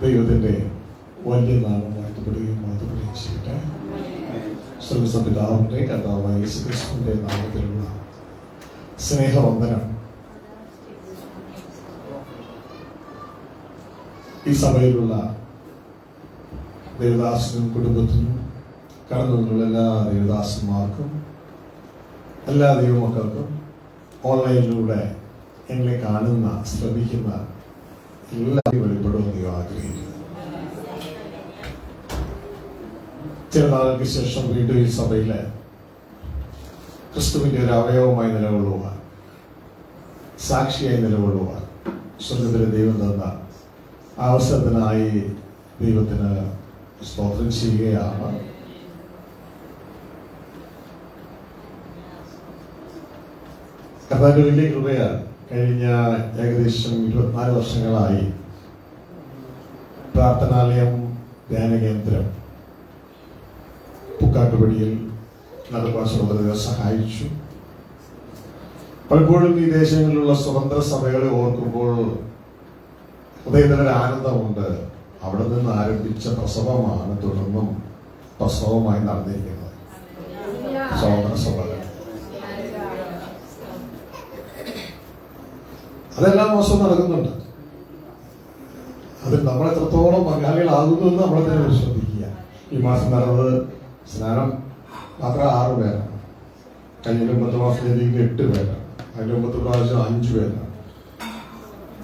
ദൈവത്തിൻ്റെ വലിയ നാമം വാഴ്ത്തപ്പെടുകയും മാറ്റപ്പെടുകയും ചെയ്യട്ടെ. സർവ്വപിതാവിൻ്റെ കർത്താവായ യേശുക്രിസ്തുവിൻ്റെ നാമത്തിലുള്ള സ്നേഹവന്ദനം ഈ സഭയിലുള്ള ദേവദാസനും കുടുംബത്തിനും കടന്നു വന്നുള്ള എല്ലാ ദേവദാസന്മാർക്കും എല്ലാ ദൈവമക്കൾക്കും ഓൺലൈനിലൂടെ എന്നെ കാണുന്ന ശ്രമിക്കുന്ന എല്ലാവരും വെളിപ്പെടുമെന്ന് ദൈവം ആഗ്രഹിക്കുന്നു. ചില നാളുകൾക്ക് ശേഷം വീണ്ടും ഈ സഭയിലെ ക്രിസ്തുവിന്റെ ഒരു അവയവമായി നിലകൊള്ളുവാൻ, സാക്ഷിയായി നിലകൊള്ളുവാൻ സ്വർഗ്ഗത്തിലെ ദൈവം തന്ന അവസരത്തിനായി ദൈവത്തിന് സ്തോത്രം ചെയ്യുകയാണ്. കർത്താവിന്റെ വലിയ കൃപയാൽ കഴിഞ്ഞ ഏകദേശം 24 വർഷങ്ങളായി പ്രാർത്ഥനാലയം ധ്യാന കേന്ദ്രം പുക്കാട്ടുപടിയിൽ നടക്കുവാൻ സഹോദരരെ സഹായിച്ചു. പലപ്പോഴും ഈ ദേശങ്ങളിലുള്ള സ്വതന്ത്ര സഭകളെ ഓർക്കുമ്പോൾ ഹൃദയത്തിലൊരു ആനന്ദമുണ്ട്. അവിടെ നിന്ന് ആരംഭിച്ച പ്രസവമാണ് തുടർന്നും പ്രസവമായി നടന്നിരിക്കുന്നത്. സ്വതന്ത്ര സഭകൾ അതെല്ലാം മാസവും നടക്കുന്നുണ്ട്. അതിൽ നമ്മൾ എത്രത്തോളം പങ്കാളികളാകുന്നു എന്ന് നമ്മളെ തന്നെ പരിശോധിക്കുക. ഈ മാസം നടന്നത് സ്നാനം മാത്രം 6 പേരാണ്. കഴിഞ്ഞ 9 മാസത്തിലേക്ക് 8 പേരാണ്. അതിന്റെ 9 പ്രാവശ്യം 5 പേരാണ്.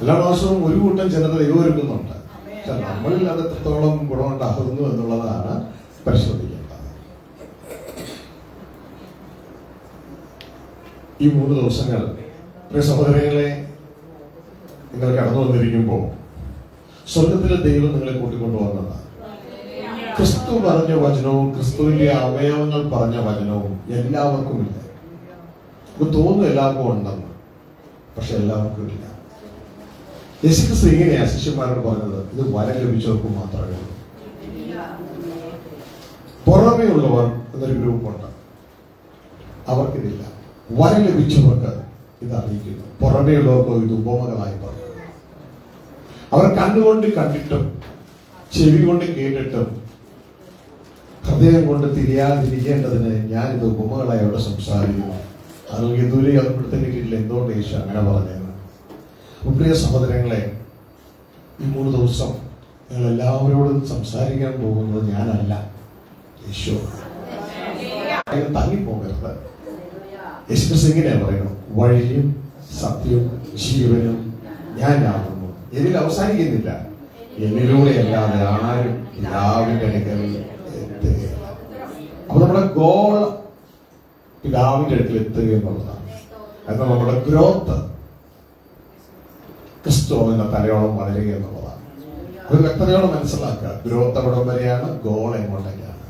എല്ലാ മാസവും ഒരു കൂട്ടം ജനത ദൈവം ഒരുക്കുന്നുണ്ട്. പക്ഷെ നമ്മളിൽ അത് എത്രത്തോളം ഗുണമുണ്ടാകുന്നു എന്നുള്ളതാണ് പരിശോധിക്കേണ്ടത്. ഈ 3 ദിവസങ്ങൾ പ്രിയ സഹോദരങ്ങളെ, നിങ്ങൾ കടന്നു വന്നിരിക്കുമ്പോൾ സ്വർഗത്തിലെ ദൈവം നിങ്ങളെ കൂട്ടിക്കൊണ്ടുവന്നതാണ്. ക്രിസ്തു പറഞ്ഞ വചനവും ക്രിസ്തുവിന്റെ അവയവങ്ങൾ പറഞ്ഞ വചനവും എല്ലാവർക്കും ഇല്ല. നമുക്ക് തോന്നുന്നു എല്ലാവർക്കും ഉണ്ടെന്ന്, പക്ഷെ എല്ലാവർക്കും ഇല്ല. യേശുക്രിസ്തു ഇങ്ങനെയാ ശിഷ്യന്മാരോട് പറഞ്ഞത്, ഇത് വരം ലഭിച്ചവർക്ക് മാത്രമേ ഉള്ളൂ. പുറമേ ഉള്ളവർ എന്നൊരു ഗ്രൂപ്പുണ്ട്, അവർക്കിതില്ല. വരം ലഭിച്ചവർക്ക് ഇത് അറിയിക്കുന്നു. പുറമേ ഉള്ളവർക്ക് ഇത് ഉപമകളായി പറഞ്ഞു. അവർ കണ്ണുകൊണ്ട് കണ്ടിട്ടും ചെവി കൊണ്ട് കേട്ടിട്ടും ഹൃദയം കൊണ്ട് തിരിയാതിരിക്കേണ്ടതിന് ഞാനിത് ഉപമകളായി അവിടെ സംസാരിക്കുന്നു. അതുകൊണ്ട് ഇതുവരെ അവിടുത്തെ കീഴിൽ എന്തുകൊണ്ട് യേശു അങ്ങനെ പറഞ്ഞത്? പ്രിയ സഹോദരങ്ങളെ, ഈ 3 ദിവസം നിങ്ങൾ എല്ലാവരോടും സംസാരിക്കാൻ പോകുന്നത് ഞാനല്ല, യേശു. തങ്ങിപ്പോകരുത്. യേശുക്രിസ്തു ഇങ്ങനെയാ പറയുന്നു, വഴിയും സത്യവും ജീവനും ഞാനാകുന്നു. ഇതിൽ അവസാനിക്കുന്നില്ല. എന്നിലൂടെ അല്ലാതെ ആരും പിതാവിന്റെ അടുക്കൽ എത്തുകയില്ല. അപ്പൊ നമ്മുടെ ഗോൾ പിതാവിന്റെ അടുക്കൽ എത്തുക എന്നുള്ളതാണ്. എന്നാൽ നമ്മുടെ ഗ്രോത്ത് ക്രിസ്തു എന്ന തലയോളം വളരുക എന്നുള്ളതാണ്. അത് വ്യക്തതയോടെ മനസ്സിലാക്കുക. ഗ്രോത്ത് എവിടം വരെയാണ്, ഗോൾ എങ്ങോട്ടേക്കാണ്.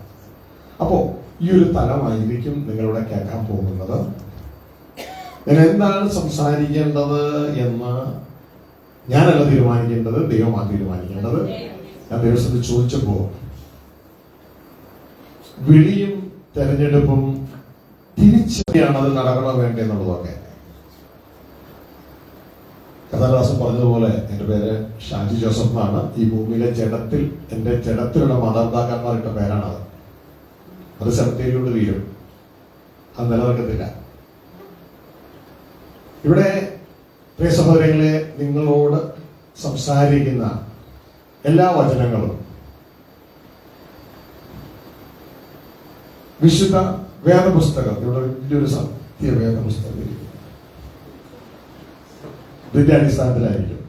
അപ്പോ ഈ ഒരു തലമായിരിക്കും നിങ്ങളിവിടെ കേൾക്കാൻ പോകുന്നത്. ഞാൻ എന്താണ് സംസാരിക്കേണ്ടത് എന്ന് ഞാനല്ല തീരുമാനിക്കേണ്ടത്, ദൈവമാണ് തീരുമാനിക്കേണ്ടത്. ഞാൻ ദിവസത്തിൽ ചോദിച്ചപ്പോ വിളിയും തെരഞ്ഞെടുപ്പും തിരിച്ചറിയാണ് അത് നടക്കണോ വേണ്ടേ എന്നുള്ളതൊക്കെ. കഥാദാസൻ പറഞ്ഞതുപോലെ എന്റെ പേര് ഷാജി ജോസഫ് എന്നാണ്. ഈ ഭൂമിയിലെ ജഡത്തിൽ എന്റെ ജഡത്തിലുള്ള മാതാപിതാക്കന്മാരുടെ പേരാണത്. അത് സെമിത്തേരിയോട് തീരും, അത് നിലനിൽക്കത്തില്ല. ഇവിടെ പ്രിയ സഹോദരങ്ങളെ, നിങ്ങളോട് സംസാരിക്കുന്ന എല്ലാ വചനങ്ങളും വിശുദ്ധ വേദപുസ്തകം, ഇവിടെ വലിയൊരു സത്യ വേദപുസ്തകം ഇരിക്കും. ഇതിന്റെ അടിസ്ഥാനത്തിലായിരിക്കും.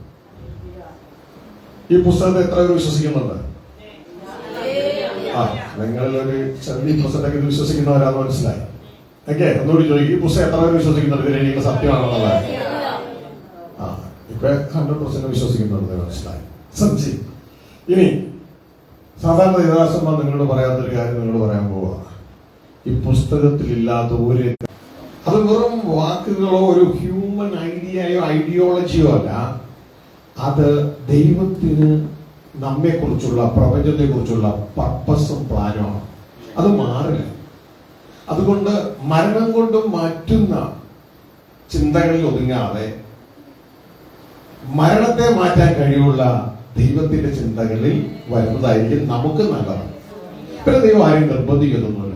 ഈ പുസ്തകത്തെ എത്ര പേർ വിശ്വസിക്കുന്നുണ്ട്? നിങ്ങളിലൊരു 70% ഇത് വിശ്വസിക്കുന്നവരാണെന്ന് മനസ്സിലായി. ഓക്കെ, ഒന്നുകൂടി ചോദിക്കും, ഈ പുസ്തകം എത്ര പേർ വിശ്വസിക്കുന്നുണ്ട് ഇതിനെ സത്യമാണെന്നുള്ളത്? ഇപ്പൊ 100% വിശ്വസിക്കുന്നുണ്ട് മനസ്സിലായി. സത്യം. ഇനി സാധാരണ ദേവദാസന്മാർ നിങ്ങളോട് പറയാത്തൊരു കാര്യം നിങ്ങളോട് പറയാൻ പോവുക. ഈ പുസ്തകത്തിലില്ലാത്ത ഒരു, അത് വെറും വാക്കുകളോ ഒരു ഹ്യൂമൻ ഐഡിയയോ ഐഡിയോളജിയോ അല്ല. അത് ദൈവത്തിന് നമ്മെക്കുറിച്ചുള്ള, പ്രപഞ്ചത്തെക്കുറിച്ചുള്ള പർപ്പസും പ്ലാനുമാണ്. അത് മാറില്ല. അതുകൊണ്ട് മരണം കൊണ്ടും മാറ്റുന്ന ചിന്തകളിൽ ഒതുങ്ങാതെ മരണത്തെ മാറ്റാൻ കഴിവുള്ള ദൈവത്തിന്റെ ചിന്തകളിൽ വരുന്നതായിരിക്കും നമുക്ക് നല്ലത്. പിന്നെ ദൈവം ആരെയും നിർബന്ധിക്കുന്നൊന്നുമില്ല.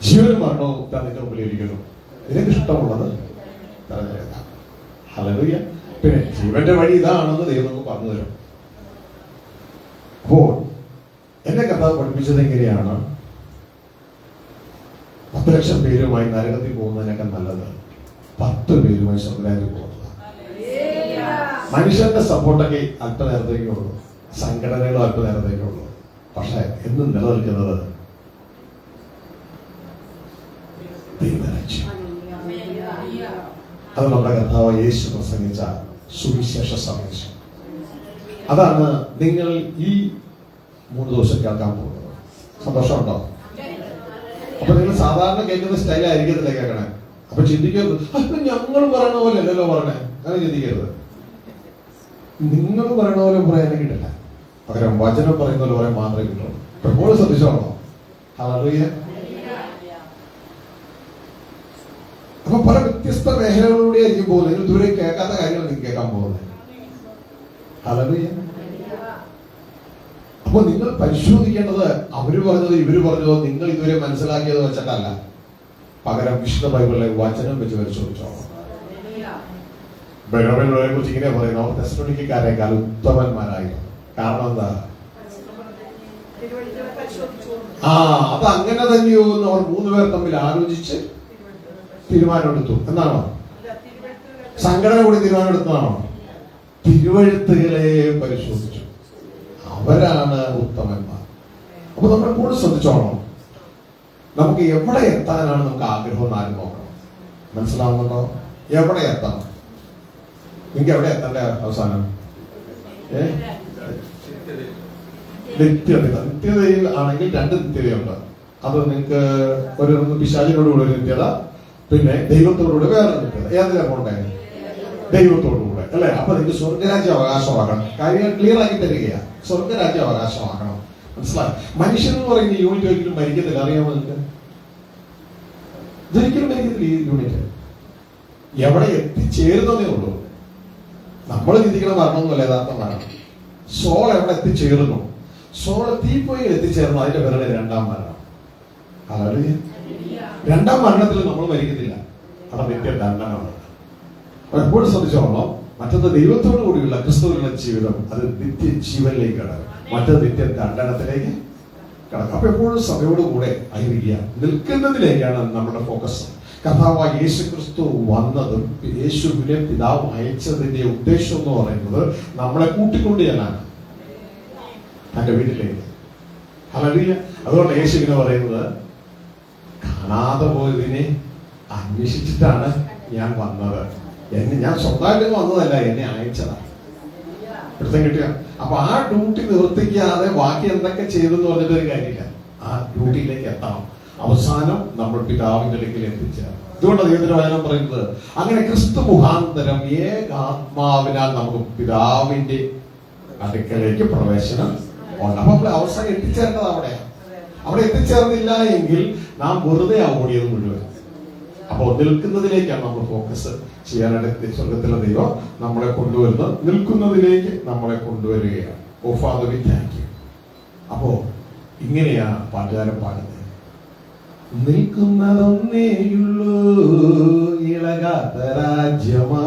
ജീവനും മരണവും നിന്റെ മുമ്പിൽ ഇരിക്കുന്നു, നിനക്ക് ഇഷ്ടമുള്ളത് തിരഞ്ഞെടുക്കാം. ഹല്ലേലൂയ. പിന്നെ ജീവന്റെ വഴി ഇതാണെന്ന് ദൈവം നമുക്ക് പറഞ്ഞു തരും. അപ്പോൾ എന്നെ കർത്താവ് പഠിപ്പിച്ചത് എങ്ങനെയാണ്? 10 ലക്ഷം പേരുമായി നരകത്തിൽ പോകുന്നതിനൊക്കെ നല്ലത് 10 പേരുമായി സ്വർഗ്ഗരാജ്യത്തിൽ പോകുന്നതാണ്. മനുഷ്യന്റെ സപ്പോർട്ടൊക്കെ അല്പനേരത്തേക്കേ ഉള്ളൂ, സംഘടനകളും അല്പനേരത്തേക്കേ ഉള്ളൂ. പക്ഷെ എന്നും നിലനിൽക്കുന്നത് ദൈവരാജ്യം. അത് നമ്മുടെ കർത്താവ് യേശു പ്രസംഗിച്ച സുവിശേഷ സന്ദേശം. അതാണ് നിങ്ങൾ ഈ 3 ദിവസം കേൾക്കാൻ പോകുന്നത്. സന്തോഷമുണ്ടോ? അപ്പൊ നിങ്ങൾ സാധാരണ കേൾക്കുന്ന സ്റ്റൈലായിരിക്കത്തില്ല കേൾക്കണേ. അപ്പൊ ചിന്തിക്കരുത്, അപ്പൊ ഞങ്ങൾ പറയണ പോലെ അല്ലല്ലോ പറയണേ, അങ്ങനെ ചിന്തിക്കരുത്. നിങ്ങൾ പറയണ പോലെ പറയാൻ കിട്ടില്ല, പകരം വചനം പറയുന്ന പോലെ പറയാൻ മാത്രമേ കിട്ടുള്ളൂ. എപ്പോഴും ശ്രദ്ധിച്ചോളോ. ഹല്ലേലൂയ. അപ്പൊ പല വ്യത്യസ്ത മേഖലകളിലൂടെ ആയിരിക്കും പോകുന്നത്. നിങ്ങൾ ഇതുവരെ കേൾക്കാത്ത കാര്യങ്ങൾ നിങ്ങൾക്ക് കേൾക്കാൻ പോകുന്നത്. ഹല്ലേലൂയ. അപ്പൊ നിങ്ങൾ പരിശോധിക്കേണ്ടത് അവര് പറഞ്ഞത് ഇവര് പറഞ്ഞതോ നിങ്ങൾ ഇതുവരെ മനസ്സിലാക്കിയത് വെച്ചിട്ടല്ല, പകരം വിശുദ്ധ ബൈബിളിലെ വചനം വെച്ച് പരിശോധിച്ചോളാം. ബൈബിളിനെ കുറിച്ച് ഇങ്ങനെ പറയുന്നു, അവർ തെസ്സലോനിക്കക്കാരേക്കാൾ ഉത്തമന്മാരായിരുന്നു. കാരണം എന്താ? അത് അങ്ങനെ തന്നെയോ എന്ന് അവർ 3 പേർ തമ്മിൽ ആലോചിച്ച് തീരുമാനമെടുത്തു എന്നാണോ? സംഘടന കൂടി തീരുമാനമെടുത്തതാണോ? തിരുവഴുത്തുകളെ പരിശോധിച്ചു, അവരാണ് ഉത്തമന്മാർ. അപ്പൊ നമ്മൾ കൂടെ ശ്രദ്ധിച്ചോളണം. നമുക്ക് എവിടെ എത്താനാണ് നമുക്ക് ആഗ്രഹം ആരും നോക്കണം. മനസ്സിലാവുന്നുണ്ടോ? എവിടെ എത്തണം? നിങ്ങൾക്ക് എവിടെ എത്തണ്ടേ അവസാനം? നിത്യത. നിത്യതയിൽ ആണെങ്കിൽ 2 നിത്യതയുണ്ട്. അത് നിങ്ങൾക്ക് ഒരു പിശാചിനോടുകൂടെ ഒരു നിത്യത, പിന്നെ ദൈവത്തോടുകൂടെ വേറെ നിത്യത. ഏതിനാ പോണ്ടേ? ദൈവത്തോടുകൂടെ അല്ലെ? അപ്പൊ നിങ്ങൾക്ക് സ്വർഗരാജ്യം അവകാശമാക്കണം. കാര്യങ്ങൾ ക്ലിയർ ആക്കി തരികയാണ്. സ്വർഗരാജ്യം അവകാശമാക്കണം. മനസ്സിലായി? മനുഷ്യൻ എന്ന് പറയുന്ന യൂണിറ്റ് ഒരിക്കലും മരിക്കത്തില്ല. അറിയാമോ നിങ്ങൾക്ക്? ഇതൊരിക്കലും മരിക്കത്തില്ല. ഈ യൂണിറ്റ് എവിടെ എത്തിച്ചേരുന്നതേ ഉള്ളൂ. നമ്മൾ ചിന്തിക്കണം മരണമൊന്നുമല്ല യഥാർത്ഥ മരണം. സോൾ എവിടെ എത്തിച്ചേർന്നു? സോള് തീപ്പൊയിൽ എത്തിച്ചേർന്നു. അതിന്റെ പേരാണ് 2ാം മരണം. ഹല്ലേലൂയ. 2ാം മരണത്തിൽ നമ്മൾ മരിക്കത്തില്ല. അവിടെ നിത്യ ദണ്ഡനമാണ്. എപ്പോഴും ശ്രദ്ധിച്ചോളണം. മറ്റത് ദൈവത്തോടു കൂടിയുള്ള ക്രിസ്തുവിനുള്ള ജീവിതം, അത് നിത്യ ജീവനിലേക്ക് കടക്കും. മറ്റത് നിത്യ ദണ്ഡനത്തിലേക്ക് കടക്കും. അപ്പൊ എപ്പോഴും സഭയോടുകൂടെ ആയിരിക്കുക. നിൽക്കുന്നതിലേക്കാണ് നമ്മുടെ ഫോക്കസ്. കർത്താവായ യേശു ക്രിസ്തു വന്നതും യേശുവിനെ പിതാവ് അയച്ചതിന്റെ ഉദ്ദേശം എന്ന് പറയുന്നത് നമ്മളെ കൂട്ടിക്കൊണ്ട് ചെല്ലാനാണ്, തന്റെ വീട്ടിലേക്ക്. ഹല്ലേലൂയ. അതുകൊണ്ട് യേശു ഇങ്ങനെ പറയുന്നത്, കാണാതെ പോയതിനെ അന്വേഷിച്ചിട്ടാണ് ഞാൻ വന്നത്. ഞാൻ സ്വന്തമായിട്ട് വന്നതല്ല, എന്നെ അയച്ചതാണ്. പിടുത്തം കിട്ടിയ? അപ്പൊ ആ ഡ്യൂട്ടി നിവർത്തിക്കാതെ ബാക്കി എന്തൊക്കെ ചെയ്തെന്ന് പറഞ്ഞിട്ട് ഒരു കാര്യമില്ല. ആ ഡ്യൂട്ടിയിലേക്ക് എത്തണം. അവസാനം നമ്മൾ പിതാവിന്റെ അടുക്കൽ എത്തിച്ചേരണം. ഇതുകൊണ്ട് ദൈവത്തിന്റെ വചനം പറയുന്നത്, അങ്ങനെ ക്രിസ്തു മുഖാന്തരം ഏകാത്മാവിനാൽ നമുക്ക് പിതാവിന്റെ അടുക്കലേക്ക് പ്രവേശനം ഉണ്ട്. അപ്പൊ നമ്മൾ അവസാനം എത്തിച്ചേരേണ്ടത് അവിടെയാണ്. അവിടെ എത്തിച്ചേർന്നില്ല എങ്കിൽ നാം വെറുതെ ഓടിയത് മുഴുവൻ. അപ്പൊ നിൽക്കുന്നതിലേക്കാണ് നമ്മൾ ഫോക്കസ് ചെയ്യാനായിട്ട് സ്വർഗത്തിലെ ദൈവം നമ്മളെ കൊണ്ടുവരുന്നത്. നിൽക്കുന്നതിലേക്ക് നമ്മളെ കൊണ്ടുവരികയാണ്. ഓ ഫാദർ വി താങ്ക് യു. അപ്പോ ഇങ്ങനെയാണ് പാട്ടുകാരൻ പാടുന്നത്. നിൽക്കുന്നതൊന്നേയുള്ളൂ ഇളകാത്ത രാജ്യമാ,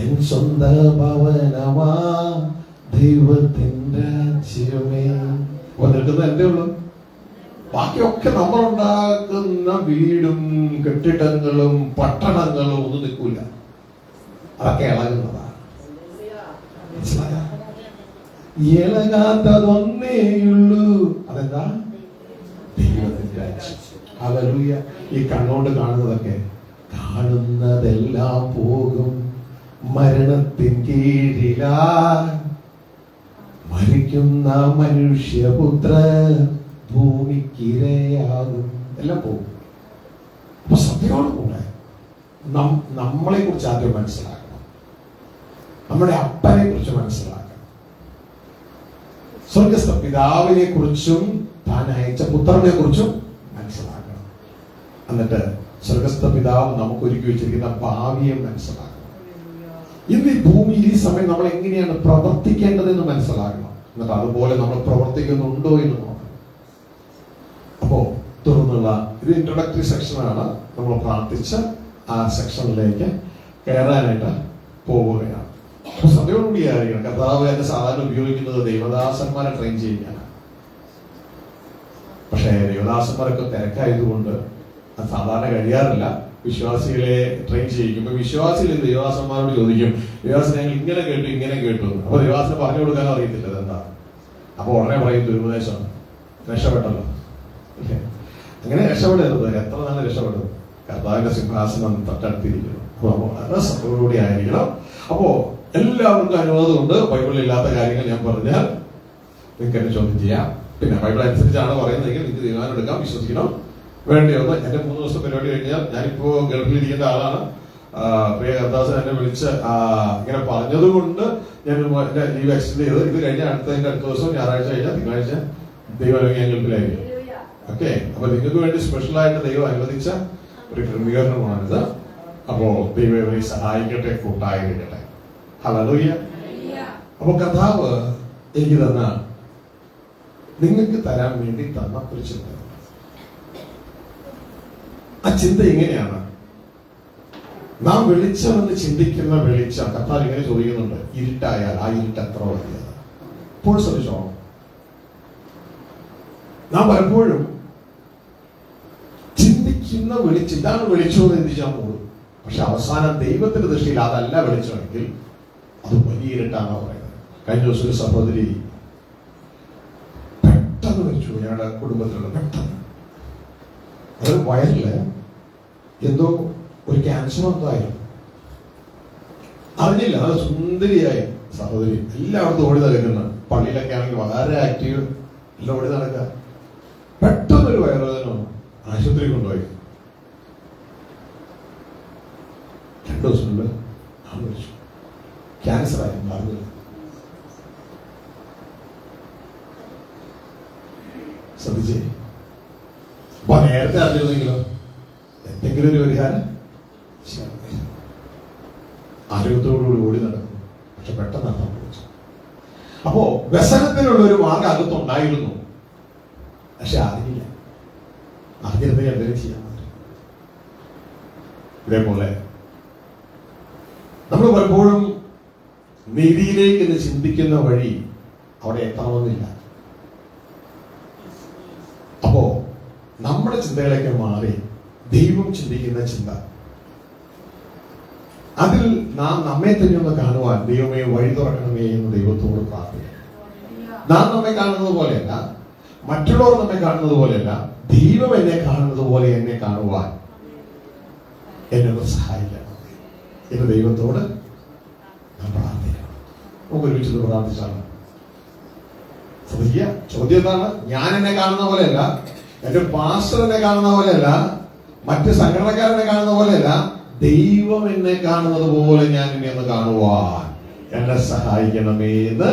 എൻ സ്വന്ത ഭവനമാ, ദൈവത്തിന്റെ രാജ്യമേ. അപ്പൊ നിൽക്കുന്നത് എന്റെ ഉള്ളു. ബാക്കിയൊക്കെ നമ്മളുണ്ടാക്കുന്ന വീടും കെട്ടിടങ്ങളും പട്ടണങ്ങളും ഒന്നും നിൽക്കൂല. അതൊക്കെ ഇളകുന്നതാണ്. മനസ്സിലായ? ഇളകാത്തതൊന്നേയുള്ളൂ. അതെന്താ? ദൈവത്തിന്റെ രാജ്യം. ഹല്ലേലൂയ. ഈ കണ്ണോണ്ട് കാണുന്നതൊക്കെ, കാണുന്നതെല്ലാം പോകും, മരണത്തിൻ കീഴിലാ മരിക്കുന്ന മനുഷ്യപുത്ര ഭൂമിക്കിരയാകും. എല്ലാം പോകും. അപ്പൊ സത്യയോടുകൂടെ നമ്മളെ കുറിച്ച് ആദ്യം മനസ്സിലാക്കണം. നമ്മുടെ അപ്പനെ കുറിച്ച് മനസ്സിലാക്കണം. സ്വർഗസ്ഥ പിതാവിനെ കുറിച്ചും താൻ അയച്ച പുത്രനെ കുറിച്ചും മനസ്സിലാക്കണം. എന്നിട്ട് സ്വർഗസ്ഥ പിതാവ് നമുക്ക് ഒരുക്കി വെച്ചിരിക്കുന്ന ഭാവിയെ മനസ്സിലാക്കണം. ഇന്ന് ഈ ഭൂമിയിൽ ഈ സമയം നമ്മൾ എങ്ങനെയാണ് പ്രവർത്തിക്കേണ്ടതെന്ന് മനസ്സിലാക്കണം. എന്നിട്ട് അതുപോലെ നമ്മൾ പ്രവർത്തിക്കുന്നുണ്ടോ എന്ന് നോക്കണം. അപ്പോ തുടർന്നുള്ള ഇത് ഇൻട്രൊഡക്ടറി സെക്ഷനാണ്. നമ്മൾ പ്രാർത്ഥിച്ച് ആ സെക്ഷനിലേക്ക് കയറാനായിട്ട് പോവുകയാണ്. അപ്പൊ സഭയോടുകൂടി ആയിരിക്കണം. കർത്താവ് എന്നെ സാധാരണ ഉപയോഗിക്കുന്നത് ദൈവദാസന്മാരെ ട്രെയിൻ ചെയ്യാനാണ്. പക്ഷേ ദൈവദാസന്മാരൊക്കെ തിരക്കായതുകൊണ്ട് അത് സാധാരണ കഴിയാറില്ല. വിശ്വാസികളെ ട്രെയിൻ ചെയ്യിക്കുമ്പോൾ വിശ്വാസികൾ ദൈവദാസന്മാരോട് ചോദിക്കും, ദൈവദാസൻ ഞങ്ങൾ ഇങ്ങനെ കേട്ടു. അപ്പൊ ദൈവദാസന് പറഞ്ഞു കൊടുക്കാൻ അറിയത്തില്ല അതെന്താ. അപ്പൊ ഉടനെ പറയും ദുരുപദേശം, രക്ഷപ്പെട്ടല്ലോ. അങ്ങനെ രക്ഷപ്പെടരുത്. എത്ര നല്ല രക്ഷപ്പെടും. കർത്താവിന്റെ സിംഹാസനം തൊട്ടടുത്തിരിക്കുന്നു. അപ്പൊ വളരെ സഭയോടുകൂടി ആയിരിക്കണം. അപ്പോ എല്ലാവർക്കും അനുവാദമുണ്ട്. ബൈബിളിൽ ഇല്ലാത്ത കാര്യങ്ങൾ ഞാൻ പറഞ്ഞാൽ നിങ്ങൾക്ക് എന്നെ ചോദ്യം ചെയ്യാം. പിന്നെ ബൈബിൾ അനുസരിച്ചാണ് പറയുന്നതെങ്കിൽ നിങ്ങൾക്ക് തീരുമാനം എടുക്കാം. വിശ്വസിക്കണം വേണ്ടിയൊന്ന്. എന്റെ 3 ദിവസം പരിപാടി കഴിഞ്ഞാൽ ഞാനിപ്പോ ഗൾഫിൽ ഇരിക്കേണ്ട ആളാണ്. പ്രിയ കർത്താസൻ എന്നെ വിളിച്ച് ഇങ്ങനെ പറഞ്ഞത് കൊണ്ട് ഞാൻ എന്റെ ലീവ് എക്സ്റ്റെൻഡ് ചെയ്ത്. ഇത് കഴിഞ്ഞാൽ അടുത്ത ദിവസം ഞായറാഴ്ച കഴിഞ്ഞാൽ തിങ്കളാഴ്ച ദൈവം ഞാൻ ഗൾഫിലായിരിക്കും. ഓക്കെ. അപ്പൊ നിങ്ങൾക്ക് വേണ്ടി സ്പെഷ്യലായിട്ട് ദൈവം അനുവദിച്ച ഒരു ക്രമീകരണമാണിത്. അപ്പോ ദൈവം ഇവരെ സഹായിക്കട്ടെ, കൂട്ടായിരിക്കട്ടെ. ഹല്ലേലൂയ. അപ്പൊ കർത്താവ് എനിക്ക് നിങ്ങൾക്ക് തരാൻ വേണ്ടി തന്ന ഒരു ചിന്ത. ആ ചിന്ത എങ്ങനെയാണ്? നാം വെളിച്ചമെന്ന് ചിന്തിക്കുന്ന വെളിച്ചം കർത്താവ് ഇങ്ങനെ ചോദിക്കുന്നുണ്ട്, ഇരുട്ടായാൽ ആ ഇരുട്ട് എത്ര വലിയത്? ഇപ്പോൾ ശ്രദ്ധിച്ചോ. നാം പലപ്പോഴും ചിന്തിക്കുന്ന വെളിച്ചം ഇതാണ് വെളിച്ചമെന്ന് ചിന്തിച്ചാൽ പോകും. പക്ഷെ അവസാനം ദൈവത്തിന്റെ ദൃഷ്ടിയിൽ അതല്ല വെളിച്ചമെങ്കിൽ അത് വലിയ ഇരുട്ടാണെന്ന് പറയുന്നത്. കഴിഞ്ഞ ദിവസം ഒരു സഹോദരി പെട്ടെന്ന് മരിച്ചു. ഞങ്ങളുടെ കുടുംബത്തിലുള്ള പെട്ടെന്ന് അത് വയറില് എന്തോ ഒരു ക്യാൻസർ എന്തായാലും അറിഞ്ഞില്ല. അത് സുന്ദരിയായി സഹോദരി എല്ലായിടത്തും ഓടി നടക്കുന്ന, പള്ളിയിലൊക്കെ ആണെങ്കിൽ വളരെ ആക്റ്റീവ്, എല്ലാം ഓടി നടക്കുക. പെട്ടെന്നൊരു വയറുവേദന ആശുപത്രി കൊണ്ടുപോയി. 2 ദിവസം മുമ്പ് ആ മരിച്ചു. ക്യാൻസർ ആയിരുന്നു അറിഞ്ഞില്ല. ശ്രദ്ധിച്ചേ. അപ്പൊ നേരത്തെ അറിഞ്ഞിരുന്നെങ്കിലോ എന്തെങ്കിലും ഒരു പരിഹാരം ആരോഗ്യത്തോടുകൂടി ഓടി നടക്കുന്നു. പക്ഷെ പെട്ടെന്ന് സംഭവിച്ചു. അപ്പോ വ്യസനത്തിനുള്ള ഒരു മാർഗം അകത്തുണ്ടായിരുന്നു. പക്ഷെ അറിഞ്ഞില്ല. അറിഞ്ഞിരുന്നെങ്കിൽ എന്തെങ്കിലും ചെയ്യാൻ പറ്റും. ഇതേപോലെ നമ്മൾ പലപ്പോഴും നീതിയിലേക്ക് ചിന്തിക്കുന്ന വഴി അവിടെ എത്തണമെന്നില്ല. അപ്പോ നമ്മുടെ ചിന്തകളൊക്കെ മാറി ദൈവം ചിന്തിക്കുന്ന ചിന്ത, അതിൽ നാം നമ്മെ തന്നെ ഒന്ന് കാണുവാൻ ദൈവമേ വഴി തുറക്കണമേ എന്ന് ദൈവത്തോട് പ്രാർത്ഥിക്കണം. നാം നമ്മെ കാണുന്നത് പോലെയല്ല, മറ്റുള്ളവർ നമ്മെ കാണുന്നത് പോലെയല്ല, ദൈവം എന്നെ കാണുന്നത് പോലെ എന്നെ കാണുവാൻ എന്നെ സഹായിക്കണം എന്ന് ദൈവത്തോട് നാം പ്രാർത്ഥിക്കണം. നമുക്ക് ഒരുമിച്ച് പ്രാർത്ഥിച്ചാണ്. ശ്രദ്ധിക്കുക. ചോദ്യം എന്താണ്? ഞാൻ എന്നെ കാണുന്ന പോലെയല്ല, എന്റെ പാസ്റ്റർ എന്നെ കാണുന്ന പോലെയല്ല, മറ്റ് സംഘടനക്കാരനെ കാണുന്ന പോലെയല്ല, ദൈവം എന്നെ കാണുന്നത് പോലെ ഞാൻ എന്നെ ഒന്ന് കാണുവാൻ എന്നെ സഹായിക്കണമേ എന്ന്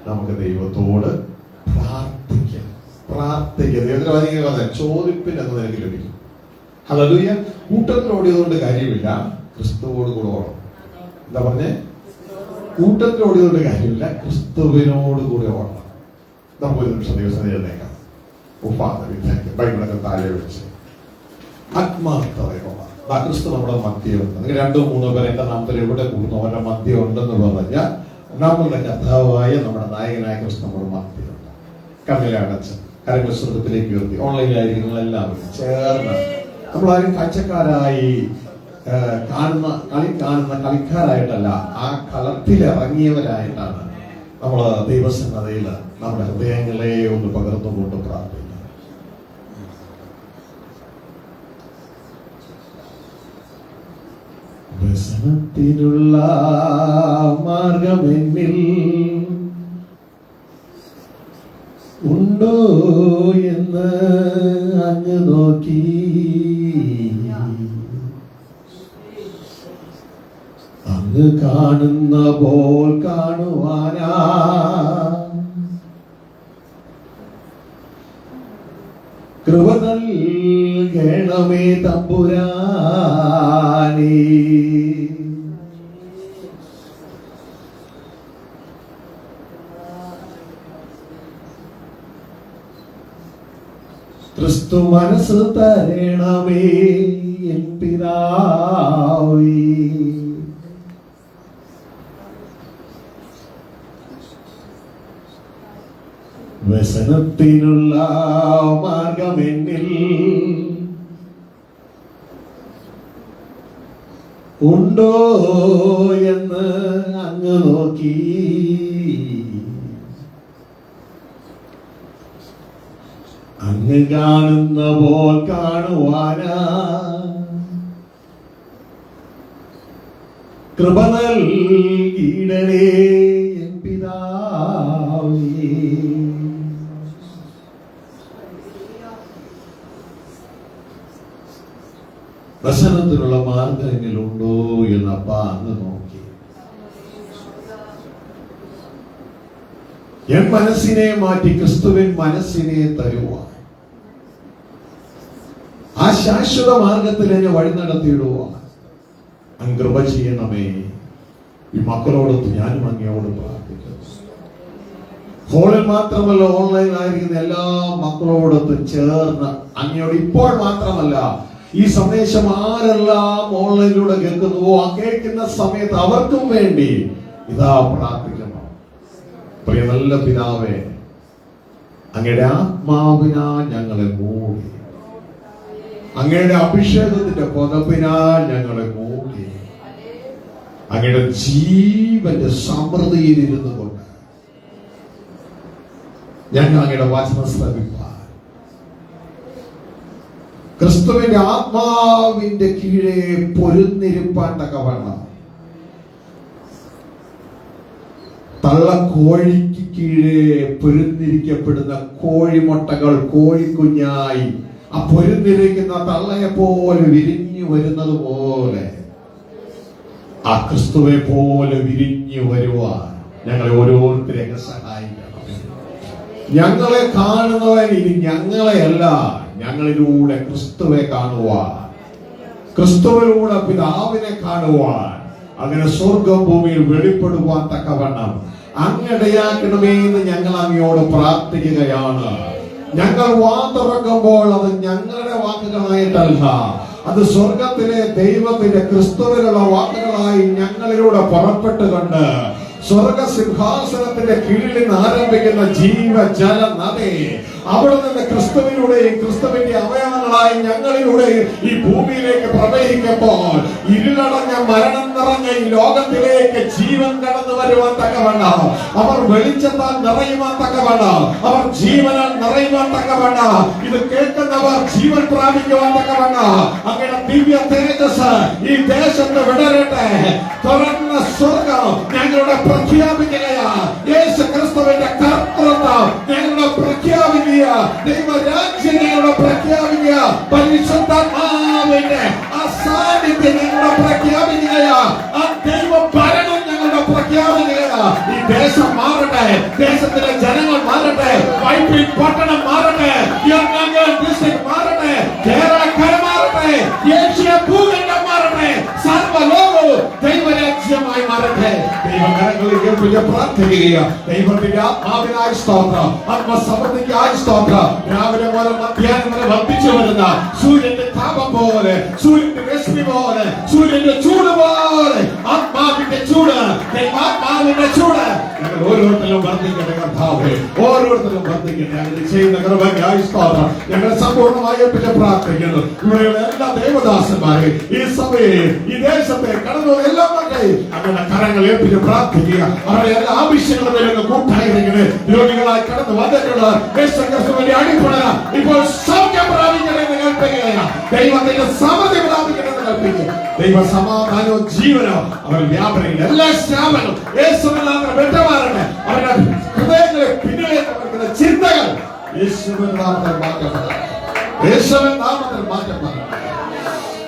നമുക്ക് ദൈവത്തോട് പ്രാർത്ഥിക്കാം. ദൈവത്തിന് പറഞ്ഞ ചോദിപ്പിൻ എന്ന് നിനക്ക് ലഭിക്കും. ഹല്ലേലൂയ. കൂട്ടത്തിൽ ഓടിയതുകൊണ്ട് കാര്യമില്ല, ക്രിസ്തുവോട് കൂടെ ഓടണം. എന്താ പറഞ്ഞേ? കൂട്ടത്തിൽ ഓടിയതുകൊണ്ട് കാര്യമില്ല, ക്രിസ്തുവിനോട് കൂടെ ഓടണം. നമുക്കൊരു നിമിഷം ദിവസം എഴുന്നേക്കാം. ബൈബിളൊക്കെ താഴെ വെച്ച് ആത്മാർത്ഥതയോടെ ക്രിസ്തു നമ്മുടെ മധ്യമുണ്ട്. നിങ്ങൾ 2-3 പേർ എന്റെ നാമത്തിൽ എവിടെ കൂടുന്നു അവരുടെ മധ്യം ഉണ്ടെന്ന് പറഞ്ഞാൽ നമ്മളുടെ കർത്താവായ നമ്മുടെ നായകനായ ക്രിസ്തു നമ്മുടെ മധ്യമുണ്ട്. കണ്ണിലെ അടച്ച് കരങ്ങൾ സ്വർഗത്തിലേക്ക് ഉയർത്തി ഓൺലൈനിലായിരിക്കും നിങ്ങളെല്ലാവരും ചേർന്ന് നമ്മളാരും കാഴ്ചക്കാരായി കാണുന്ന കളിക്കാരായിട്ടല്ല, ആ കളത്തിലിറങ്ങിയവരായിട്ടാണ് നമ്മൾ ദൈവസന്നതയിൽ നമ്മുടെ ഹൃദയങ്ങളെ ഒന്ന് പകർന്നുകൊണ്ട് പ്രാർത്ഥിക്കുക. വ്യസനത്തിനുള്ള മാർഗമെന്നിൽ ഉണ്ടോ എന്ന് അങ്ങ് നോക്കി അങ്ങ് കാണുന്ന പോൽ കാണുവാനാ കൃപ നൽകണമേ തമ്പുരാനേ. ക്രിസ്തു മനസ്സ് തരണമേ എൻ പിതാവേ. വ്യസനത്തിനുള്ള മാർഗമെന്നിൽ ഉണ്ടോ എന്ന് അങ്ങ് നോക്കി അങ്ങ് കാണുന്ന പോൽ കാണുവാനാ കൃപ നൽകിയിടണേ എൻ പിതാവേ. വ്യസനത്തിനുള്ള മാർഗങ്ങളുണ്ടോ എന്ന് അപ്പ അങ്ങ് നോക്കി. എൻ മനസ്സിനെ മാറ്റി ക്രിസ്തുവിൻ മനസ്സിനെ തരുവാൻ, ആ ശാശ്വത മാർഗത്തിൽ എന്നെ വഴി നടത്തിയിടുവാൻ അങ്ങ് കൃപ ചെയ്യണമേ. ഈ മക്കളോടൊത്ത് ഞാനും അങ്ങയോട് പ്രാർത്ഥിക്കുന്നു. ഫോണിൽ മാത്രമല്ല, ഓൺലൈനായിരിക്കുന്ന എല്ലാ മക്കളോടൊത്തും ചേർന്ന് അങ്ങയോട് ഇപ്പോൾ മാത്രമല്ല, ഈ സന്ദേശം ആരെല്ലാം ഓൺലൈനിലൂടെ കേൾക്കുന്നുവോ ആ കേൾക്കുന്ന സമയത്ത് അവർക്കും വേണ്ടി ഇതാ പ്രാർത്ഥിക്കണം. പ്രിയ നല്ല പിതാവേ, അങ്ങയുടെ ആത്മാവിനാ ഞങ്ങളെ മൂടി, അങ്ങയുടെ അഭിഷേകത്തിന്റെ പുതപ്പിനാൽ ഞങ്ങളെ മൂടി, അങ്ങയുടെ ജീവന്റെ സമൃദ്ധിയിൽ ഇരുന്നു കൊണ്ട് ഞങ്ങൾ അങ്ങയുടെ വചനം ശ്രമിപ്പാൻ, ക്രിസ്തുവിന്റെ ആത്മാവിന്റെ കീഴെ പൊരുന്നിരിപ്പാൻ തക്കവണ്ണം, തള്ളക്കോഴിക്ക് കീഴെ പൊരുന്നിരിക്കപ്പെടുന്ന കോഴിമുട്ടകൾ കോഴിക്കുഞ്ഞായി ആ പൊരുന്നിരിക്കുന്ന തള്ളയെ പോലെ വിരിഞ്ഞു വരുന്നത് പോലെ ആ ക്രിസ്തുവെ പോലെ വിരിഞ്ഞു വരുവാൻ ഞങ്ങളെ ഓരോരുത്തരെയൊക്കെ സഹായിക്കണം. ഞങ്ങളെ കാണുന്നവൻ ഇനി ഞങ്ങളെയല്ല, ഞങ്ങളിലൂടെ ക്രിസ്തുവെ കാണുവാൻ, ക്രിസ്തുവിലൂടെ പിതാവിനെ കാണുവാൻ, അങ്ങനെ സ്വർഗം ഭൂമിയിൽ വെളിപ്പെടുവാൻ തക്കവണ്ണം അങ്ങടയാക്കണമേ എന്ന് ഞങ്ങൾ അങ്ങയോട് പ്രാർത്ഥിക്കുകയാണ്. ഞങ്ങൾ വാ തുറക്കുമ്പോൾ അത് ഞങ്ങളുടെ വാക്കുകളായിട്ടല്ല, അത് സ്വർഗത്തിലെ ദൈവത്തിന്റെ ക്രിസ്തുവിലുള്ള വാക്കുകളായി ഞങ്ങളിലൂടെ പുറപ്പെട്ടുകൊണ്ട് സ്വർഗ സിംഹാസനത്തിന്റെ കീഴിൽ നിന്ന് ആരംഭിക്കുന്ന ജീവജല നദി അവിടെ നിന്ന് ക്രിസ്തുവിലൂടെയും ക്രിസ്തുവിന്റെ അവയവങ്ങളായി ഞങ്ങളിലൂടെയും ഈ ഭൂമിയിലേക്ക് പ്രവഹിക്കുമ്പോൾ ഇരുളടഞ്ഞ മരണം നിറഞ്ഞ ഈ ലോകത്തിലേക്ക് ജീവൻ കടന്നു വരുവാൻ തക്കവണ്ണം, അവർ വെളിച്ചത്താൽ നിറയുവാൻ തക്കവണ്ണം, അവർ ജീവനാൽ നിറയുവാൻ തക്കവണ്ണം, ഇത് കേൾക്കുന്നവർ ജീവൻ പ്രാപിക്കുവാൻ തക്കവണ്ണം അങ്ങനെ ദിവ്യ തേജസ് ഈ ദേശത്ത് വിടരട്ടെ. തുറന്ന സ്വർഗം ഞങ്ങളുടെ പ്രഖ്യാപിക്കുകയാ. യേശു ക്രിസ്തുവിന്റെ കർത്തൃത്വം ഞങ്ങളുടെ പ്രഖ്യാപിക്കുക, ദൈവരാജ്യം ഞങ്ങളുടെ പ്രഖ്യാപിക്കുക, പരിശുദ്ധാത്മാവിന്റെ ആ സാന്നിധ്യം ഞങ്ങളുടെ പ്രഖ്യാപിക്കുകയാ, ആ ദൈവ ഭരണം ഞങ്ങളുടെ പ്രഖ്യാപിക്കുകയാ. ഈ ദേശം മാറട്ടെ, ദേശത്തിലെ ജനങ്ങൾ മാറട്ടെ, വൈപ്പിൻ പട്ടണം മാറട്ടെ, എറണാകുളം ഡിസ്ട്രിക്ട് മാറട്ടെ, കേരളക്കര മാറട്ടെ, ഏഷ്യ ഭൂഖണ്ഡം മാറട്ടെ, സർവ്വലോകവും ദൈവരാജ്യമായി മാറട്ടെ. ദൈവകരങ്ങളിൽ കേൾപ്പിച്ച് പ്രാർത്ഥിക്കുക. ദൈവത്തിന്റെ ആത്മാവിനായി സ്തോത്രം, ആത്മസമൃദ്ധിക്കായി സ്തോത്രം. രാവിലെ മുതൽ മധ്യാഹ്നം വരെ വർദ്ധിച്ചു വരുന്ന സൂര്യന്റെ താപം പോലെ, സൂര്യന്റെ രശ്മി പോലെ, സൂര്യന്റെ ചൂട് പോലെ ആത്മാവിന്റെ ചൂട്, ദൈവാത്മാവിന്റെ ചൂട് ഞങ്ങൾ ഓരോരുത്തരും വർദ്ധിക്കട്ടെ. കർത്താവേ, ഓരോരുത്തരും വർദ്ധിക്കട്ടെ. അങ്ങനെ ചെയ്യുന്ന കൃപയ്ക്കായി സ്തോത്രം. ഞങ്ങൾ സമ്പൂർണ്ണമായി ഏൽപ്പിച്ച് പ്രാർത്ഥിക്കുന്നു. ഇവിടെയുള്ള എല്ലാ ദേവദാസന്മാരെ ഈ സഭയെ ഈ ദേശത്തെ കടന്നു എല്ലാ മക്കളെയും അങ്ങനെ കരങ്ങൾ ഏൽപ്പിച്ച് പ്രാർത്ഥിക്കുക. അവരുടെ എല്ലാ ആവശ്യങ്ങളും വരുന്ന കൂട്ടായിരിക്കണേ. രോഗികളായി കടന്നു വന്നിട്ടുള്ള യേശുക്രിസ്തുവിന്റെ അടിപ്പണ ഇപ്പോൾ സൗഖ്യം പ്രാപിക്കണമെന്ന് കൽപ്പിക്കുകയാണ്. ദൈവത്തിന്റെ സമൃദ്ധി പ്രാപിക്കണമെന്ന് കൽപ്പിക്കുക. ദൈവ സമാധാനവും ജീവനവും അവർ വ്യാപരിക്കുന്ന എല്ലാ ശ്രാപനും യേശുവിനാമത്തിൽ വിട്ടുമാറട്ടെ. അവരുടെ ഹൃദയങ്ങളെ പിന്നിലേക്ക് വെക്കുന്ന ചിന്തകൾ യേശുവിൻ നാമത്തിൽ മാറ്റപ്പെടട്ടെ. യേശുവിൻ നാമത്തിൽ മാറ്റപ്പെടട്ടെ.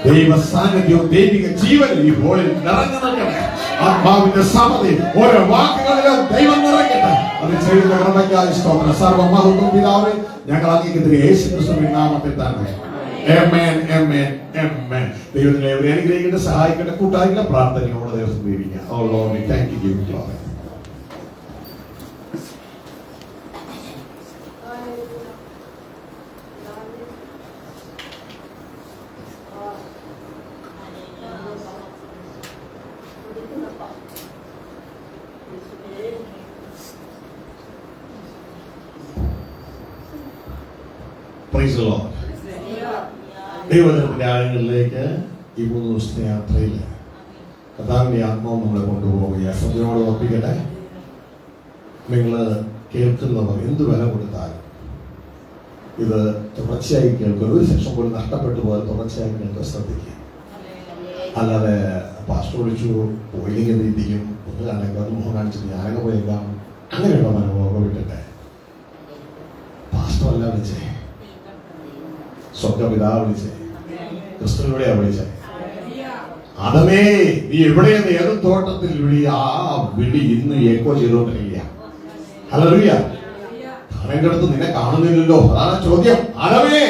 ദൈവ സാന്നിധ്യവും ദൈവിക ജീവനും ഈ ഹോളിൽ നിറഞ്ഞു നിൽക്കട്ടെ. ആത്മാവിന്റെ സമൃദ്ധി ഓരോ വാക്കുകളിലും ദൈവം നിറയ്ക്കട്ടെ. അത് ചെയ്യുന്ന കൃപയ്ക്കായി സ്തോത്രം. സർവ്വമഹത്വം പിതാവേ, ഞങ്ങൾ അങ്ങേക്കെതിരെ യേശുക്രിസ്തുവിൻ നാമത്തിൽ തന്നെ ആമേൻ, ആമേൻ, ആമേൻ. ദൈവത്തിനെ അനുഗ്രഹിക്കട്ടെ, സഹായിക്കട്ടെ. കൂട്ടായില്ല പ്രാർത്ഥനയോടെ ദിവസം തീരിക്കുക. Oh Lord, thank you, give glory. Praise the Lord. ദൈവത്തിന്റെ ആഴങ്ങളിലേക്ക് ഈ 3 ദിവസത്തെ യാത്രയിൽ കർത്താവിന്റെ ആത്മാവ് നമ്മളെ കൊണ്ടുപോവുകയാണ്. ശ്രദ്ധയോടെ ഓർപ്പിക്കട്ടെ, നിങ്ങൾ കേൾക്കുന്നവർ എന്ത് വില കൊടുത്താലും ഇത് തുടർച്ചയായി കേൾക്കുക. ഒരു സെക്ഷൻ പോലും നഷ്ടപ്പെട്ടു പോയാൽ തുടർച്ചയായി കേൾക്കുക, ശ്രദ്ധിക്കുക. അല്ലാതെ പാസ്റ്റർ വിളിച്ചു പോയില്ലെങ്കിൽ നീതിക്കും ഒന്ന് കാണിക്കുക, അത് മുഖം കാണിച്ചിട്ട് ഞാനങ്ങ് പോയേക്കാം, അങ്ങനെയുള്ള മനോഭാവം വിട്ടിട്ടെ. പാസ്റ്റർ അല്ല വിളിച്ചേ, സ്വർഗപിതാവ് വിളിച്ചേ, ക്രിസ്തുവിനെയാ വിളിച്ചേ. ആദമേ നീ എവിടെയെന്ന് ഏത് തോട്ടത്തിൽ വിളി, ആ വിളി ഇന്ന് ഏക്കോ ചെയ്തോണ്ടിരിക്കുക. ഹല്ലേലൂയ. കാണേണ്ട അടുത്ത് നിന്നെ കാണുന്നില്ലല്ലോ, അതാണ് ചോദ്യം. ആദമേ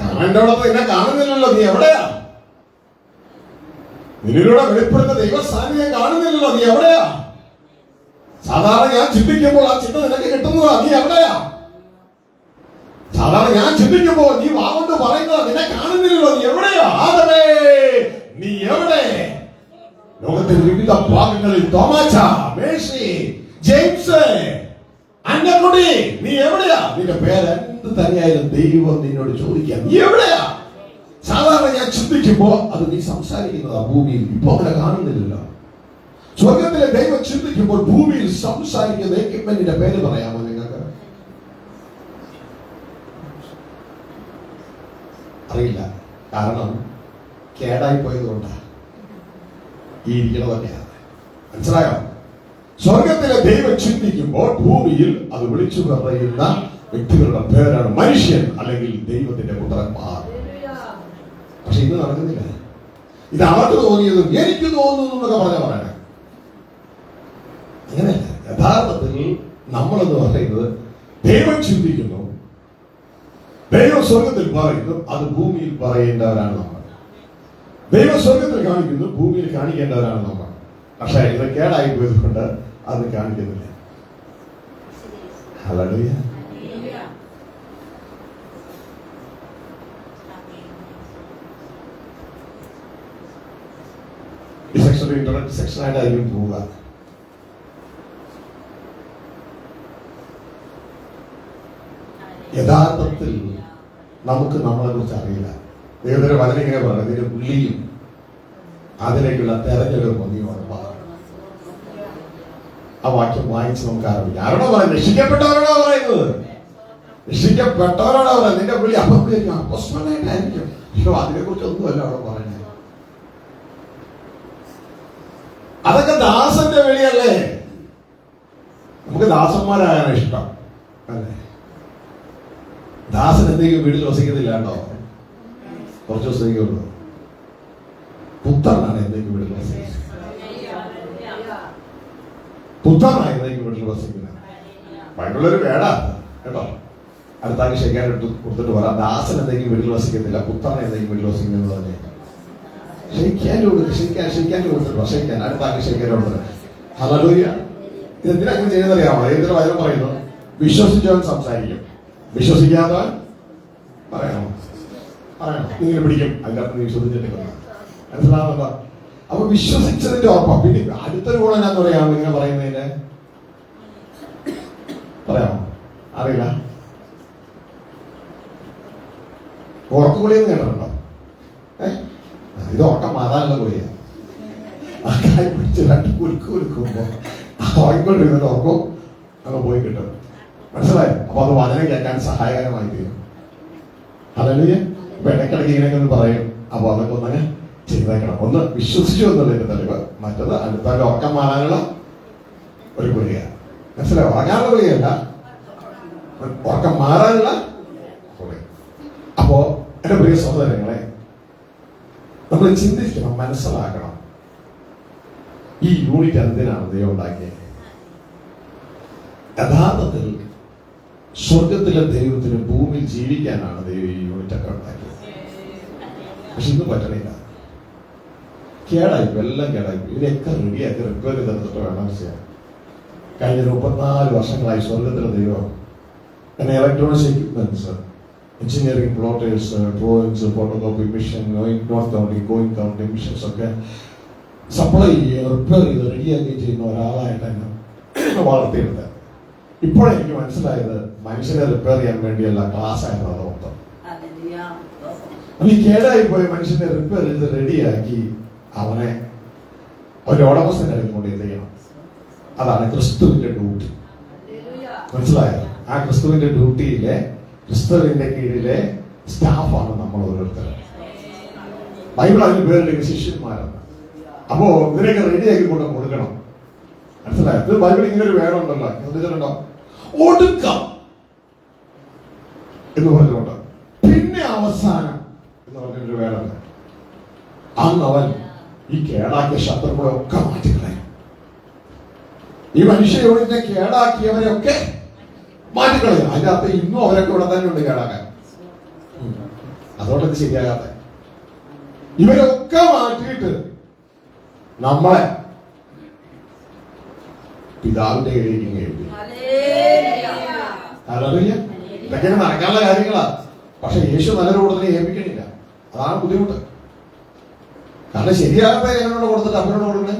കാണേണ്ട അടുത്ത് നിന്നെ കാണുന്നില്ലല്ലോ, നീ എവിടെയാ? നിന്നിലൂടെ വെളിപ്പെടുന്ന ദൈവ സാന്നിധ്യം കാണുന്നില്ലല്ലോ, നീ എവിടെയാ? സാധാരണ ഞാൻ ചിന്തിക്കുമ്പോൾ ആ ചിന്ത നിനക്ക് കിട്ടുന്നതാ, നീ എവിടെയാ? സാധാരണ ഞാൻ ചിന്തിക്കുമ്പോൾ നീ വാഗൊണ്ട് പറയുന്നത് നിന്നെ കാണുന്നില്ലല്ലോ, നീ എവിടെയാ? ആദമേ നീ എവിടെ? ലോകത്തിന്റെ വിവിധ ഭാഗങ്ങളിൽ തോമാച്ച, മേഴ്സി, ജെയിംസ്, അന്നക്കുടി, നീ എവിടെയാ? നിന്റെ പേര് എന്ത് തന്നെയായാലും ദൈവം നിന്നോട് ചോദിക്കുക, നീ എവിടെയാ? സാധാരണ ഞാൻ ചിന്തിക്കുമ്പോ അത് നീ സംസാരിക്കുന്നതാ ഭൂമിയിൽ, ഇപ്പൊ അങ്ങനെ കാണുന്നില്ലല്ലോ. സ്വർഗത്തിലെ ദൈവം ചിന്തിക്കുമ്പോൾ ഭൂമിയിൽ സംസാരിക്കുന്ന എക്യുപ്മെന്റിന്റെ പേര് പറയാമോ നിങ്ങൾക്ക്? അറിയില്ല. കാരണം കേടായി പോയതുകൊണ്ടാ ഈ ഇരിക്കണതൊക്കെയാണ്. മനസ്സിലായോ? സ്വർഗത്തിലെ ദൈവം ചിന്തിക്കുമ്പോൾ ഭൂമിയിൽ അത് വിളിച്ചു പറയുന്ന വ്യക്തികളുടെ പേരാണ് മനുഷ്യൻ അല്ലെങ്കിൽ ദൈവത്തിന്റെ പുത്രന്മാർ. പക്ഷെ ഇന്ന് നടക്കുന്നില്ല. ഇത് അവർക്ക് തോന്നിയതും എനിക്ക് തോന്നുന്നു എന്നൊക്കെ പറയണേ. അങ്ങനെയല്ല. യഥാർത്ഥത്തിൽ നമ്മളെന്ന് പറയുന്നത് ദൈവം ചിന്തിക്കുന്നു, ദൈവം സ്വർഗത്തിൽ പറയുന്നു, അത് ഭൂമിയിൽ പറയേണ്ടവരാണ് നമ്മൾ. ദൈവം സ്വർഗത്തിൽ കാണിക്കുന്നു, ഭൂമിയിൽ കാണിക്കേണ്ടവരാണ് നമ്മൾ. പക്ഷെ ഇത് കേടായി പോയതുകൊണ്ട് അത് കാണിക്കുന്നില്ല. ഹല്ലേലൂയ. ഈ സെക്ഷൻ ഇന്റർനെറ്റ് സെക്ഷനായിട്ടായിരിക്കും പോവുക. യഥാർത്ഥത്തിൽ നമുക്ക് നമ്മളെ കുറിച്ച് അറിയില്ല. ദൈവത്തിന്റെ വചനം ഇങ്ങനെ പറയുന്നത്, ഇതിന്റെ വിളിയും അതിലേക്കുള്ള തെരഞ്ഞെടുപ്പ് നീ ഉറപ്പാണ്. ആ വാക്യം വായിച്ച് നമുക്ക് അറിയില്ല. ആരോടാ പറയുന്നത്? രക്ഷിക്കപ്പെട്ടവരോടാ പറയുന്നത്. രക്ഷിക്കപ്പെട്ടവരോടാ പറയുന്നത്. നിന്റെ വിളി അപ്പത്തിലേക്ക് അപ്പസ്തലനായിട്ടായിരിക്കും. പക്ഷെ അതിനെ കുറിച്ച് ഒന്നുമല്ല അവിടെ പറയുന്നത്. അതൊക്കെ ദാസന്റെ വിളിയല്ലേ? നമുക്ക് ദാസന്മാരാകാനാണ് ഇഷ്ടം അല്ലേ? ദാസൻ എന്തെങ്കിലും വീട്ടിൽ വസിക്കുന്നില്ല കേട്ടോ, കുറച്ച് വസിക്കുള്ളൂ. പുത്രനാണ് എന്തെങ്കിലും വീട്ടിൽ വസിക്കുന്നത്. പുത്രനാണ് എന്തെങ്കിലും വീട്ടിൽ വസിക്കുന്നത്. ഭയങ്കരൊരു വേടാ കേട്ടോ. അടുത്താക്കി ക്ഷയിക്കാൻ കൊടുത്തിട്ട് പറയാം, ദാസൻ എന്തെങ്കിലും വീട്ടിൽ വസിക്കുന്നില്ല, പുത്രൻ എന്തെങ്കിലും വീട്ടിൽ വസിക്കുന്നത് തന്നെ. ക്ഷയിക്കാൻ കൊടുത്തിട്ടോ, ക്ഷയിക്കാൻ അടുത്താക്കി ക്ഷയിക്കാൻ കൊടുത്തിട്ട്. ഹല്ലേലൂയ. ഇതെന്തിനാ അങ്ങനെ ചെയ്യുന്നറിയാമോ? എന്തിനാ വചനം പറയുന്നു? വിശ്വസിച്ചവൻ സംസാരിക്കും, വിശ്വസിക്കാത്തവൻ പറയണോ? നിങ്ങൾ പിടിക്കും. അതിന്റെ അർത്ഥം നീ വിശ്വസിച്ചിട്ട് മനസ്സിലാവുന്നുണ്ടോ? അപ്പൊ വിശ്വസിച്ചതിന്റെ ഉറപ്പാ. പിന്നെ അടുത്തൊരു ഗുണം എന്നാന്ന് പറയാമോ ഇങ്ങനെ പറയുന്നതിന്റെ? പറയാമോ? അറിയില്ല. ഉറക്കുകൂടിയെന്ന് കേട്ടിട്ടുണ്ടോ? ഇത് ഉറക്കം മാറാനുള്ള കൂടിയാ. ആ കാര്യം പിടിച്ച് രണ്ട് കുലുക്കുമ്പോ ഉറങ്ങിക്കൊണ്ടിരുന്നിട്ട് ഉറക്കം അങ്ങ് പോയി കിട്ടും. മനസ്സിലായോ? അപ്പൊ അത് വചനം കേൾക്കാൻ സഹായകരമായി തീരും. ഹല്ലേലൂയ. അപ്പൊ ഇടയ്ക്കിടയ്ക്ക് ഇങ്ങനെയൊക്കെ ഒന്ന് പറയും. അപ്പൊ അതൊക്കെ ഒന്നങ്ങ് ചെയ്തേക്കണം. ഒന്ന് വിശ്വസിച്ചു എന്നുള്ളതിന്റെ തെളിവ്. മറ്റത് അടുത്താൽ ഉറക്കം മാറാനുള്ള ഒരു ഗുളിക. മനസ്സിലായോ? ഉറങ്ങാനുള്ള ഗുളികയല്ല, ഉറക്കം മാറാനുള്ള ഗുളിക. അപ്പോ എന്റെ പ്രിയ സഹോദരങ്ങളെ, നമ്മൾ ചിന്തിക്കണം, മനസ്സിലാക്കണം, ഈ യൂണിറ്റ് എന്തിനാണ് ദൈവം ഉണ്ടാക്കിയത്? യഥാർത്ഥത്തിൽ സ്വർഗത്തിലെ ദൈവത്തിന് ഭൂമിയിൽ ജീവിക്കാനാണ് ദൈവം ഈ യൂണിറ്റ് ഒക്കെ ഉണ്ടാക്കിയത്. പക്ഷെ ഇന്ന് പറ്റണില്ല. കേടായിപ്പോ, എല്ലാം കേടായിപ്പോ. ഇതിനൊക്കെ റെഡിയാക്കി റിപ്പയർ ചെയ്തിട്ട് വേണം ചെയ്യാൻ. കഴിഞ്ഞ 34 വർഷങ്ങളായി സ്വർഗത്തിലെ ദൈവം എന്നെ electronics equipments, engineering, plotters, drawings, photocopy machine, note counting, coin counting machines ഒക്കെ സപ്ലൈ ചെയ്യുക, റിപ്പയർ ചെയ്ത് റെഡിയാക്കി ചെയ്യുന്ന ഒരാളായിട്ട് തന്നെ വളർത്തിയെടുത്തത്. ഇപ്പോഴെനിക്ക് മനസ്സിലായത് മനുഷ്യനെ റിപ്പയർ ചെയ്യാൻ വേണ്ടിയുള്ള ക്ലാസ് ആയിരുന്നു അത് മൊത്തം. അപ്പൊ ഈ കേടായി പോയ മനുഷ്യനെ റിപ്പയർ ചെയ്ത് റെഡിയാക്കി അവനെ ഒരു ഉടമസ്ഥന്റെ അടുത്ത് കൊണ്ട് എന്ത് ചെയ്യണം. അതാണ് ക്രിസ്തുവിന്റെ ഡ്യൂട്ടി. മനസ്സിലായോ? ആ ക്രിസ്തുവിന്റെ ഡ്യൂട്ടിയിലെ ക്രിസ്തുവിന്റെ കീഴിലെ സ്റ്റാഫാണ് നമ്മൾ ഓരോരുത്തരും. ബൈബിൾ അതിന് പേരിലേക്ക് ശിഷ്യന്മാരാണ്. അപ്പോ ഇവരെയൊക്കെ റെഡിയാക്കി കൊണ്ട് കൊടുക്കണം. മനസ്സിലായോ? ഇത് ബൈബിൾ ഇങ്ങനെ ഒരു വേണമുണ്ടല്ലോ, ശ്രദ്ധിച്ചിട്ടുണ്ടോ? ഒടുക്കം എന്ന് പറഞ്ഞുകൊണ്ട് പിന്നെ അവസാനം എന്ന് പറഞ്ഞൊരു വേണമുണ്ട്. അന്ന് അവൻ ഈ കേടാക്കിയ ശത്രുക്കളെ ഒക്കെ മാറ്റിക്കളയും. ഈ മനുഷ്യ യൂണിറ്റിനെ കേടാക്കിയവരെയൊക്കെ മാറ്റിക്കളയും. അതിന്റെ അർത്ഥം ഇന്നും അവരൊക്കെ ഇവിടെ തന്നെ ഉണ്ട് കേടാക്കാൻ. അതോടെ ഇത് ശരിയാകാത്ത ഇവരൊക്കെ മാറ്റിയിട്ട് നമ്മളെ പിതാവിന്റെ കീഴിലേക്ക് എഴുതി. അതറിയ ഇതൊക്കെ നടക്കാനുള്ള കാര്യങ്ങളാ. പക്ഷെ യേശു നല്ലൊരു കൂടുതൽ ഏൽപ്പിക്കണില്ല. അതാണ് ബുദ്ധിമുട്ട്. കാരണം ശരിയാകാത്ത എങ്ങനെയോട് കൊടുത്തിട്ട് അവരോട് കൊടുക്കണേ.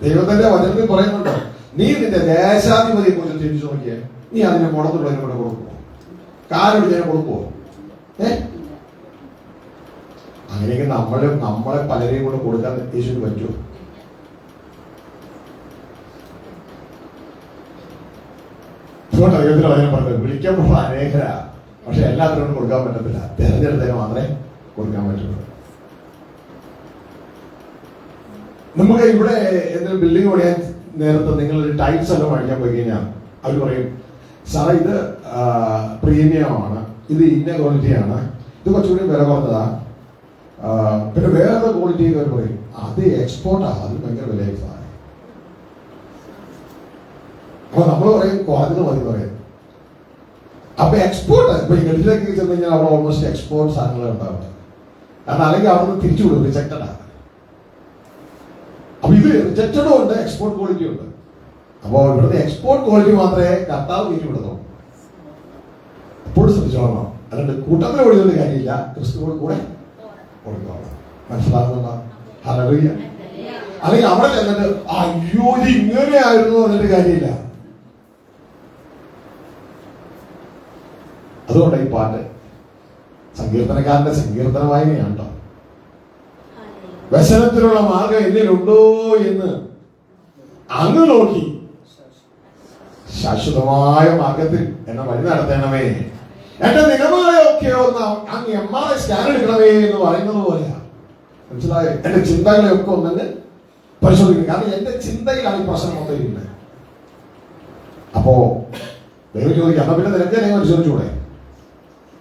ദൈവത്തിന്റെ വചനത്തിൽ പറയുന്നുണ്ടോ, നീ നിന്റെ ദേശാധിപതിയെ കുറിച്ച് തിരിച്ചു നോക്കിയേ, നീ അതിനെ മുടന്നുള്ളതിനെ കൊണ്ട് കൊടുക്കുമോ? കാലൊടിച്ചതിനെ കൊടുക്കുമോ? അങ്ങനെയൊക്കെ നമ്മളെ പലരെയും കൊണ്ട് കൊടുക്കാൻ യേശുവിന് പറ്റുമോ? ദൈവത്തിന് വചനം പറഞ്ഞത് വിളിക്കപ്പെടുന്ന അനേകരാ, പക്ഷെ എല്ലാത്തിനും കൊടുക്കാൻ പറ്റത്തില്ല. തെരഞ്ഞെടുത്തതിന് മാത്രമേ കൊടുക്കാൻ പറ്റുള്ളൂ. നമുക്ക് ഇവിടെ എന്തെങ്കിലും ബിൽഡിംഗ് പണിയാൻ നേരത്തെ നിങ്ങൾ ടൈൽസ് എല്ലാം മേടിക്കാൻ പോയി കഴിഞ്ഞാൽ അവർ പറയും, സാറേ ഇത് പ്രീമിയമാണ്, ഇത് ഇന്ന ക്വാളിറ്റിയാണ്, ഇത് കുറച്ചുകൂടി വില കുറഞ്ഞതാ, പിന്നെ വേറെ ക്വാളിറ്റി അവർ പറയും അത് എക്സ്പോർട്ടാ, അത് ഭയങ്കര വിലയായി സാറേ. അപ്പൊ നമ്മൾ പറയും കുറഞ്ഞത് മതി പറയും. അപ്പൊ എക്സ്പോർട്ട് ഇപ്പൊ ഈ ഗൾഫിലേക്ക് ചെന്ന് കഴിഞ്ഞാൽ അവിടെ ഓൾമോസ്റ്റ് എക്സ്പോർട്ട് സാധനങ്ങൾ ഉണ്ടാവുന്നത്. കാരണം അല്ലെങ്കിൽ അവിടെ നിന്ന് തിരിച്ചു വിടും, റിജക്റ്റഡ് ആണ്. അപ്പൊ ഇത് റിജക്റ്റഡും ഉണ്ട്, എക്സ്പോർട്ട് ക്വാളിറ്റി ഉണ്ട്. അപ്പോ ഇവിടുത്തെ എക്സ്പോർട്ട് ക്വാളിറ്റി മാത്രമേ കർത്താവ് കയറ്റി വിടുന്നു. എപ്പോഴും ശ്രദ്ധിച്ചോളണം. അതുകൊണ്ട് കൂട്ടത്തിൽ ഓടിയൊരു കാര്യമില്ല, ക്രിസ്തുവോട് കൂടെ ഓടിക്കോളണം. മനസ്സിലാകുന്നുണ്ടോ? ഹല്ലേലൂയ. അല്ലെങ്കിൽ അവിടെ ചെന്നിട്ട് അയ്യോ ഇത് ഇങ്ങനെയായിരുന്നു എന്നിട്ട് കാര്യമില്ല. അതുകൊണ്ട് ഈ പാട്ട് സങ്കീർത്തനക്കാരന്റെ സങ്കീർത്തന വായനയാണ് കേട്ടോ. വ്യസനത്തിലുള്ള മാർഗം എന്നിലുണ്ടോ എന്ന് അങ്ങ് നോക്കി ശാശ്വതമായ മാർഗത്തിൽ എന്നെ വഴി നടത്തണമേ, എന്റെ നിഗമനങ്ങളെയൊക്കെ ഒന്ന് അങ്ങ് എമ്മാറെ സ്കാൻ എടുക്കണമേ എന്ന് പറയുന്നത് പോലെയാ. മനസ്സിലായോ? എന്റെ ചിന്തകളെയൊക്കെ ഒന്നെ പരിശോധിക്കണം. കാരണം എന്റെ ചിന്തയിലാണ് ഈ പ്രശ്നം മൊത്തം ഇരിക്കുന്നത്. അപ്പോ ദൈവം ചോദിക്കാം, അപ്പൊ പിന്നെ നിനക്ക് എന്നെ പരിശോധിച്ചൂടെ?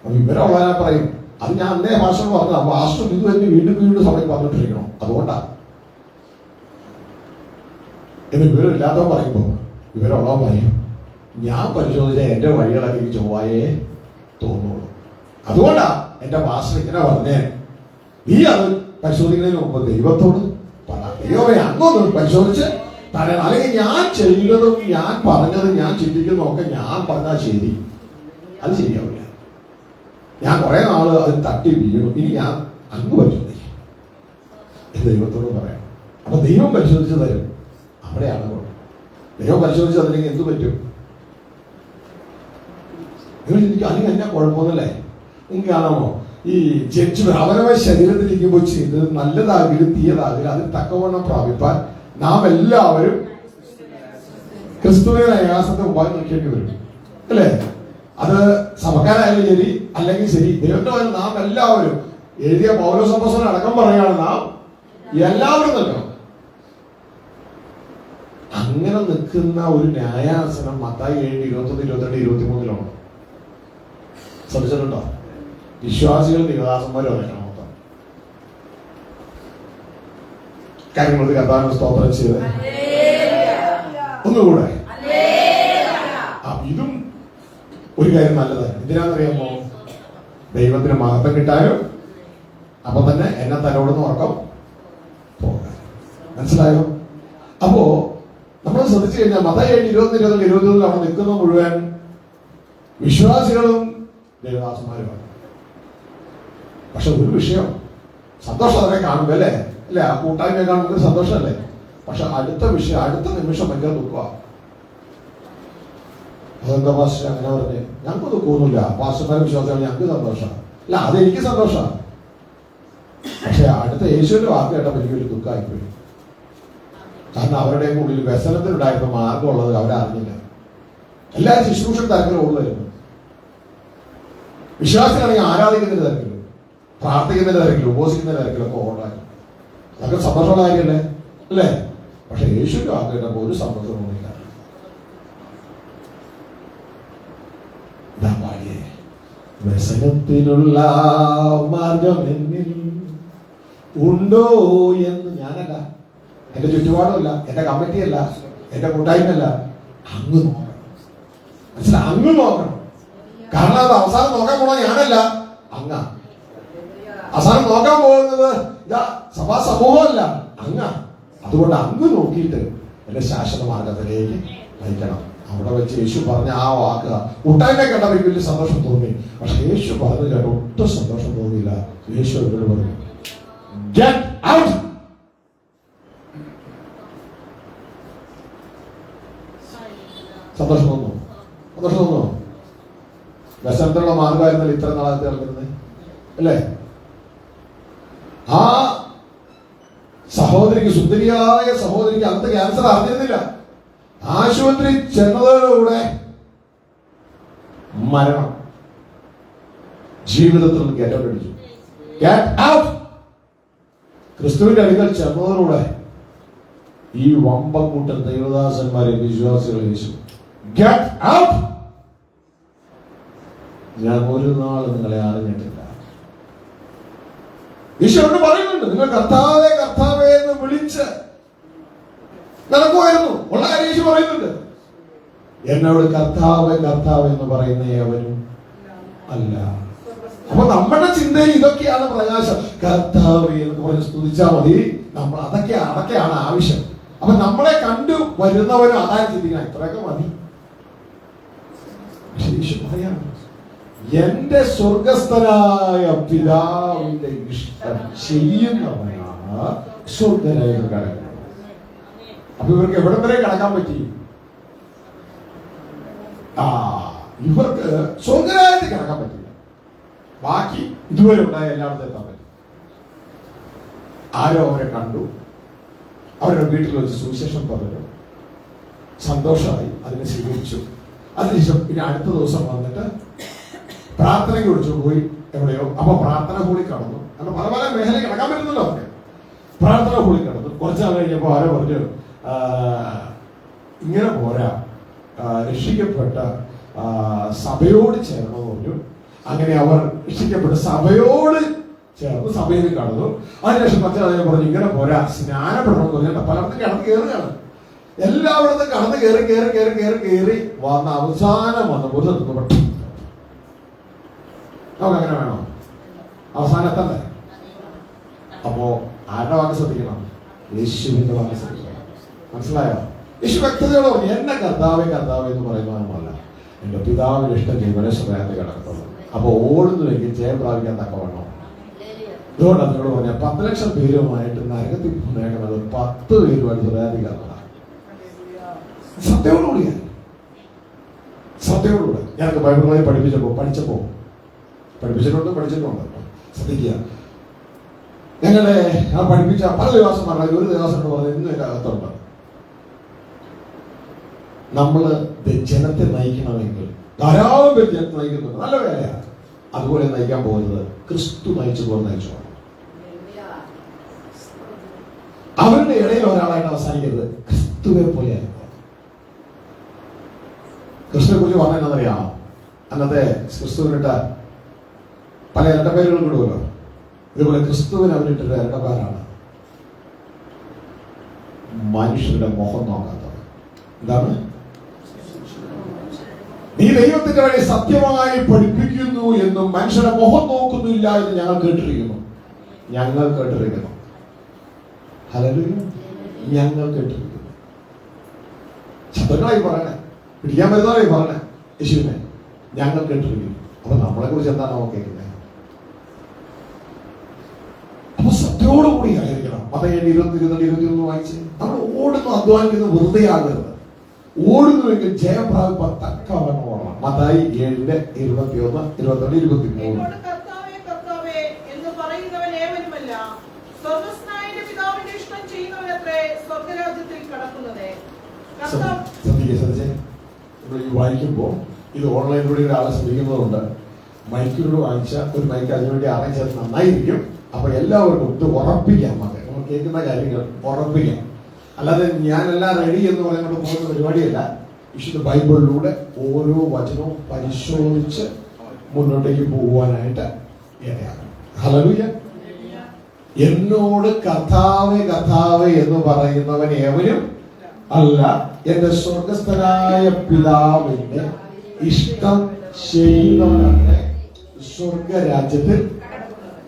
അപ്പൊ ഇവരുള്ളവരാ പറയും, അത് ഞാൻ അന്നേ ഭാഷ പറഞ്ഞു. അപ്പൊ ആസ്റ്റർ ഇത് തന്നെ വീണ്ടും വീണ്ടും സഭയ്ക്ക് പറഞ്ഞിട്ടിരിക്കണം, അതുകൊണ്ടാ എന്ന് വിവരമില്ലാത്തവൻ പറയുമ്പോ ഇവരുള്ളവൻ പറയും, ഞാൻ പരിശോധിച്ച എന്റെ വഴികളൊക്കെ എനിക്ക് ചൊവ്വായേ തോന്നുള്ളൂ. അതുകൊണ്ടാ എന്റെ ഭാഷ ഇങ്ങനെ പറഞ്ഞേ. നീ അത് പരിശോധിക്കുന്നതിന് മുമ്പ് ദൈവത്തോട് പറ, ദൈവമേ അങ്ങൊന്ന് പരിശോധിച്ച് തരാൻ. അല്ലെങ്കിൽ ഞാൻ ചെയ്യുന്നതും ഞാൻ പറഞ്ഞതും ഞാൻ ചിന്തിക്കുന്നതും ഒക്കെ ഞാൻ പറഞ്ഞാൽ ശരി, അത് ശരിയാവില്ല. ഞാൻ കുറെ നാള് അത് തട്ടി വീണു, ഇനി ഞാൻ അങ്ങ് പരിശോധിക്കും ദൈവത്തോട് പറയാം. അപ്പൊ ദൈവം പരിശോധിച്ച് തരും. അവിടെയാണ് ദൈവം പരിശോധിച്ച് അതിലേക്ക് എന്ത് പറ്റും? നിങ്ങൾ ചിന്തിക്കും, അല്ലെങ്കിൽ എന്നാ കുഴപ്പമൊന്നുമല്ലേ? നിങ്ങൾക്ക് കാണാമോ, ഈ ജഡ്ജ് അവനവൻ ശരീരത്തിലിരിക്കുമ്പോൾ ചെയ്ത് നല്ലതാകിലും തീയതാകിലും അതിന് തക്കവണ്ണം പ്രാപിപ്പാൻ നാം എല്ലാവരും ക്രിസ്തുവിനെ പ്രയാസത്തെ ഉപായം നോക്കേണ്ടി വരും, അല്ലേ? അത് സഭക്കാരായാലും ശരി അല്ലെങ്കിൽ ശരി, ദൈവത്തെ നാം എല്ലാവരും എഴുതിയ പൗലോസ് അപ്പോസ്തലൻ അടക്കം പറയുകയാണ്, നാം എല്ലാവരും നിൽക്കണം. അങ്ങനെ നിൽക്കുന്ന ഒരു ന്യായാസനം മത്തായി 7, 21, 22, 23 ശ്രദ്ധിച്ചിട്ടുണ്ടോ? വിശ്വാസികൾ ദേവദാസന്മാരും വരണം മൊത്തം. കാര്യങ്ങൾക്ക് കർത്താവിനെ സ്തോത്രം ചെയ്ത് ഒന്നുകൂടെ. ഇതും ഒരു കാര്യം നല്ലതാണ്. എന്തിനാണെന്നറിയാമോ? ദൈവത്തിന് മഹത്വം കിട്ടാനും അപ്പൊ തന്നെ എന്നെ തലോടുന്ന ഉറക്കം പോകാൻ. മനസ്സിലായോ? അപ്പോ നമ്മൾ ശ്രദ്ധിച്ചു കഴിഞ്ഞാൽ മത്തായി 7, 21, 22 അവിടെ നിൽക്കുന്ന മുഴുവൻ വിശ്വാസികളും ദേവദാസന്മാരുമാണ്. പക്ഷെ ഒരു വിഷയം, സന്തോഷം അതിനെ കാണുമ്പോ അല്ലേ, അല്ലെ? ആ കൂട്ടായ്മയെ കാണുമ്പോൾ സന്തോഷമല്ലേ? പക്ഷെ അടുത്ത വിഷയം, അടുത്ത നിമിഷം ഭയങ്കര ദുഃഖമാണ്. അതെന്താ പാസ്റ്റർ അങ്ങനെ പറഞ്ഞേ? ഞങ്ങൾക്ക് ദുഃഖമൊന്നുമില്ല, പാസ്റ്റർമാരെ വിശ്വാസമാണ്, ഞങ്ങൾക്ക് സന്തോഷമാണ്. അല്ല, അതെനിക്ക് സന്തോഷമാണ്. പക്ഷെ അടുത്ത യേശുവിന്റെ വാക്ക് കേട്ടപ്പോൾ എനിക്കൊരു ദുഃഖമായിപ്പോയി. കാരണം അവരുടെ ഉള്ളിൽ വ്യസനത്തിനുണ്ടായിരുന്ന മാർഗമുള്ളത് അവരറിഞ്ഞില്ല. എല്ലാവരും ശുശ്രൂഷ തരത്തിൽ ഓടുമായിരുന്നു. വിശ്വാസികളാണെങ്കിൽ ആരാധിക്കുന്നതിന്റെ തരത്തിലും പ്രാർത്ഥിക്കുന്നതിന്റെ തരത്തിലും ഉപവസിക്കുന്നതിന്റെ തരത്തിലൊക്കെ ഓടായിരുന്നു. അതൊക്കെ സന്തോഷമുള്ള കാര്യമല്ലേ, അല്ലേ? പക്ഷെ യേശുവിന്റെ വാക്ക് കേട്ടപ്പോൾ ഒരു സന്തോഷമൊന്നുമില്ല. വ്യസനത്തിനുള്ള മാർഗം എന്നിൽ ഉണ്ടോ എന്ന് ഞാനല്ല, എന്റെ ചുറ്റുപാടുമല്ല, എന്റെ കമ്മിറ്റിയല്ല, എന്റെ കൂട്ടായ്മയല്ല, അങ്ങ് നോക്കണം. മനസ്സിലായി? അങ്ങ് നോക്കണം. കാരണം അത് അവസാനം നോക്കാൻ പോണത് ഞാനല്ല, അങ്ങ. അവസാനം നോക്കാൻ പോകുന്നത് ഇതാ സഭാ സമൂഹമല്ല, അങ്ങ. അതുകൊണ്ട് അങ്ങ് നോക്കിയിട്ട് എന്റെ ശാശ്വത മാർഗത്തിലേക്ക് നയിക്കണം. അവിടെ വെച്ച് യേശു പറഞ്ഞ ആ വാക്ക് കൂട്ടായ്മ കണ്ടപ്പോൾ വലിയ സന്തോഷം തോന്നി. പക്ഷെ യേശു പറഞ്ഞു കേട്ടോ ഒട്ടും സന്തോഷം തോന്നിയില്ല. യേശു എന്നോട് പറഞ്ഞു, ഗെറ്റ് ഔട്ട്. സന്തോഷം തോന്നുന്നു? സന്തോഷം തോന്നുന്നു? വ്യസനത്തിനുള്ള മാർഗമായിരുന്നല്ലോ ഇത്ര നാളത്തെ നടക്കുന്നത്, അല്ലേ? ആ സഹോദരിക്ക്, സുന്ദരിയായ സഹോദരിക്ക് അന്ന് ക്യാൻസർ അറിഞ്ഞിരുന്നില്ല. ആശുപത്രി ചെന്നതോടുകൂടെ മരണം. ജീവിതത്തിൽ നിന്ന് ഗെറ്റ് ഔട്ട് അടിച്ചു. Get out. ക്രിസ്തുവിന്റെ അടുക്കൽ ചെന്നതോടുകൂടെ ഈ വമ്പക്കൂട്ടൻ ദൈവദാസന്മാരെ വിശ്വാസികളെ യേശു ഗെറ്റ് ഔട്ട്. ഞാൻ ഒരു നാൾ നിങ്ങളെ അറിഞ്ഞിട്ടില്ല. ഈശോയോട് പറയുന്നുണ്ട്, നിങ്ങൾ കർത്താവേ കർത്താവേ എന്ന് വിളിച്ച് നടക്കുമായിരുന്നു. ഉള്ള കാര്യം യേശു പറയുന്നുണ്ട്. എന്നോട് കർത്താവേ കർത്താവ് എന്ന് പറയുന്ന ഏവനും അല്ല. അപ്പൊ നമ്മുടെ ചിന്തയിൽ ഇതൊക്കെയാണ് പ്രകാശം. കർത്താവേ എന്ന് പറഞ്ഞ് സ്തുതിച്ചാൽ മതി. നമ്മൾ അതൊക്കെയാണ് ആവശ്യം. അപ്പൊ നമ്മളെ കണ്ടു വരുന്നവരും അതായത് ചിന്തിക്കണം, ഇത്രയൊക്കെ മതി. യേശു പറയാണ്, എന്റെ സ്വർഗസ്ഥനായ പിതാവിന്റെ ഇഷ്ടം ചെയ്യുന്നവനാണ് സ്വർഗരാജ്യത്തിൽ കടക്കുന്നത്. അപ്പൊ ഇവർക്ക് എവിടം വരെ കടക്കാൻ പറ്റി? ഇവർക്ക് സ്വർഗരാജ്യത്തിൽ കടക്കാൻ പറ്റില്ല. ബാക്കി ഇതുവരെ ഉണ്ടായ എല്ലായിടത്തും എത്താൻ പറ്റി. ആരോ അവരെ കണ്ടു, അവരുടെ വീട്ടിൽ വെച്ച് സുവിശേഷം പറഞ്ഞു, സന്തോഷമായി, അതിനെ സ്വീകരിച്ചു. അതിനുശേഷം പിന്നെ അടുത്ത ദിവസം വന്നിട്ട് പ്രാർത്ഥനയ്ക്ക് വിളിച്ചു പോയി എവിടെയോ. അപ്പൊ പ്രാർത്ഥന കൂടി കടന്നു. കാരണം പല പല മേഖല കിടക്കാൻ പറ്റുന്നല്ലോ അവർക്ക്. പ്രാർത്ഥന കൂടി കടന്നു. കുറച്ച് നാൾ കഴിഞ്ഞപ്പോ ആരോ പറഞ്ഞു, ഇങ്ങനെ പോരാ, രക്ഷിക്കപ്പെട്ട സഭയോട് ചേർന്ന് പറഞ്ഞു. അങ്ങനെ അവർ രക്ഷിക്കപ്പെട്ട സഭയോട് ചേർന്ന് സഭയിൽ കടന്നു. അതിനുശേഷം മറ്റേ പറഞ്ഞു, ഇങ്ങനെ പോരാ, സ്നാനപ്പെടണം എന്ന് പറഞ്ഞാൽ പലർക്കും കടന്ന് കയറുകയാണ്. എല്ലായിടത്തും കടന്ന് കയറി കയറി കയറി കയറി കയറി വന്ന അവസാനം വന്നപ്പോൾ നമുക്ക് അങ്ങനെ വേണോ? അവസാനത്തല്ലേ? അപ്പോ ആരുടെ വാക്ക് ശ്രദ്ധിക്കണം? യേശുവിന്റെ വാക്ക് ശ്രദ്ധിക്കണം. മനസ്സിലായോ? യേശു വ്യക്തതയോടെ പറഞ്ഞു, എന്നെ കർത്താവേ കർത്താവേ എന്ന് പറയുന്നതല്ല, എന്റെ പിതാവിന് ഇഷ്ടം ജീവനെ ശ്രദ്ധയാതെ കിടക്കുന്നത്. അപ്പൊ ഓടുന്നുവെങ്കിൽ ജയം പ്രാപിക്കാൻ തക്കവണ്ണം. അതുകൊണ്ട് അതിനോട് പറഞ്ഞ 10 ലക്ഷം പേരുമായിട്ട് നരകത്തിൽ നേടുന്നത് 10 പേരുമായിട്ട് ശ്രദ്ധയാധികാരമാണ്. സത്യത്തോടുകൂടിയാണ്, സത്യത്തോടുകൂടെ. ഞങ്ങൾക്ക് ബൈബിൾ കോളേജിൽ പഠിച്ചിട്ടുണ്ട്. ശ്രദ്ധിക്കുക, ഞങ്ങളെ ആ പഠിപ്പിച്ച പല ദേവാസം പറഞ്ഞാൽ ഒരു ദേവാസം പറഞ്ഞത് ഇന്നും എൻ്റെ അകത്തുണ്ട്. നമ്മള് ജനത്തെ നയിക്കണമെങ്കിൽ ധാരാളം പേര് ജനത്തെ നയിക്കുന്നുണ്ട്, നല്ല വേലയാണ്. അതുപോലെ നയിക്കാൻ പോകുന്നത് ക്രിസ്തു നയിച്ചതുപോലെ നയിച്ചു. അവരുടെ ഇടയിൽ ഒരാളായിട്ട് അവസാനിക്കരുത്, ക്രിസ്തുവെ പോലെ. ക്രിസ്തുവിനെ കുറിച്ച് പറഞ്ഞറിയാമോ? അന്നത്തെ ക്രിസ്തുവിനിട്ട പല ഇരട്ടപ്പേരുകൾ കിടുമല്ലോ. ഇതുപോലെ ക്രിസ്തുവിന് അവരിട്ടൊരു ഇരട്ടപ്പേരാണ് മനുഷ്യരുടെ മുഖം നോക്കാത്തത്. എന്താണ്? നീ ദൈവത്തിന്റെ വഴി സത്യമായി പഠിപ്പിക്കുന്നു എന്നും മനുഷ്യരുടെ മുഖം നോക്കുന്നില്ല എന്ന് ഞങ്ങൾ കേട്ടിരിക്കുന്നു. ഹല്ലേലൂയ, ഞങ്ങൾ കേട്ടിരിക്കുന്നു. ശബ്ദങ്ങളായി പറയണേ, പിടിക്കാൻ വരുന്നവരായി പറയണേ യേശുവിനെ ഞങ്ങൾ കേട്ടിരിക്കുന്നു. അപ്പൊ നമ്മളെ കുറിച്ച് എന്താണ് നമുക്ക് കേൾക്കുന്നത്? അപ്പൊ സത്യത്തോടുകൂടി ആയിരിക്കണം. 21 വായിച്ച് നമ്മൾ ഓടുന്നു, അധ്വാനിക്കുന്നു, വെറുതെ ആകരുത്. ഓടുന്നുവെങ്കിൽ ജയം പ്രാപിപ്പാൻ തക്കവണ്ണം ഓടണം. മത്തായി 7:21, 22, 23. വായിക്കുമ്പോ ഇത് ഓൺലൈനിലൂടെ ഒരാളെ ശ്രമിക്കുന്നതുകൊണ്ട് മൈക്കിലൂടെ വാങ്ങിച്ച ഒരു മൈക്ക് അതിനുവേണ്ടി അറേഞ്ച് ചെയ്ത് നന്നായിരിക്കും. അപ്പൊ എല്ലാവർക്കും ഇത് ഉറപ്പിക്കാം, നമ്മൾ കേൾക്കുന്ന കാര്യങ്ങൾ ഉറപ്പിക്കാം. അല്ലാതെ ഞാനെല്ലാം റെഡി എന്ന് പറയുന്നത് പോകുന്ന പരിപാടിയല്ല. വിശുദ്ധ ബൈബിളിലൂടെ ഓരോ വചനവും പരിശോധിച്ച് മുന്നോട്ടേക്ക് പോകുവാനായിട്ട് ഇടയാകും. ഹല്ലേലൂയ. എന്നോട് കർത്താവേ കർത്താവേ എന്ന് പറയുന്നവൻ ഏവനും അല്ല, എന്റെ സ്വർഗസ്ഥനായ പിതാവിന്റെ ഇഷ്ടം ചെയ്യുന്നവനാണ് സ്വർഗരാജ്യത്തിൽ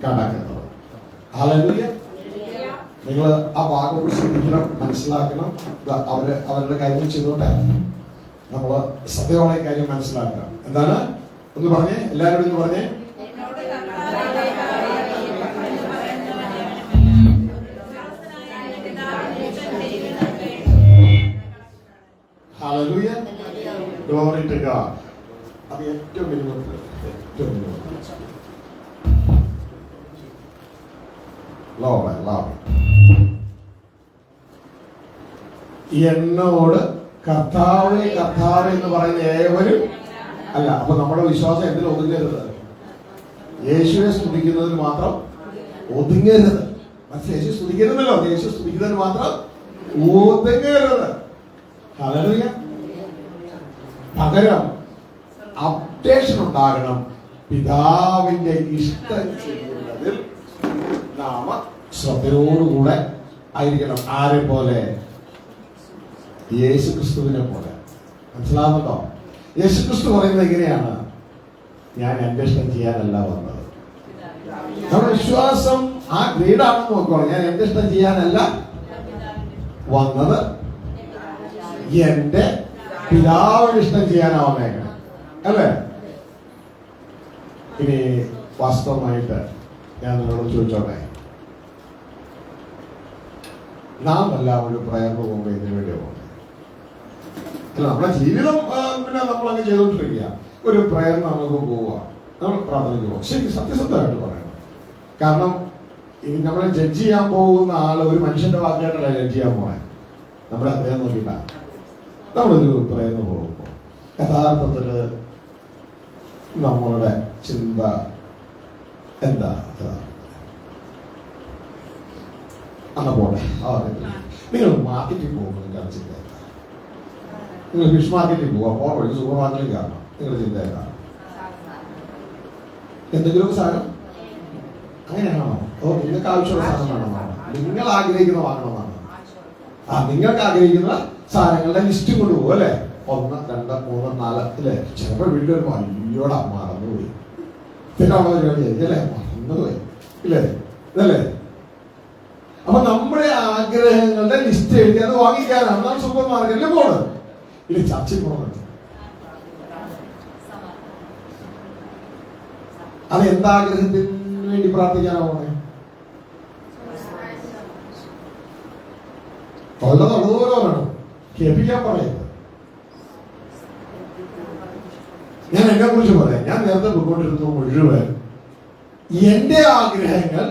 കടക്കുന്നത്. ഹല്ലേലൂയ. നിങ്ങൾ ആ ഭാഗം ശ്രദ്ധിക്കണം, മനസ്സിലാക്കണം. അവരുടെ കാര്യം ചെയ്തോട്ടെ, നമ്മള് സത്യമായ കാര്യം മനസ്സിലാക്കണം. എന്താണ് ഒന്ന് പറഞ്ഞേ, എല്ലാവരും ഒന്ന് പറഞ്ഞേ. Hallelujah. Glory to God. അത് ഏറ്റവും മിനിമം. എന്നോട് കർത്താവേ കർത്താവേ എന്ന് പറയുന്ന ഏവരും അല്ല. അപ്പൊ നമ്മുടെ വിശ്വാസം എന്തിൽ ഒതുങ്ങരുത്? യേശുവെ സ്തുതിക്കുന്നതിന് മാത്രം ഒതുങ്ങരുത്. യേശു സ്തുതിക്കരുതല്ലോ, യേശു സ്തുതിക്കുന്നതിന് മാത്രം ഒതുങ്ങരുത്. ഹല്ലേലൂയ. പകരം അപ്ഡേഷൻ ഉണ്ടാകണം. പിതാവിന്റെ ഇഷ്ടം ചെയ്യുന്നതിൽ നാമ ശ്രദ്ധയോടുകൂടെ ആയിരിക്കണം. ആരെ പോലെ? യേശു ക്രിസ്തുവിനെ പോലെ. മനസ്സിലാവുന്നുണ്ടോ? യേശു ക്രിസ്തു പറയുന്നത് എങ്ങനെയാണ്? ഞാൻ എന്റെ ഇഷ്ടം ചെയ്യാനല്ല വന്നത്. നമ്മുടെ വിശ്വാസം ആ ഗ്രീഡാണെന്ന് നോക്കണം. ഞാൻ എന്റെ ഇഷ്ടം ചെയ്യാനല്ല വന്നത്, എന്റെ പിതാവിന് ഇഷ്ടം ചെയ്യാനാ വന്നേക്കണം, അല്ലേ? ഇനി വാസ്തവമായിട്ട് ഞാൻ നിങ്ങളോട് ചോദിച്ചോട്ടെ, നാം എല്ലാവരും പ്രയർന്നു പോകുമ്പോൾ ഇതിനു വേണ്ടി പോകുന്നത് അല്ല. നമ്മുടെ ജീവിതം പിന്നെ നമ്മളങ്ങ് ചെയ്തോണ്ടിരിക്കുക. ഒരു പ്രയർ നമുക്ക് പോവുക, നമ്മൾ പ്രാർത്ഥനയ്ക്ക് പോകും. ശരി, സത്യസന്ധമായിട്ട് പറയണം. കാരണം നമ്മളെ ജഡ്ജ് ചെയ്യാൻ പോകുന്ന ആള് ഒരു മനുഷ്യന്റെ വാക്കായിട്ടല്ല ജഡ്ജ് ചെയ്യാൻ പോണേ. നമ്മുടെ അദ്ദേഹം നോക്കിയിട്ടാ നമ്മളൊരു പ്രയർന്നു പോകുമ്പോൾ യഥാർത്ഥത്തില് നമ്മളുടെ ചിന്ത എന്താ? അന്ന പോട്ടെ. നിങ്ങൾ മാർക്കറ്റിൽ പോകുമ്പോൾ നിങ്ങളുടെ ചിന്ത എന്താ? നിങ്ങൾ ഫിഷ് മാർക്കറ്റിൽ പോവാം, പോകാൻ വഴി സൂപ്പർ മാർക്കറ്റിൽ കാണണം. നിങ്ങളുടെ ചിന്ത എന്താണ്? എന്തെങ്കിലും സാധനം അങ്ങനെയാണോ? ഓ, നിങ്ങൾക്ക് ആവശ്യമുള്ള സാധനം വേണം, നിങ്ങൾ ആഗ്രഹിക്കുന്ന വാങ്ങണമെന്നാണ്. നിങ്ങൾക്ക് ആഗ്രഹിക്കുന്ന സാധനങ്ങളുടെ ലിസ്റ്റ് കൊണ്ടുപോകും, അല്ലെ? 1, 2, 3, 4 അല്ലേ? ചിലപ്പോൾ വീട്ടിലൊരു വലിയോടെ മറന്നുപോയി, പിന്നെ അവിടെ പരിപാടിയായിരിക്കും, അല്ലേ? മറന്നുപോയി, ഇല്ലേ? ഇതല്ലേ? അപ്പൊ നമ്മുടെ ആഗ്രഹങ്ങളുടെ ലിസ്റ്റ് എഴുതി അത് വാങ്ങിക്കാനാണ് നാം സൂപ്പർ മാർക്കറ്റിൽ പോണത്. ഇല്ല, ചർച്ചിൽ പോകണം. അത് എന്താഗ്രഹത്തിന് വേണ്ടി പ്രാർത്ഥിക്കാനാ പോണേ? അതുപോലെ വേണം കേൾപ്പിക്കാൻ പറയുന്നത്. ഞാൻ എന്നെ കുറിച്ച് പറയാം. ഞാൻ നേരത്തെ പോയിക്കൊണ്ടിരുന്നത് മുഴുവൻ എന്റെ ആഗ്രഹങ്ങൾ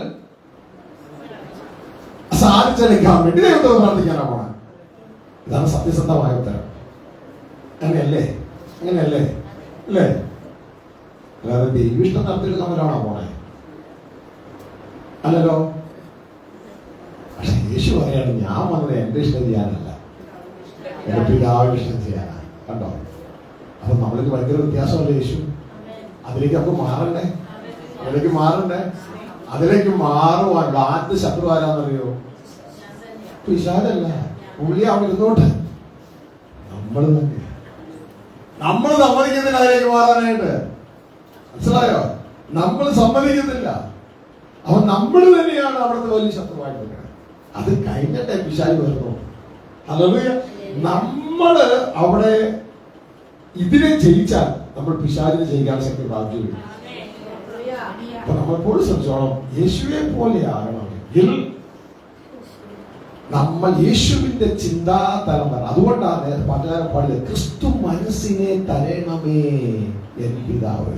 സാധിച്ചെടുക്കാൻ വേണ്ടി ദൈവത്തോട് പ്രാർത്ഥിക്കാനാ പോണേ. ഇതാണ് സത്യസന്ധമായ ഉത്തരം. അങ്ങനെയല്ലേ? അങ്ങനെയല്ലേ? അല്ലേ? അല്ലാതെ ദൈവിഷ്ടം നടത്തിയെടുക്കാൻ വരാണോ പോണേ? അല്ലല്ലോ. പക്ഷെ യേശു പറയാണ്, ഞാൻ വന്നത് എന്റെ ഇഷ്ടം ചെയ്യാനല്ല, എന്റെ പിതാവിന്റെ ഇഷ്ടം ചെയ്യാനാണ്. കണ്ടോ? അപ്പൊ നമ്മൾക്ക് ഭയങ്കര വ്യത്യാസമല്ലേ യേശു? അതിലേക്ക് നമുക്ക് മാറണ്ടേ? അതിലേക്ക് മാറണ്ടേ? അതിലേക്ക് മാറുവാനുള്ള ആദ്യ ശത്രു ആരാന്നറിയോ? പിശാചല്ല. പുള്ളി അവിടെ ഇരുന്നോട്ടെ. നമ്മൾ തന്നെ നമ്മൾ സമ്മതിക്കുന്നില്ല അതിലേക്ക് മാറാനായിട്ട്. മനസ്സിലായോ? നമ്മൾ സമ്മതിക്കുന്നില്ല. അപ്പൊ നമ്മൾ തന്നെയാണ് അവിടുത്തെ വലിയ ശത്രുവായിട്ട് നിൽക്കുന്നത്. അത് കഴിഞ്ഞിട്ടേ പിശാച് വരുന്നു. ഹല്ലേലൂയ. നമ്മള് അവിടെ ഇതിനെ ജയിച്ചാൽ നമ്മൾ പിശാചിനെ ജയിക്കാൻ ശക്തി പ്രാപിച്ചു. അപ്പൊ നമ്മളെപ്പോഴും ശ്രദ്ധിച്ചോളം, യേശുവെ പോലെ ആകണമെങ്കിൽ നമ്മൾ യേശുവിന്റെ ചിന്താതലം വരണം. അതുകൊണ്ടാണ് നേരത്തെ പാട്ടുകാരൻ പാടിയത്, ക്രിസ്തു മനസ്സിനെ തരണമേ എൻ പിതാവേ.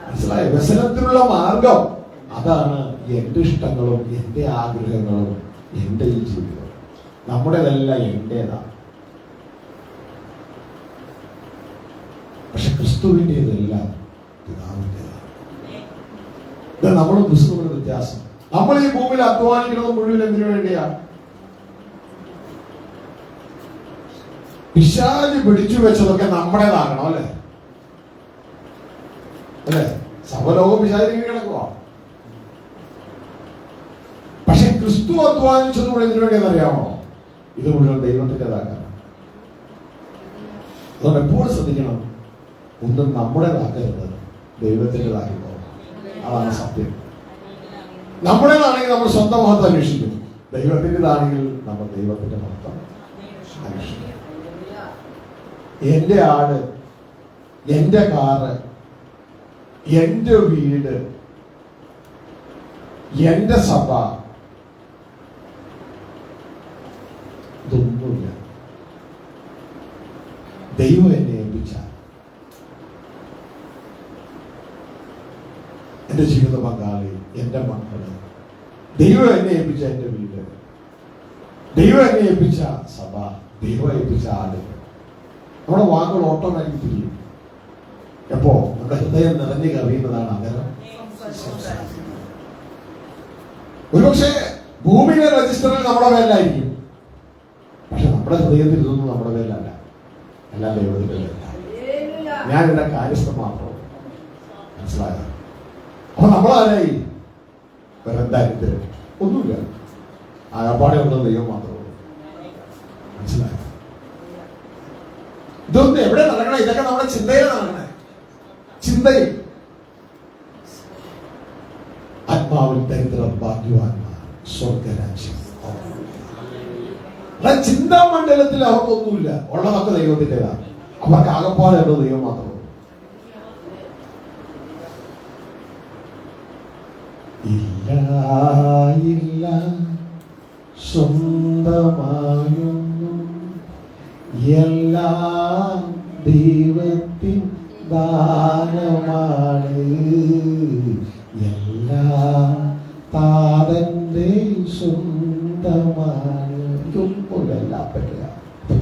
മനസ്സിലായ വ്യസനത്തിനുള്ള മാർഗം അതാണ്. എന്റെ ഇഷ്ടങ്ങളും എന്റെ ആഗ്രഹങ്ങളും എന്റെ ഈ ജീവിതം, നമ്മുടേതെല്ലാം എന്റേതാണ്. പക്ഷെ ക്രിസ്തുവിൻ്റെതെല്ലാം പിതാവിൻ്റെതാണ്. ഇത് നമ്മളും ക്രിസ്തുവിന്റെ വ്യത്യാസം. നമ്മൾ ഈ ഭൂമിയിൽ അധ്വാനിക്കുന്നത് മുഴുവൻ എന്തിനു വേണ്ടിയാണ്? പിശാച് പിടിച്ചു വെച്ചതൊക്കെ നമ്മുടേതാകണം, അല്ലേ? അല്ലേ? സർവ്വലോകം പിശാചിന് കിടക്കുക. പക്ഷെ ക്രിസ്തു അധ്വാനിച്ചത് മുഴുവൻ എന്തിനു വേണ്ടിയെന്ന് അറിയാമോ? ഇത് മുഴുവൻ ദൈവത്തിൻ്റെതാക്കണം. അതുകൊണ്ട് എപ്പോഴും ശ്രദ്ധിക്കണം, ഒന്നും നമ്മുടേതാക്കരുത്, ദൈവത്തിൻ്റെതാക്കിക്കോ. അതാണ് സത്യം. നമ്മുടേതാണെങ്കിൽ നമ്മൾ സ്വന്തം മഹത്വം അന്വേഷിക്കും, ദൈവത്തിൻ്റെതാണെങ്കിൽ നമ്മൾ ദൈവത്തിന്റെ മഹത്വം അന്വേഷിക്കും. എന്റെ ആട്, എന്റെ കാറ്, എന്റെ വീട്, എന്റെ സഭ, ഇതൊന്നുമില്ല. ദൈവം എന്നെ ഏൽപ്പിച്ച എന്റെ ജീവിത പങ്കാളി, എന്റെ മക്കള്, ദൈവം എന്നെ ഏൽപ്പിച്ച എന്റെ വീട്, ദൈവം എന്നെ ഏൽപ്പിച്ച സഭ, ദൈവം ഏൽപ്പിച്ച ആളുകൾ. നമ്മുടെ വാക്കുകൾ ഓട്ടോമാറ്റിക് തിരിയും. എപ്പോ നമ്മുടെ ഹൃദയം നിറഞ്ഞു കവിയുന്നതാണ് അന്നേരം സംസാരിക്കുന്നത്. ഒരുപക്ഷെ ഭൂമിയിലെ രജിസ്റ്ററിൽ നമ്മുടെ പേരിലായിരിക്കും, പക്ഷെ നമ്മുടെ ഹൃദയത്തിൽ ഇതൊന്നും നമ്മുടെ പേരിലല്ല, എല്ലാം ദൈവത്തിന്റെ പേരില്ല. ഞാൻ എന്റെ കാര്യസ്ഥം മാത്രം. മനസ്സിലായോ? അപ്പൊ നമ്മളാരായി? ദരിദ്രൻ, ഒന്നുമില്ല, ആകപ്പാടെ ഉള്ളത് ദൈവം മാത്രമേ. മനസ്സിലായോ? ഇതൊന്നും എവിടെ നടക്കണേ? ഇതൊക്കെ നമ്മുടെ ചിന്തയിൽ നടക്കണേ. ചിന്തയിൽ. ആത്മാവിൽ ദരിദ്രർ ഭാഗ്യവാന്മാർ, സ്വർഗരാജ്യം. ചിന്താ മണ്ഡലത്തിൽ അവർക്കൊന്നുമില്ല, ഉള്ളതൊക്കെ ദൈവത്തിൻ്റെതാണ്. അവർക്ക് ആകപ്പാടെ ഉള്ളത് ദൈവം മാത്രമേ. ഇല്ല ഇല്ല സ്വന്തമായൊന്നും, എല്ലാം ദൈവത്തിൻ ദാനമാണ്, എല്ലാം താതന്റെ സ്വന്തമാണ്. എനിക്കൊന്നുമില്ല, എല്ലാം പറ്റില്ല. അപ്പൊ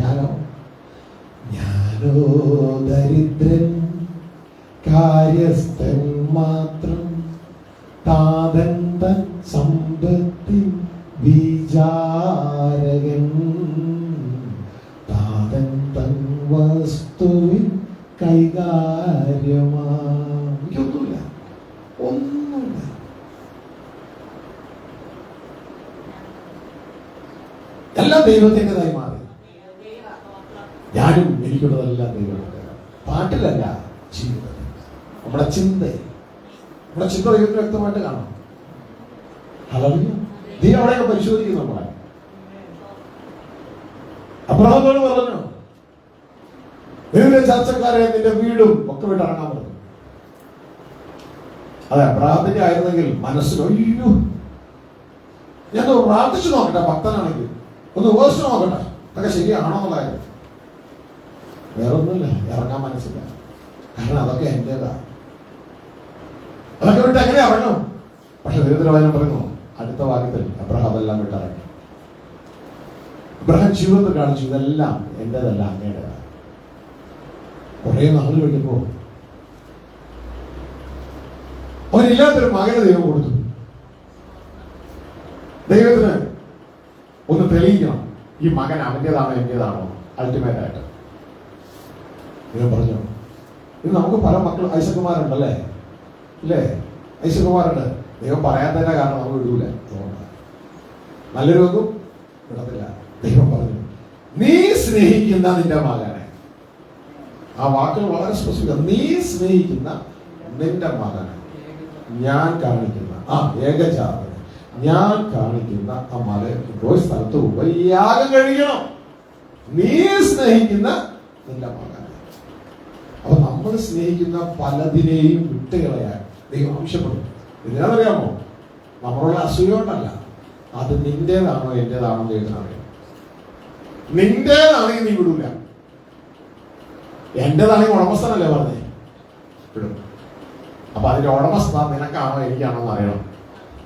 ഞാനോ ദരിദ്രൻ, കാര്യസ്ഥൻ മാത്രം, താതൻ തൻ സമ്പത്തിൻ വിചാരകൻ, താതൻ തൻ വസ്തുവിൻ കൈകാര്യമായൊന്നുമില്ല, ഒന്നുമില്ല. എല്ലാം ദൈവത്തിൻ്റെതായി മാറി. ഞാനും എനിക്കുള്ളതെല്ലാം ദൈവത്തിൻ്റെ. പാട്ടിലല്ല, ജീവിതത്തിൽ. നമ്മുടെ ചിന്തയിൽ, നമ്മുടെ ചിന്ത ദൈവത്തിന് വ്യക്തമായിട്ട് കാണാം. ഹല്ലേലൂയ. നീ അവിടെയൊക്കെ പരിശോധിക്കുന്നു. നമ്മളെ അബ്രഹാമോട് പറഞ്ഞു, നിന്റെ ചർച്ചക്കാരെ നിന്റെ വീടും ഒക്കെ വിട്ട് ഇറങ്ങാൻ പറഞ്ഞു. അതെ, അബ്രഹാമിന്റെ ആയിരുന്നെങ്കിൽ മനസ്സിൽ അയ്യോ, ഞാൻ പ്രാർത്ഥിച്ചു നോക്കട്ടെ, ഭക്തനാണെങ്കിൽ ഒന്ന് ഉപദേശിച്ചു നോക്കട്ടെ, അതൊക്കെ ശരിയാണോ എന്നുള്ള കാര്യം. വേറൊന്നുമില്ല, ഇറങ്ങാൻ മനസ്സില്ല. കാരണം അതൊക്കെ എന്റേതാണ്. അതൊക്കെ വിട്ട് എങ്ങനെ ഇറങ്ങും? പക്ഷെ ദൈവത്തിൻ്റെ പറയുന്നു അടുത്ത വാക്യത്തിൽ, അബ്രഹാം എല്ലാം വിട്ടിറങ്ങി. അബ്രഹാം ജീവിതത്തിൽ കാണിച്ചു, ഇതെല്ലാം എന്റേതല്ല, അങ്ങയുടേതാണ്. കുറെ നാൾ കഴിഞ്ഞപ്പോ അവനില്ലാത്തൊരു മകന് ദൈവം കൊടുത്തു. ദൈവത്തിന് ഒന്ന് തെളിയിക്കണം, ഈ മകൻ അവന്റേതാണോ എന്റേതാണോ. അൾട്ടിമേറ്റ് ആയിട്ട് ദൈവം പറഞ്ഞു, ഇത് നമുക്ക് പല മക്കൾ ഐസക്കുമാരുണ്ടല്ലേ, ഇല്ലേ? ഐസക്കുമാരുണ്ട്. ദൈവം പറയാത്തതിന്റെ കാരണം നമുക്ക് വിടൂല. നല്ലൊരു വിടത്തില്ല. ദൈവം പറഞ്ഞു, നീ സ്നേഹിക്കുന്ന നിന്റെ മകനെ. ആ വാക്കുകൾ വളരെ സ്പെസിഫിക്. നീ സ്നേഹിക്കുന്ന നിന്റെ മകനെ ഞാൻ കാണിക്കുന്ന ആ ഏകജാതനെ ഞാൻ കാണിക്കുന്ന ആ മലയുടെ സ്ഥലത്ത് പോയി യാഗം കഴിക്കണം. നീ സ്നേഹിക്കുന്ന നിന്റെ മകനെ. അപ്പൊ നമ്മൾ സ്നേഹിക്കുന്ന പലതിനെയും വിട്ടുകളയാൻ ദൈവം ആവശ്യപ്പെടും. ഇതിനറിയാമോ? നമ്മളുള്ള അസൂയ കൊണ്ടല്ല, അത് നിന്റേതാണോ എന്റേതാണോ ദൈവത്തിനറിയാം. നിന്റേതാണെങ്കിൽ നീ വിടൂല, എന്റേതാണെങ്കിൽ ഉടമസ്ഥനല്ലേ പറഞ്ഞേ വിടും. അപ്പൊ അതിന്റെ ഉടമസ്ഥ നിനക്കാണോ എനിക്കാണോ എന്ന് അറിയണം.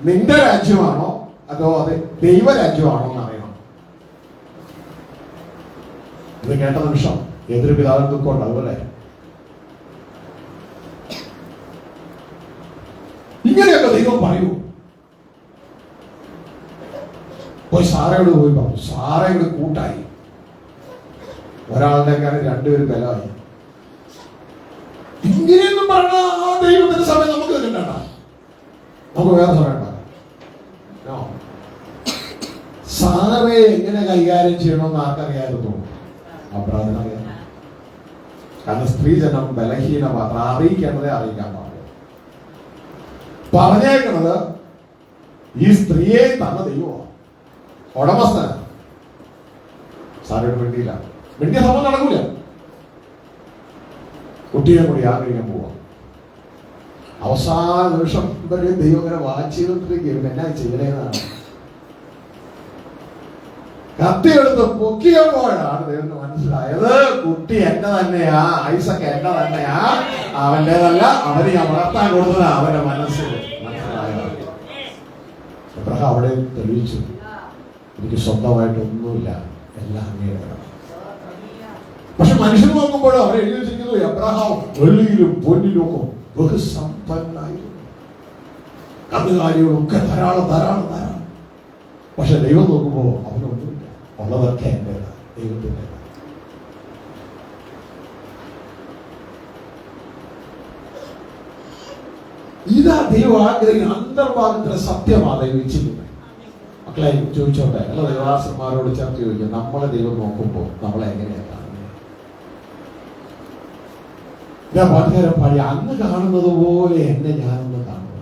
നിന്റെ രാജ്യമാണോ അതോ അത് ദൈവരാജ്യമാണോ എന്ന് അറിയണം. ഇത് കേട്ട നിമിഷം ഏതൊരു പിതാവിന് ദുഃഖമുണ്ട്. അതുപോലെ ഇങ്ങനെയൊക്കെ ദൈവം പറയൂ. പോയി സാറയോട് പോയി പറഞ്ഞു. സാറയോട് കൂട്ടായി, ഒരാളുടെ കാര്യം രണ്ടുപേരും ബലമായി. ഇങ്ങനെയൊന്നും പറഞ്ഞ ആ ദൈവത്തിന്റെ സമയം നമുക്ക് കിട്ടണ്ട, നമുക്ക് വേറെ സമയം ഉണ്ടാകാം. സാറെ എങ്ങനെ കൈകാര്യം ചെയ്യണമെന്ന് ആർക്കറിയായിരുന്നു? അബ്രാഹിമിനറിയാം. കാരണം സ്ത്രീ ജനം ബലഹീന മാത്രം അറിയിക്കേണ്ടതേ അറിയിക്കാൻ പാടില്ല. പറഞ്ഞേക്കുന്നത് ഈ സ്ത്രീയെ തന്ന ദൈവമാണ്, ഉടമസ്ഥന. സാറയോട് മിണ്ടിയില്ല, മിണ്ടിയ സംഭവം നടക്കൂല. കുട്ടിയെ കൂടി ആഗ്രഹിക്കാൻ പോവാം. അവസാന നിമിഷം ഇവരെ ദൈവം ഇങ്ങനെ വാച്ച് ചെയ്തിട്ടിരിക്കും, എന്നാ ചെയ്യലേന്നാണ്. കത്തിയെടുത്ത് പൊക്കിയപ്പോഴാണ് ദൈവത്തിന് മനസ്സിലായത് കുട്ടി എന്റെ തന്നെയാ, ഐസക്ക് എന്റെ തന്നെയാ, അവന്റേതല്ല, അവന് ഞാൻ വളർത്താൻ കൊടുത്തത് അവന്റെ മനസ്സിൽ മനസ്സിലായത്. അബ്രഹാം അവിടെ തെളിയിച്ചു, എനിക്ക് സ്വന്തമായിട്ടൊന്നുമില്ല, എല്ലാം അങ്ങേയതാണ്. പക്ഷെ മനുഷ്യൻ നോക്കുമ്പോഴും അവർ എഴുതി വെച്ചിരിക്കുന്നു അബ്രഹാം വെള്ളിയിലും പൊന്നിലും ഒക്കെ ബഹുസമ്പന്നായിരുന്നു, കന്നുകാലികളൊക്കെ ധാരാളം ധാരാളം ധാരാളം. പക്ഷെ ദൈവം നോക്കുമ്പോൾ അവനൊന്നുമില്ല, ഉള്ളതൊക്കെ എന്റേതാണ്, ദൈവത്തിൻ്റെ. ഇതാ ദൈവം ആഗ്രഹിക്കുന്ന അന്തർഭാഗത്തിലെ സത്യമാണ് ദൈവം ഇച്ഛിക്കുന്നത്. മക്കളെ ചോദിച്ചോട്ടെ, അല്ല ദൈവദാസന്മാരോട് ചേർത്ത് ചോദിക്കും, നമ്മളെ ദൈവം നോക്കുമ്പോൾ നമ്മളെ എങ്ങനെയാണ് കാണുന്നത്? ഞാൻ പാട്ടുകാരൻ പാടി, അന്ന് കാണുന്നത് പോലെ എന്നെ ഞാനൊന്ന് കാണുക,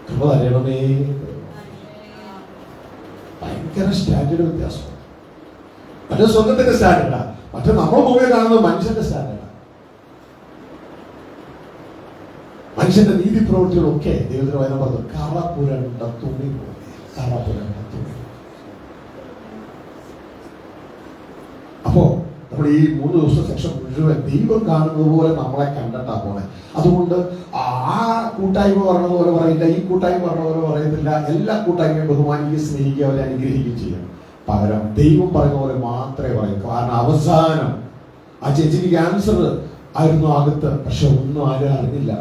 കൃപ തരണമേ. ഭയങ്കര സ്റ്റാൻഡേർഡ് വ്യത്യാസം. മറ്റേ സ്വർഗത്തിന്റെ സ്റ്റാൻഡേർഡാ, മറ്റേ നമ്മൾ മുഖേ കാണുന്നത് മനുഷ്യന്റെ സ്റ്റാൻഡേർഡാ. മനുഷ്യന്റെ നീതി പ്രവൃത്തികളൊക്കെ ദൈവത്തിന് വചനം പറഞ്ഞു കറപുരണ്ട തുണി പോലെ, കറപുരണ്ട തുണി. അപ്പോ നമ്മൾ ഈ 3 ദിവസം സെക്ഷൻ മുഴുവൻ ദൈവം കാണുന്നത് പോലെ നമ്മളെ കണ്ടിട്ടാ പോണേ. അതുകൊണ്ട് ആ കൂട്ടായ്മ പറഞ്ഞത് പോലെ പറയില്ല, ഈ കൂട്ടായ്മ പറഞ്ഞ പോലെ പറയത്തില്ല. എല്ലാ കൂട്ടായ്മയും ബഹുമാനിക്കുകയും സ്നേഹിക്കുകയും അവരെ അനുഗ്രഹിക്കുകയും ചെയ്യും. പകരം ദൈവം പറയുന്ന പോലെ മാത്രമേ പറയൂ. കാരണം അവസാനം ആ ചേച്ചിക്ക് ക്യാൻസർ ആയിരുന്നു അകത്ത്, പക്ഷെ ഒന്നും ആരും അറിഞ്ഞില്ല.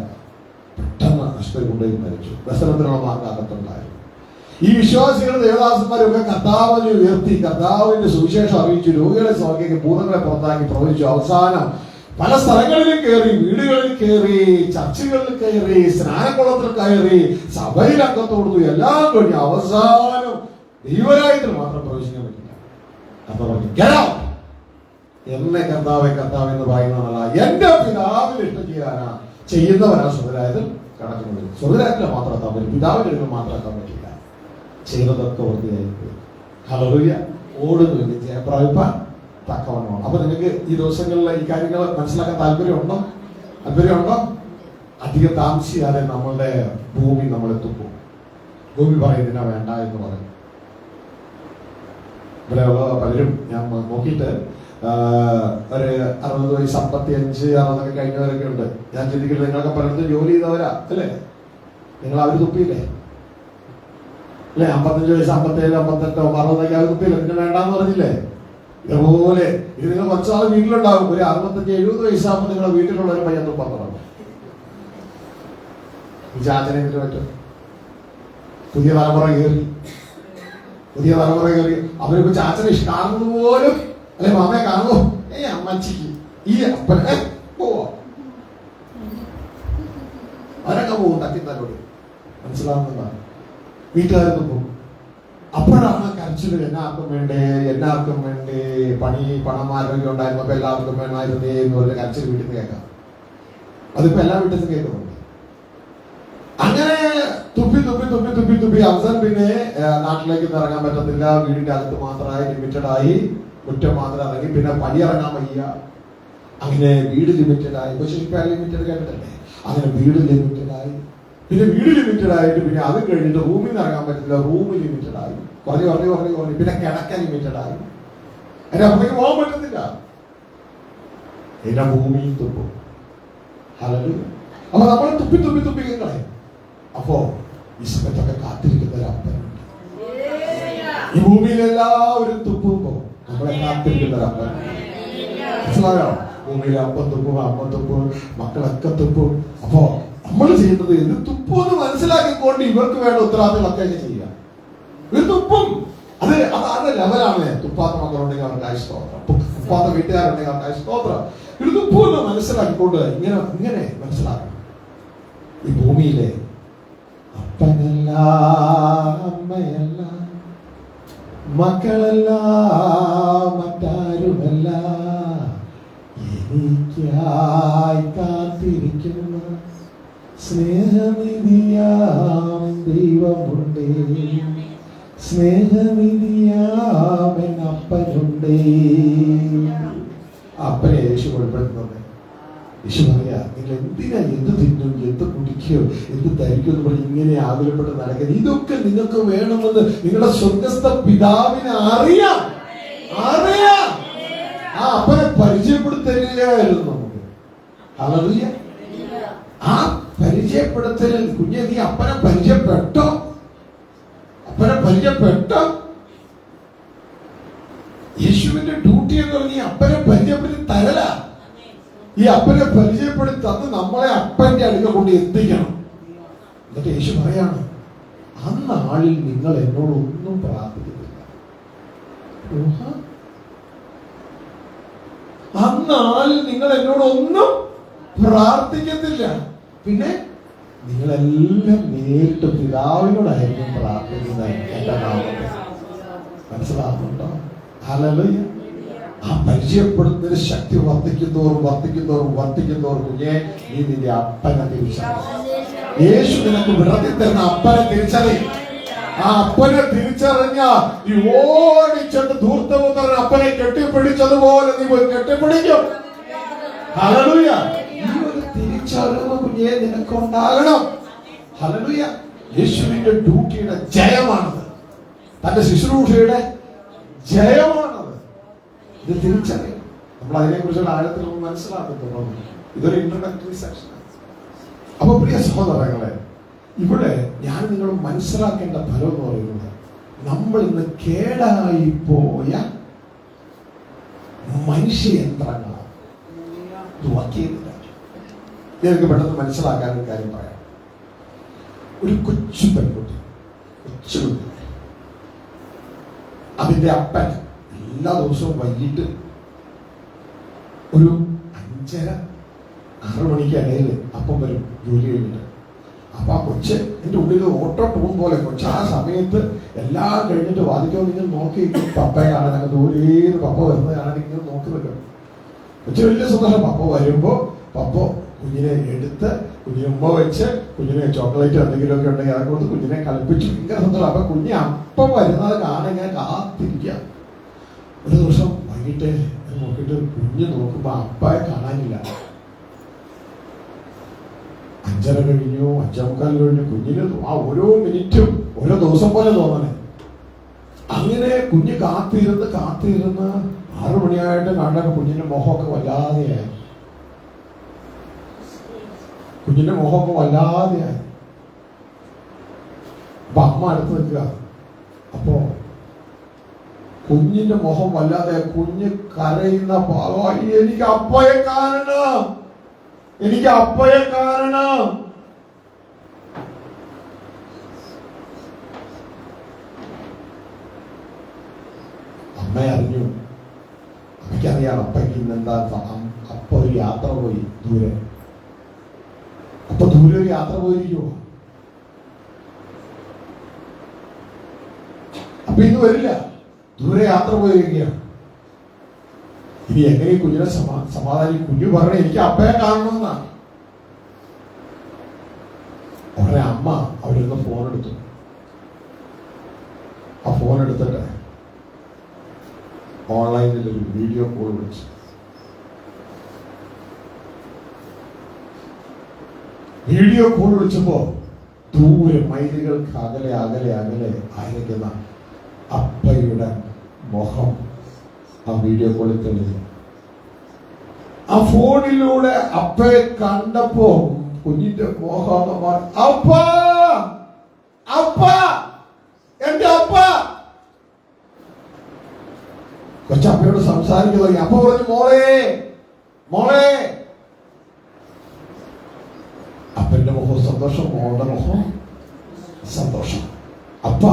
പെട്ടെന്ന് ആശുപത്രി കൊണ്ടുപോയി മരിച്ചു. ദർശനത്തിനുള്ള മാർഗം അകത്തുണ്ടായിരുന്നു. ഈ വിശ്വാസികളുടെ ദേവദാസന്മാരൊക്കെ കർത്താവിനെ ഉയർത്തി, കർത്താവിന്റെ സുവിശേഷം അറിയിച്ചു, രോഗികളെ സൗഖ്യമാക്കി, ഭൂതങ്ങളെ പുറത്താക്കി പ്രവചിച്ചു. അവസാനം പല സ്ഥലങ്ങളിലും കയറി, വീടുകളിൽ കയറി, ചർച്ചുകളിൽ കയറി, സ്നാനക്കുളത്തിൽ കയറി, സഭയിൽ അംഗത്വം കൊടുത്തു, എല്ലാം കഴിഞ്ഞു. അവസാനം ദൈവരായത്തിൽ മാത്രം പ്രവേശിക്കാൻ പറ്റില്ല. അപ്പൊ എന്നെ കർത്താവെ കർത്താവ് എന്ന് പറയുന്നതല്ല, എന്റെ പിതാവിന് ഇഷ്ടം ചെയ്യാനാ ചെയ്യുന്നവരാ സ്വതരായതിൽ കടക്കുന്നത്. സ്വതരായത്തിലെ മാത്രം എത്താൻ പറ്റും, പിതാവിന്റെ അടുത്ത് മാത്രം എത്താൻ പറ്റില്ല. ചെയ്തതൊക്കെ വൃത്തിയായി ഹല്ലേലൂയ. ഓടുന്നു ജയപ്രാപിപ്പാൻ തക്കവണ്ണമാണ്. അപ്പൊ നിങ്ങൾക്ക് ഈ ദിവസങ്ങളിൽ ഈ കാര്യങ്ങൾ മനസ്സിലാക്കാൻ താല്പര്യമുണ്ടോ? അധികം താമസിയാതെ നമ്മളുടെ ഭൂമി നമ്മളെത്തുമ്പോൾ ഭൂമി പറയുന്നതിനാ വേണ്ട എന്ന് പറയും. ഇവിടെ പലരും ഞാൻ നോക്കിയിട്ട് ഒരു 60 വയസ്സ് 55, 60 കഴിഞ്ഞവരൊക്കെ ഉണ്ട്. ഞാൻ ചിന്തിക്കുന്നത് നിങ്ങളൊക്കെ പലയിടത്തും ജോലി ചെയ്തവരാ അല്ലേ? നിങ്ങൾ അവർ തുപ്പിയില്ലേ അല്ലെ? 55 വയസ്സ് 57, 58, 60 അവർ തുപ്പിയില്ല, പിന്നെ വേണ്ടാന്ന് പറഞ്ഞില്ലേ? ഇതുപോലെ ഇത് നിങ്ങൾ കുറച്ചാൾ വീട്ടിലുണ്ടാവും. ഒരു 65, 70 വയസ്സാകുമ്പോൾ നിങ്ങളുടെ വീട്ടിലുള്ള ഒരു പയ്യൻ തുപ്പാൻ തുടങ്ങും. ഈ ചാച്ചനെ ഇതിന് പറ്റും. പുതിയ തലമുറ കയറി അവരിപ്പോ ചാച്ചനെ കാണുന്നത് പോലും അല്ലെ മാമയെ കാണുമോ? അമ്മച്ചിക്ക് ഈ അപ്പൻ പോവാ, അവരൊക്കെ പോകും തട്ടിത്തലോട്. മനസ്സിലാവുന്നതാണ്. വീട്ടുകാരൊക്കെ പോകും. അപ്പോഴാണ് കരച്ചില്, എന്നാർക്കും വേണ്ടേ പണം ആരോഗ്യം ഉണ്ടായിരുന്നപ്പോ എല്ലാവർക്കും വേണമായിരുന്നേ എന്ന് പറഞ്ഞ കരച്ചിൽ വീട്ടിൽ നിന്ന് കേൾക്കാം. അതിപ്പോ എല്ലാ വീട്ടിൽ നിന്ന് കേൾക്കുന്നുണ്ട്. അങ്ങനെ തുപ്പി അവസാനം പിന്നെ നാട്ടിലേക്ക് ഇറങ്ങാൻ പറ്റത്തില്ല. വീടിന്റെ അകത്ത് മാത്രമായി ലിമിറ്റഡായി, മുറ്റം മാത്രം ഇറങ്ങി, പിന്നെ പടിയിറങ്ങാൻ വയ്യ. അങ്ങനെ വീട് ലിമിറ്റഡായി. പക്ഷെ ഇപ്പൊ ലിമിറ്റഡ് കേട്ടിട്ടല്ലേ? അങ്ങനെ വീട് ലിമിറ്റഡായി, പിന്നെ വീട് ലിമിറ്റഡ് ആയിട്ട്, പിന്നെ അത് കഴിഞ്ഞിട്ട് റൂമിൽ നിന്ന് ഇറങ്ങാൻ പറ്റില്ല, റൂം ലിമിറ്റഡ് ആയി, കുറഞ്ഞു, പിന്നെ കിടക്ക ലിമിറ്റഡ് ആയി, അതിന്റെ അപ്പുറത്തേക്ക് പോകാൻ പറ്റുന്നില്ല. എന്റെ ഭൂമിയും തുപ്പും. ഹല്ലേലൂയ. അപ്പൊ നമ്മളെ തുപ്പി കളയും. അപ്പോ ഈ സമയത്തൊക്കെ കാത്തിരിക്കുന്ന ഒരു അപ്പനുണ്ട്. ഈ ഭൂമിയിൽ എല്ലാവരും തുപ്പുമ്പോ നമ്മളെ കാത്തിരിക്കുന്ന ഒരു അപ്പൻ. മനസ്സിലായോ? ഭൂമിയിൽ അപ്പം തുപ്പും, അമ്മ തുപ്പും, മക്കളൊക്കെ തുപ്പും. അപ്പോ നമ്മൾ ചെയ്യുന്നത് എന്ത് തുപ്പുമെന്ന് മനസ്സിലാക്കിക്കൊണ്ട് ഇവർക്ക് വേണ്ട ഉത്തരവാദിത്തങ്ങളൊക്കെ ചെയ്യാം. ഇവർ തുപ്പും. അതാണ് ലെവലാണ്. തുപ്പാത്ത മക്കളുണ്ടെങ്കിൽ അവർക്കായി സ്തോത്രം, തുപ്പാത്ത വീട്ടുകാരുണ്ടെങ്കിൽ അവർക്കായി സ്തോത്രം. ഇത് തുപ്പുമെന്ന് മനസ്സിലാക്കിക്കൊണ്ട് ഇങ്ങനെ മനസ്സിലാക്കണം. ഈ ഭൂമിയിലെ അപ്പനല്ല, അമ്മയല്ല, മക്കളല്ല, മറ്റാരുമല്ല, എനിക്കായി കാത്തിരിക്കുന്ന സ്നേഹനിധിയാം ദൈവമുണ്ട്, സ്നേഹനിധിയാം അപ്പനുണ്ട്. അപ്പനെ യേശു വെളിപ്പെടുത്തുന്നത്. യേശു പറയാ, നിങ്ങൾ എന്തിനാ എന്ത് തിന്നും, എന്ത് കുടിക്കോ, എന്ത് ധരിക്കും എന്ന് പറഞ്ഞ് ഇങ്ങനെ ആകുലപ്പെട്ട് നടക്കുന്നത്? ഇതൊക്കെ നിങ്ങൾക്ക് വേണമെന്ന് നിങ്ങളുടെ സ്വർഗസ്ഥ പിതാവിനെ അറിയാം. ആ അപ്പനെ പരിചയപ്പെടുത്തരുകയായിരുന്നു നമുക്ക്. ഹല്ലേലൂയ. ആ പരിചയപ്പെടുത്തലിൽ കുഞ്ഞെ നീ അപ്പനെ പരിചയപ്പെട്ടോ? യേശുവിന്റെ ഡ്യൂട്ടി എന്ന് പറഞ്ഞ ഈ അപ്പനെ പരിചയപ്പെടുത്തി തരല. ഈ അപ്പനെ പരിചയപ്പെടുത്തി തന്ന് നമ്മളെ അപ്പന്റെ അടുക്ക കൊണ്ട് എത്തിക്കണം. എന്നിട്ട് യേശു പറയാണ്, അന്നാളിൽ നിങ്ങൾ എന്നോടൊന്നും പ്രാർത്ഥിക്കുന്നില്ല. അന്നാളിൽ നിങ്ങൾ എന്നോടൊന്നും പ്രാർത്ഥിക്കത്തില്ല. പിന്നെ നിങ്ങളെല്ലാം നേരിട്ട് പിതാവിനോടായിരിക്കും പ്രാർത്ഥിക്കുന്നത് എന്റെ നാമത്തിൽ. മനസ്സിലാകുന്നുണ്ടോ? ഹല്ലേലൂയ. ആ പരിചയപ്പെടുന്നൊരു ശക്തി വർദ്ധിക്കുന്നവർ കുഞ്ഞെ നീ നിന്റെ അപ്പനെ തിരിച്ചറിയും. യേശു നിനക്ക് വിടർത്തി തരുന്ന അപ്പനെ തിരിച്ചറിയും. ആ അപ്പനെ തിരിച്ചറിഞ്ഞ ഈ ഓടിച്ചെന്ന് ധൂർത്തവും പറഞ്ഞ അപ്പനെ കെട്ടിപ്പിടിച്ചതുപോലെ നീ പോയി കെട്ടിപ്പിടിക്കും. ഹല്ലേലൂയ. ഈ ഒരു തിരിച്ചറിവ് കുഞ്ഞെ നിനക്കുണ്ടാകണം. ഹല്ലേലൂയ. യേശുവിന്റെ ഡ്യൂട്ടിയുടെ ജയമാണത്. തന്റെ ശുശ്രൂഷയുടെ ജയമാണത്. ഇത് തിരിച്ചറിയാം. നമ്മൾ അതിനെക്കുറിച്ചുള്ള ആഴത്തിൽ മനസ്സിലാക്കുന്നു. ഇതൊരു ഇൻട്രോഡക്ടറി സെക്ഷൻ. അപ്പൊ പ്രിയ സഹോദരങ്ങളെ, ഇവിടെ ഞാൻ നിങ്ങൾ മനസ്സിലാക്കേണ്ട ഫലം എന്ന് പറയുന്നത്, നമ്മൾ ഇന്ന് കേടായി പോയ മനുഷ്യയന്ത്രങ്ങളാണ്. ഇത് വർക്ക് ചെയ്യുന്നില്ല. എനിക്ക് പെട്ടെന്ന് മനസ്സിലാക്കാൻ ഒരു കാര്യം പറയാം. ഒരു കൊച്ചു പെൺകുട്ടി, അതിന്റെ അപ്പൻ എല്ലാ ദിവസവും വൈകിട്ട് ഒരു 5:30-6 മണിക്ക് ഇടയിൽ അപ്പം വരും ജോലി കഴിഞ്ഞിട്ട്. അപ്പൊ ആ കൊച്ച് എന്റെ ഉള്ളിൽ ഓട്ടോ ടൂൺ പോലെ കൊച്ച് ആ സമയത്ത് എല്ലാം കഴിഞ്ഞിട്ട് വാദിക്കാൻ നിങ്ങൾ നോക്കി പപ്പയെ കാണാൻ, ദൂരേന്ന് പപ്പ വരുന്നത് കാണാൻ ഇങ്ങനെ നോക്കി നിൽക്കും. കൊച്ചു വലിയ സന്തോഷം. പപ്പ വരുമ്പോ പപ്പ കുഞ്ഞിനെ എടുത്ത് കുഞ്ഞിനെ ഉമ്മ വെച്ച് കുഞ്ഞിനെ ചോക്ലേറ്റ് എന്തെങ്കിലുമൊക്കെ ഉണ്ടെങ്കിൽ അതൊക്കെ കൊടുത്ത് കുഞ്ഞിനെ കളിപ്പിച്ചു. ഭയങ്കര സന്തോഷം. അപ്പൊ കുഞ്ഞ് അപ്പം വരുന്നത് കാണാൻ ഞാൻ കാത്തിരിക്കുക. ഒരു ദിവസം വൈകിട്ട് നോക്കിയിട്ട് കുഞ്ഞ് നോക്കുമ്പോ അപ്പയെ കാണാനില്ല. 5:30 കഴിഞ്ഞു, 5:45 കഴിഞ്ഞു. കുഞ്ഞിന് ആ ഓരോ മിനിറ്റും ഓരോ ദിവസം പോലെ തോന്നണേ. അങ്ങനെ കുഞ്ഞ് കാത്തിരുന്ന് 6 മണിയായിട്ട് കാണാൻ കുഞ്ഞിന്റെ മുഖമൊക്കെ വല്ലാതെയായി. അപ്പൊ അമ്മ അടുത്ത് നിൽക്കുക. അപ്പോ കുഞ്ഞിന്റെ മുഖം വല്ലാതെ, കുഞ്ഞ് കരയുന്ന ഭാഗമായി, എനിക്ക് അപ്പയെ കാണണം. അമ്മ അറിഞ്ഞു. അമ്മയ്ക്കറിയാം അപ്പയ്ക്ക് ഇന്നെന്താ. അപ്പ ഒരു യാത്ര പോയി ദൂരെ. അപ്പൊ ദൂരെ ഒരു യാത്ര പോയിരിക്കുമോ? അപ്പൊ ഇന്ന് വരില്ല. ദൂരെ യാത്ര പോയിരിക്കുകയാണ്. ഇനി എങ്ങനെ കുഞ്ഞിനെ സമാധാനം? കുഞ്ഞു പറഞ്ഞ എനിക്ക് അപ്പയെ കാണണമെന്നാണ്. ഉടനെ അമ്മ അവിടെ നിന്ന് ഫോൺ എടുത്തു. ആ ഫോൺ എടുത്തിട്ട് ഓൺലൈനിൽ ഒരു വീഡിയോ കോൾ വിളിച്ചു. വീഡിയോ കോൾ വിളിച്ചപ്പോ ദൂരെ മൈലുകൾക്ക് അകലെ അകലെ അകലെ ആയിരിക്കുന്ന അപ്പയുടെ മുഖം ആ വീഡിയോ കോളിൽ തെളിഞ്ഞു. ആ ഫോണിലൂടെ അപ്പയെ കണ്ടപ്പോ കുഞ്ഞിന്റെ മോഹം, അപ്പ അപ്പ എന്റെ അപ്പ. കൊച്ചപ്പയോട് സംസാരിക്കുക. അപ്പ പറഞ്ഞു, മോളെ മോളെ. അപ്പന്റെ മുഖം സന്തോഷം, മോളുടെ മുഖം സന്തോഷം. അപ്പ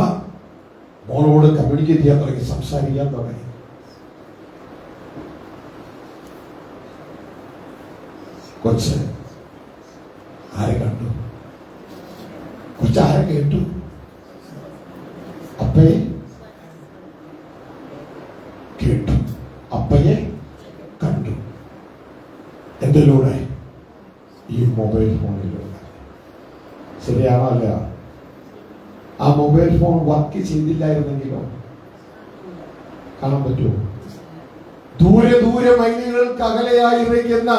മോളോട് കമ്മ്യൂണിക്കേറ്റ് ചെയ്യാൻ തുടങ്ങി, സംസാരിക്കാൻ തുടങ്ങി. കൊച്ച് ആരെ കണ്ടു? കൊച്ചാരെ കേട്ടു? അപ്പയെ കേട്ടു, അപ്പയെ കണ്ടു. എന്തിലൂടെ? ഈ മൊബൈൽ ഫോണിലൂടെ. ശരിയാണോ? അല്ല. ആ മൊബൈൽ ഫോൺ വർക്ക് ചെയ്തില്ലായിരുന്നെങ്കിലോ കാണാൻ പറ്റുമോ? ദൂരെ ദൂരെ മൈലുകൾക്ക് അകലെയായിരിക്കുന്ന,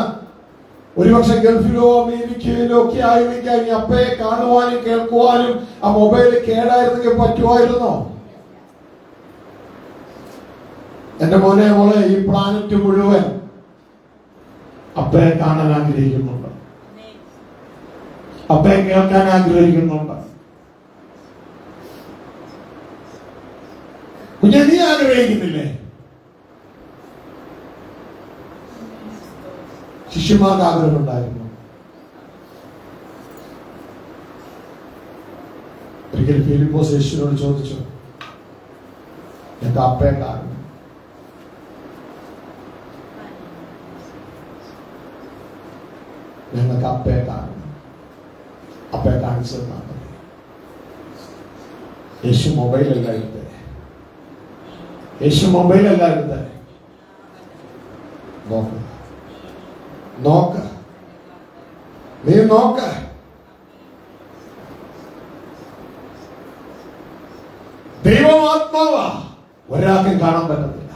ഒരുപക്ഷെ ഗൾഫിലോ അമേരിക്കയിലോ ഒക്കെ ആയിരിക്കാം, ഈ അപ്പയെ കാണുവാനും കേൾക്കുവാനും ആ മൊബൈൽ കേടായിരുന്നെങ്കിൽ പറ്റുമായിരുന്നോ? എന്റെ മോനെ മോളെ, ഈ പ്ലാനറ്റ് മുഴുവൻ അപ്പയെ കാണാൻ ആഗ്രഹിക്കുന്നുണ്ട്, അപ്പയെ കേൾക്കാൻ ആഗ്രഹിക്കുന്നുണ്ട്. കുഞ്ഞെ, നീ ആഗ്രഹിക്കുന്നില്ലേ? ശിഷ്യന്മാർക്ക് ആഗ്രഹമുണ്ടായിരുന്നു. ഒരിക്കൽ ഫിലിപ്പോസ് യേശുവിനോട് ചോദിച്ചു, ഞങ്ങൾക്ക് അപ്പയെ കാണും. ഞങ്ങൾക്ക് അപ്പയെ കാണും, അപ്പയെ കാണിച്ചു തന്നാൽ മതി. യേശു മൊബൈലല്ല എടുത്തേ, യേശു മൊബൈലല്ല എടുത്തേ. നോക്ക നോക്ക, നീ നോക്ക. ദൈവം ആത്മാവാ, ഒരാൾക്കും കാണാൻ പറ്റത്തില്ല.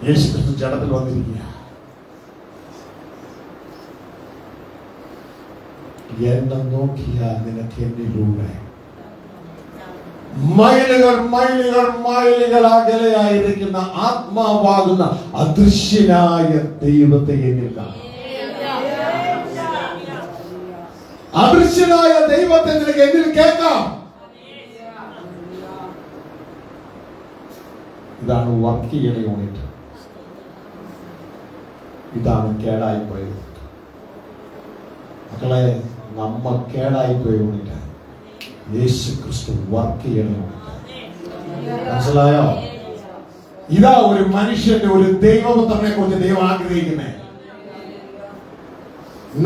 യേശു ക്രിസ്തു ജഡത്തിൽ വന്നിരിക്കുക. എന്നെ നോക്കിയാൽ നിനക്ക് എന്നിലൂടെ മൈലുകൾ മൈലുകൾ മൈലുകൾ അകലെയായിരിക്കുന്ന ആത്മാവാകുന്ന അദൃശ്യനായ ദൈവത്തെ എന്നിൽ കാണാം. അദൃശ്യനായ ദൈവത്തെ നിനക്ക് എന്നിൽ കേൾക്കാം. ഇതാണ് വർക്ക് ചെയ്യണ യൂണിറ്റ്. ഇതാണ് കേടായിപ്പോയത്. മക്കളെ, നമ്മൾ കേടായിപ്പോയ യൂണിറ്റ്. യേശു ക്രിസ്തു വർക്ക് ചെയ്യണം. മനസ്സിലായോ? ഇതാ ഒരു മനുഷ്യന്റെ, ഒരു ദൈവപുത്രനെ കുറിച്ച് ദൈവം ആഗ്രഹിക്കുന്നേ.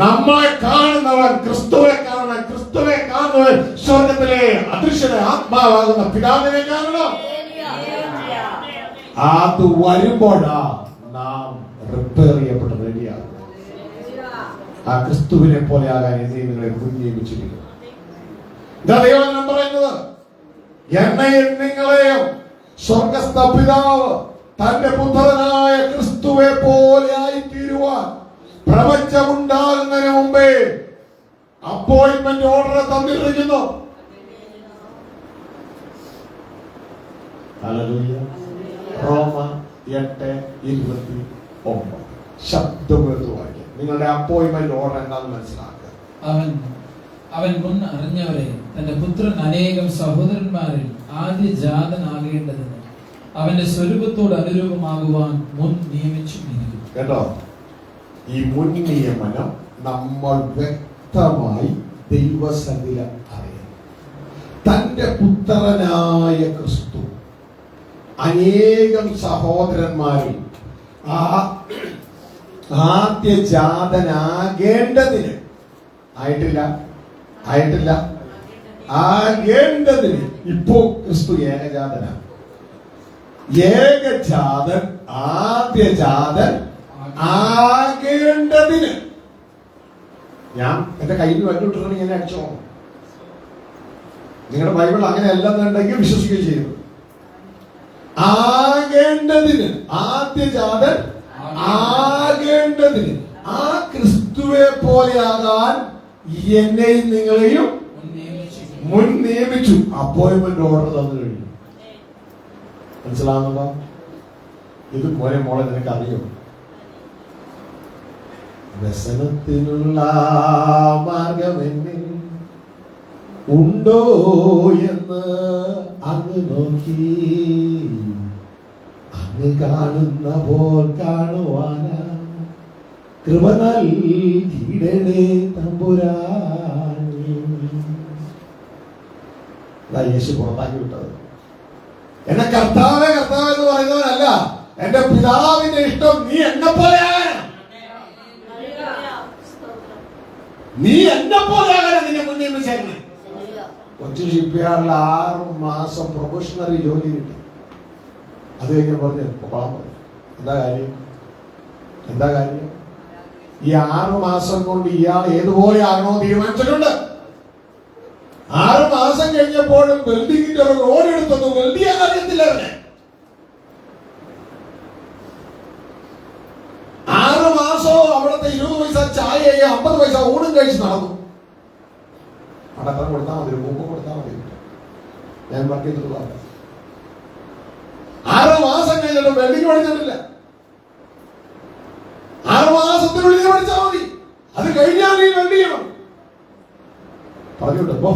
നമ്മളെ കാണുന്നവൻ ക്രിസ്തുവെ കാണണം. ക്രിസ്തുവെ കാണുന്നവൻ സ്വർഗത്തിലെ അദൃശ്യനെ ആത്മാവാകുന്ന പിതാവിനെ കാണണം. അത് വരുമ്പോഴാ നാം റിപ്പയർ ചെയ്യപ്പെട്ട് റെഡിയാകും. ആ ക്രിസ്തുവിനെ പോലെ ആകാൻ നിങ്ങളെ മുൻനിയമിച്ചിരിക്കുന്നു. ഇതാ ദൈവം പറയുന്നത്, എന്നെയും നിങ്ങളെയും സ്വർഗസ്ഥ പിതാവ് തന്റെ പുത്രനായ ക്രിസ്തുവെ പോലെ ആയിത്തീരുവാൻ പ്രപഞ്ചമുണ്ടാകുന്നതിന് മുമ്പേ അപ്പോയിന്റ്മെന്റ് ഓർഡർ തന്നിരിക്കുന്നു. റോമ 8:29. ശബ്ദമെടുത്ത് വായിക്കാം. നിങ്ങളുടെ അപ്പോയിന്റ്മെന്റ് ഓർഡർ എന്താണെന്ന് മനസ്സിലാക്കുക. അവൻ മുൻ അറിഞ്ഞവരെ തന്റെ പുത്രൻ അനേകം സഹോദരന്മാരിൽ ആദ്യജാതനാകേണ്ടതിന് അവന്റെ സ്വരൂപത്തോട് അനുരൂപമാകുവാൻ മുൻ നിയമിച്ചിരിക്കുന്നു. കേട്ടോ, ഈ മുൻ നിയമനം നമ്മൾ വ്യക്തമായി ദൈവസന്നിധിയിൽ അറിയണം. തന്റെ പുത്രനായ ക്രിസ്തു അനേകം സഹോദരന്മാരിൽ ആദ്യജാതനാകേണ്ടതിന് ആയിട്ടില്ല ആകേണ്ടതിന് ഇപ്പോ ക്രിസ്തു ഏകജാതനാണ്. ഏകജാതൻ ആദ്യജാതൻ ആകേണ്ടതിന്. ഞാൻ എന്റെ കയ്യിൽ വന്നിട്ടുണ്ടെങ്കിൽ ഇങ്ങനെ അടിച്ചോ. നിങ്ങളുടെ ബൈബിൾ അങ്ങനെ അല്ലെന്നുണ്ടെങ്കിൽ വിശ്വസിക്കുകയും ചെയ്തു. ആകേണ്ടതിന്, ആദ്യജാതൻ ആകേണ്ടതിന്. ആ ക്രിസ്തുവെ പോലെയാകാൻ എന്നെയും നിങ്ങളെയും മുൻ നിയമിച്ചു. അപ്പോയിന്റ്മെന്റ് ഓർഡർ തന്നു കഴിഞ്ഞു. മനസ്സിലാവുന്നുണ്ടോ? ഇത് മോനെ മോളെ നിനക്ക് അറിയോ? വ്യസനത്തിനുള്ള മാർഗമെന്നിൽ ഉണ്ടോ എന്ന് അങ്ങ് നോക്കി, അങ്ങ് കാണുന്ന പോൽ കാണുവാനാ കൃപ നൽകിയിടണേ തമ്പുരാനേ. യേശു പുറത്താക്കി വിട്ടത്. എന്നെ കർത്താവേ കർത്താവ് എന്ന് പറയുന്നവനല്ല, എന്റെ പിതാവിന്റെ ഇഷ്ടം നീ എന്നെ പോലെയാകാനാ. നീ എന്നെ പോലെയാകാനാ നിന്നെ മുന്നേ നിയമിച്ചേക്കണേ. കൊച്ചി ഷിപ്പ്യാർഡിൽ 6 മാസം പ്രൊഫഷണറി ജോലി കിട്ടി. അത് കഴിഞ്ഞ പറഞ്ഞു പോകാൻ പറഞ്ഞു. എന്താ കാര്യം? ഈ 6 മാസം കൊണ്ട് ഇയാൾ ഏതുപോലെ ആകണോ തീരുമാനിച്ചിട്ടുണ്ട്. 6 മാസം കഴിഞ്ഞപ്പോഴും വെൽഡിങ്ങിന്റെ ഒരു റോഡ് എടുത്തത് വെൽഡ് ചെയ്യാൻ അറിയത്തില്ല അവനെ. 6 മാസവും അവിടുത്തെ 20 പൈസ ചായയും 50 പൈസ ഊണും കഴിച്ച് നടന്നു. അടക്കം കൊടുത്താൽ മതി, മുമ്പ് കൊടുത്താൽ മതി. ഞാൻ വർക്ക് ചെയ്തിട്ടുള്ള 6 മാസം കഴിഞ്ഞിട്ട് വെൽഡിങ് പഠിച്ചിട്ടില്ല. 6 മാസത്തിനുള്ളിൽ പഠിച്ചാൽ മതി. അത് കഴിഞ്ഞാൽ നീ വെൽഡ് ചെയ്യണം പറഞ്ഞിട്ടോ.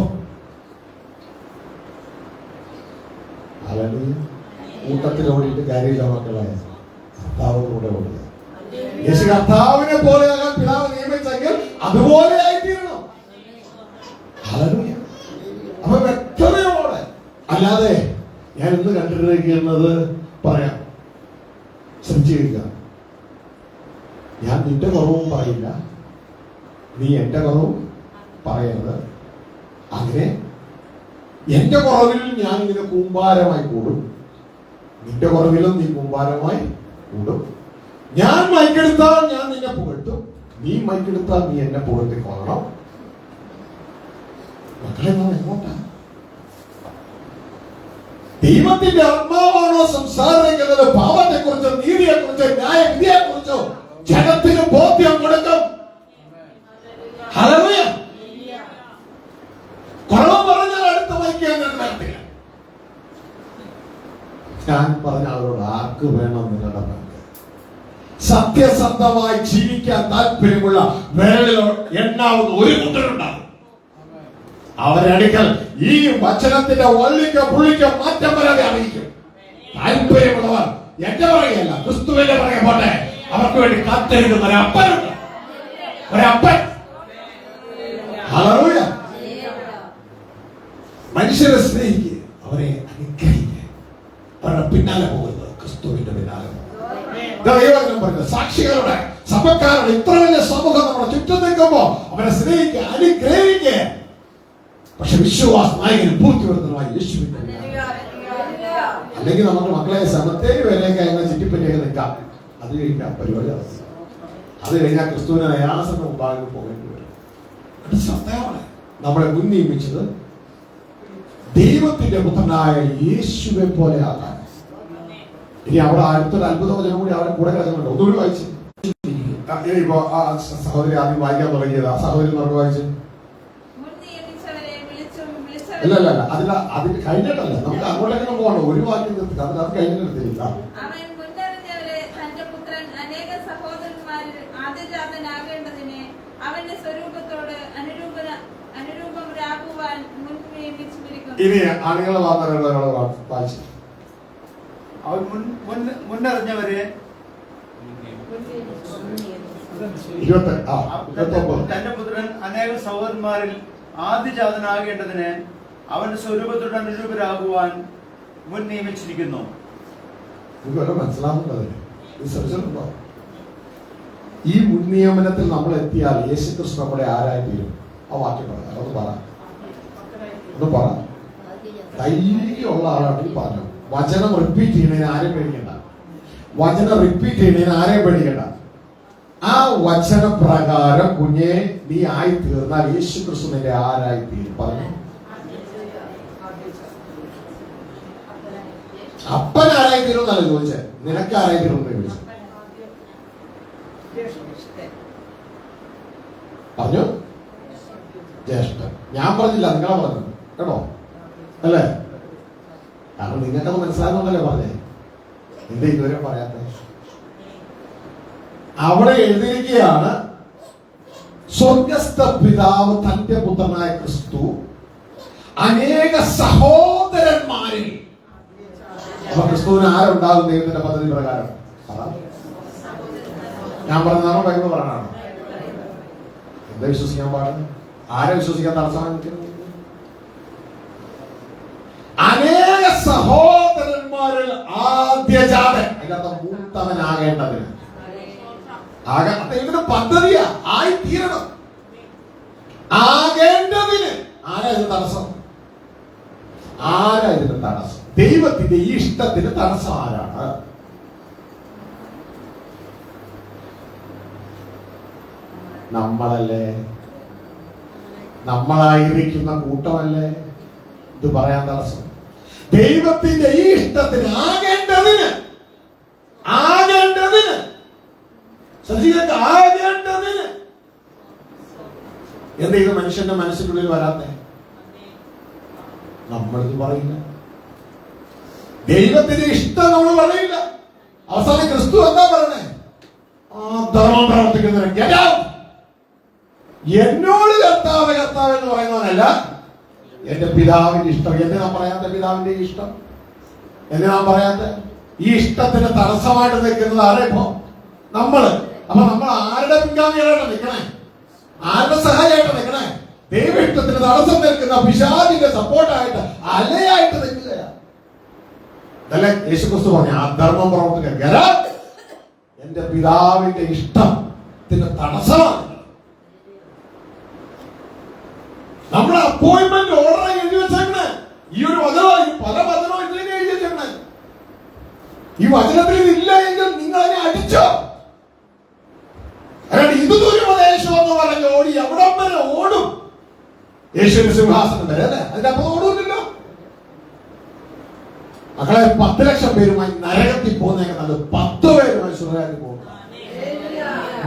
കൂട്ടത്തിൽ ഓടിയിട്ട് കാര്യമില്ല മക്കളായ കർത്താവിലൂടെ ഓടുക. യേശു കർത്താവിനെ പോലെയാകാൻ പിതാവ് നിയമിച്ചെങ്കിൽ അതുപോലെ ആയിത്തീരണം. അപ്പൊ വ്യക്തതയോടെ, അല്ലാതെ ഞാൻ ഇന്ന് കണ്ടിരിക്കുന്നത് പറയാം. ശ്രദ്ധിക്കുക, ഞാൻ നിന്റെ കുറവും പറയില്ല, നീ എന്റെ കുറവും പറയരുത്. അങ്ങനെ എന്റെ കുറവിൽ ഞാൻ ഇങ്ങനെ കൂമ്പാരമായി കൂടും, നിന്റെ കുറവിലും നീ കൂമ്പാരമായി കൂടും. ഞാൻ മൈക്കെടുത്താൽ ഞാൻ നിന്നെ പുകഴ്ത്തും, നീ മൈക്കെടുത്താൽ നീ എന്നെ പുകഴ്ത്തിക്കൊള്ളണം. മക്കളെ, നാം എങ്ങോട്ടാ? ദൈവത്തിന്റെ ആത്മാവാണോ സംസാരിക്കുന്നത്? പാപത്തെ കുറിച്ചോ നീതിയെ കുറിച്ചോ ന്യായവിധിയെ കുറിച്ചോ ജനത്തിന് ബോധ്യം കൊടുക്കും. ഹല്ലേലൂയ. കുറവ് പറഞ്ഞാൽ അടുത്ത വായിക്കാൻ നടത്തില്ല. ഞാൻ പറഞ്ഞ അവരോട് ആർക്ക് വേണം നിങ്ങളുടെ പങ്ക്? സത്യസന്ധമായി ജീവിക്കാൻ താല്പര്യമുള്ള വേളിലോ എണ്ണാവുന്ന ഒരു കൂട്ടരുണ്ടാകും. അവരടുക്കൽ ഈ വചനത്തിന്റെ വള്ളിക്ക് പുള്ളിക്ക് മാറ്റം വരാതെ അറിയിക്കും. താല്പര്യമുള്ളവർ എന്റെ പറയുകയല്ല, ക്രിസ്തുവിന്റെ പറയുക പോട്ടെ. അവർക്ക് വേണ്ടി കാത്തിരിക്കുന്ന ഒരപ്പനുണ്ട്, ഒരപ്പൻ. ഹല്ലേലൂയ. മനുഷ്യരെ സ്നേഹിക്കുക, അവരെ അനുഗ്രഹിക്കുക, അവരുടെ പിന്നാലെ പോകുന്നത് ക്രിസ്തുവിന്റെ പിന്നാലെ പോകുന്നത്. സാക്ഷികളുടെ സഭക്കാരുടെ ഇത്ര വലിയ സമൂഹം നമ്മുടെ ചുറ്റും നിൽക്കുമ്പോ അവരെ സ്നേഹിക്കുക, അനുഗ്രഹിക്കുക. പക്ഷെ വിശ്വാസ നായകൻ പൂർത്തിവരുന്നതുമായി യേശുവിന്റെ അല്ലെങ്കിൽ നമ്മുടെ മക്കളെ സമത്തേരി വിലയൊക്കെ അങ്ങനെ ചുറ്റിപ്പറ്റിയൊക്കെ നിൽക്കാം. അത് കഴിഞ്ഞാൽ പരിപാടി അവസ്ഥ. അത് കഴിഞ്ഞാൽ ക്രിസ്തുവിനെ നയാസന്റെ മുമ്പാകെ പോകേണ്ടി വരും. ശ്രദ്ധയോടെ നമ്മളെ മുൻ നിയമിച്ചത് ദൈവത്തിന്റെ പുത്രനായ യേശുവെ പോലെ ആകാൻ. ഇനി അവിടെ അടുത്തൊരു അത്ഭുത വചനം കൂടി അവരെ കൂടെ കിടക്കുന്നുണ്ട്. ഒന്നുകൂടി വായിച്ചു. ഇപ്പൊ ആ സഹോദരി ആദ്യം വായിക്കാൻ തുടങ്ങിയത്, ആ സഹോദരി നമുക്ക് വായിച്ചു. അല്ല അതിന് കഴിഞ്ഞിട്ടല്ല, നമുക്ക് അങ്ങോട്ടേക്ക് പോകണം. ഒരു വാക്യം നിർത്തി അത് കഴിഞ്ഞിട്ടില്ല. ഇനി ആളുകളെ വായിച്ചു. അവൻ മുന്നറിഞ്ഞവരെ തന്റെ പുത്രൻ അനേകം സഹോദരന്മാരിൽ ആദ്യജാതനാകേണ്ടതിന് അവന്റെ സ്വരൂപത്തോട് അനുരൂപരാകുവാൻ മുൻ നിയമിച്ചിരിക്കുന്നു. മനസ്സിലാവുന്നത് ഈ മുൻ നിയമനത്തിൽ നമ്മൾ എത്തിയാൽ യേശു ക്രിസ്തു നമ്മുടെ ആരായി തീരും. ആ വാക്യം പറയാം, അതൊന്ന് പറ. ധൈര്യമുള്ള ആളാണെങ്കിൽ പറഞ്ഞു. വചനം റിപ്പീറ്റ് ചെയ്യുന്നതിന് ആരെയും പേടിക്കണ്ട. ആ വചനപ്രകാരം കുഞ്ഞെ നീ ആയി തീർന്നാൽ യേശു ക്രിസ്തു നിന്റെ ആരായി തീരും. പറഞ്ഞു. അപ്പൻ ആരായി തീരും എന്നല്ല ചോദിച്ചത്, നിനക്ക് ആരായി തീരും എന്ന് ചോദിച്ചത്. പറഞ്ഞു ജ്യേഷ്ഠൻ. ഞാൻ പറഞ്ഞില്ല, നിങ്ങളാ പറഞ്ഞത് കേട്ടോ, അല്ലേ? കാരണം നിങ്ങൾക്കത് മനസ്സിലാകുന്നല്ലേ പറഞ്ഞേ. എന്താ ഇതുവരെ പറയാത്ത? അവിടെ എഴുതിയിരിക്കുകയാണ്, സ്വർഗസ്ഥ പിതാവ് തന്റെ പുത്രനായ ക്രിസ്തു അനേക സഹോദരന്മാരിൽ. അപ്പൊ ക്രിസ്തുവിന് ആരുണ്ടാകും ദൈവത്തിന്റെ പദ്ധതി പ്രകാരം? ഞാൻ പറഞ്ഞതാണോ ബൈബിൾ പറഞ്ഞാണോ? എന്താ വിശ്വസിക്കാൻ പാടില്ല? ആരെ വിശ്വസിക്കാൻ തടസ്സമാണ് നിൽക്കുന്നത്? അനേക സഹോദരന്മാരിൽ ആദ്യജാതൻ, അതിനകത്ത് മൂത്തവനാകേണ്ടതിന്. ഇതിന്റെ പദ്ധതിയാ, ആയി തീരണം, ആകേണ്ടതിന്. ആരാ ഇത് തടസ്സം? ആരാ ഇതിന് തടസ്സം? ദൈവത്തിന്റെ ഈ ഇഷ്ടത്തിന് തടസ്സം ആരാണ്? നമ്മളല്ലേ? നമ്മളായിരിക്കുന്ന കൂട്ടമല്ലേ ഇത് പറയാൻ തടസ്സം? ദൈവത്തിന്റെ ഈ ഇഷ്ടത്തിന് ആകേണ്ടതിന്, ആകേണ്ടതിന്, ആകേണ്ടതിന്. എന്താ ഇത് മനുഷ്യന്റെ മനസ്സിനുള്ളിൽ വരാത്തെ? നമ്മളിത് പറയില്ല. ദൈവത്തിന്റെ ഇഷ്ടം നമ്മൾ പറയില്ല. അവസാനം ക്രിസ്തു എന്താ പറഞ്ഞേ? ധർമ്മം പ്രവർത്തിക്കുന്നവൻ എന്നോട് കർത്താവ് കർത്താവ് എന്ന് പറയുന്നവനല്ല, എന്റെ പിതാവിന്റെ ഇഷ്ടം. എന്നെ നാം പറയാത്ത പിതാവിന്റെ ഇഷ്ടം? എന്നെ നാം പറയാത്ത ഈ ഇഷ്ടത്തിന് തടസ്സമായിട്ട് നിൽക്കുന്നത് ആരെപ്പോ? നമ്മള്. അപ്പൊ നമ്മൾ ആരുടെ പിൻഗാമിയായിട്ട് നിൽക്കണേ? ആരുടെ സഹായമായിട്ട് നിൽക്കണേ? ദൈവ ഇഷ്ടത്തിന് തടസ്സം നിൽക്കുന്ന പിശാചിന്റെ സപ്പോർട്ടായിട്ട്, അലയായിട്ട് നിൽക്കുകയാണ്. അതല്ലേ യേശുക്രിസ്തു പറഞ്ഞു, അധർമ്മം പ്രവർത്തിക്കുക എന്റെ പിതാവിന്റെ ഇഷ്ടത്തിന് തടസ്സമാണ്. നമ്മുടെ അപ്പോയിന്റ്മെന്റ് ഓർഡർ എഴുതി വെച്ചേക്കണേ. ഈ ഒരു വചനം, പല വചനവും ഇതിലേക്ക് എഴുതി വെച്ചേക്കണേ. ഈ വചനത്തിൽ ഇതില്ല എങ്കിൽ നിങ്ങൾ അതിനെ അടിച്ചോ. അല്ലാണ്ട് ഇതൊരു ഉപദേശം എന്ന് പറഞ്ഞ് ഓടി എവിടം വരെ ഓടും? യേശുവിന്റെ സിംഹാസനം വരെ അല്ലേ? അതിന്റെ അപ്പുറം ഓടുന്നില്ലോ. മക്കളെ, 10 ലക്ഷം പേരുമായി നരകത്തിൽ പോകുന്നേക്കാൾ 10 പേരുമായി സ്വർഗ്ഗത്തിൽ പോകും.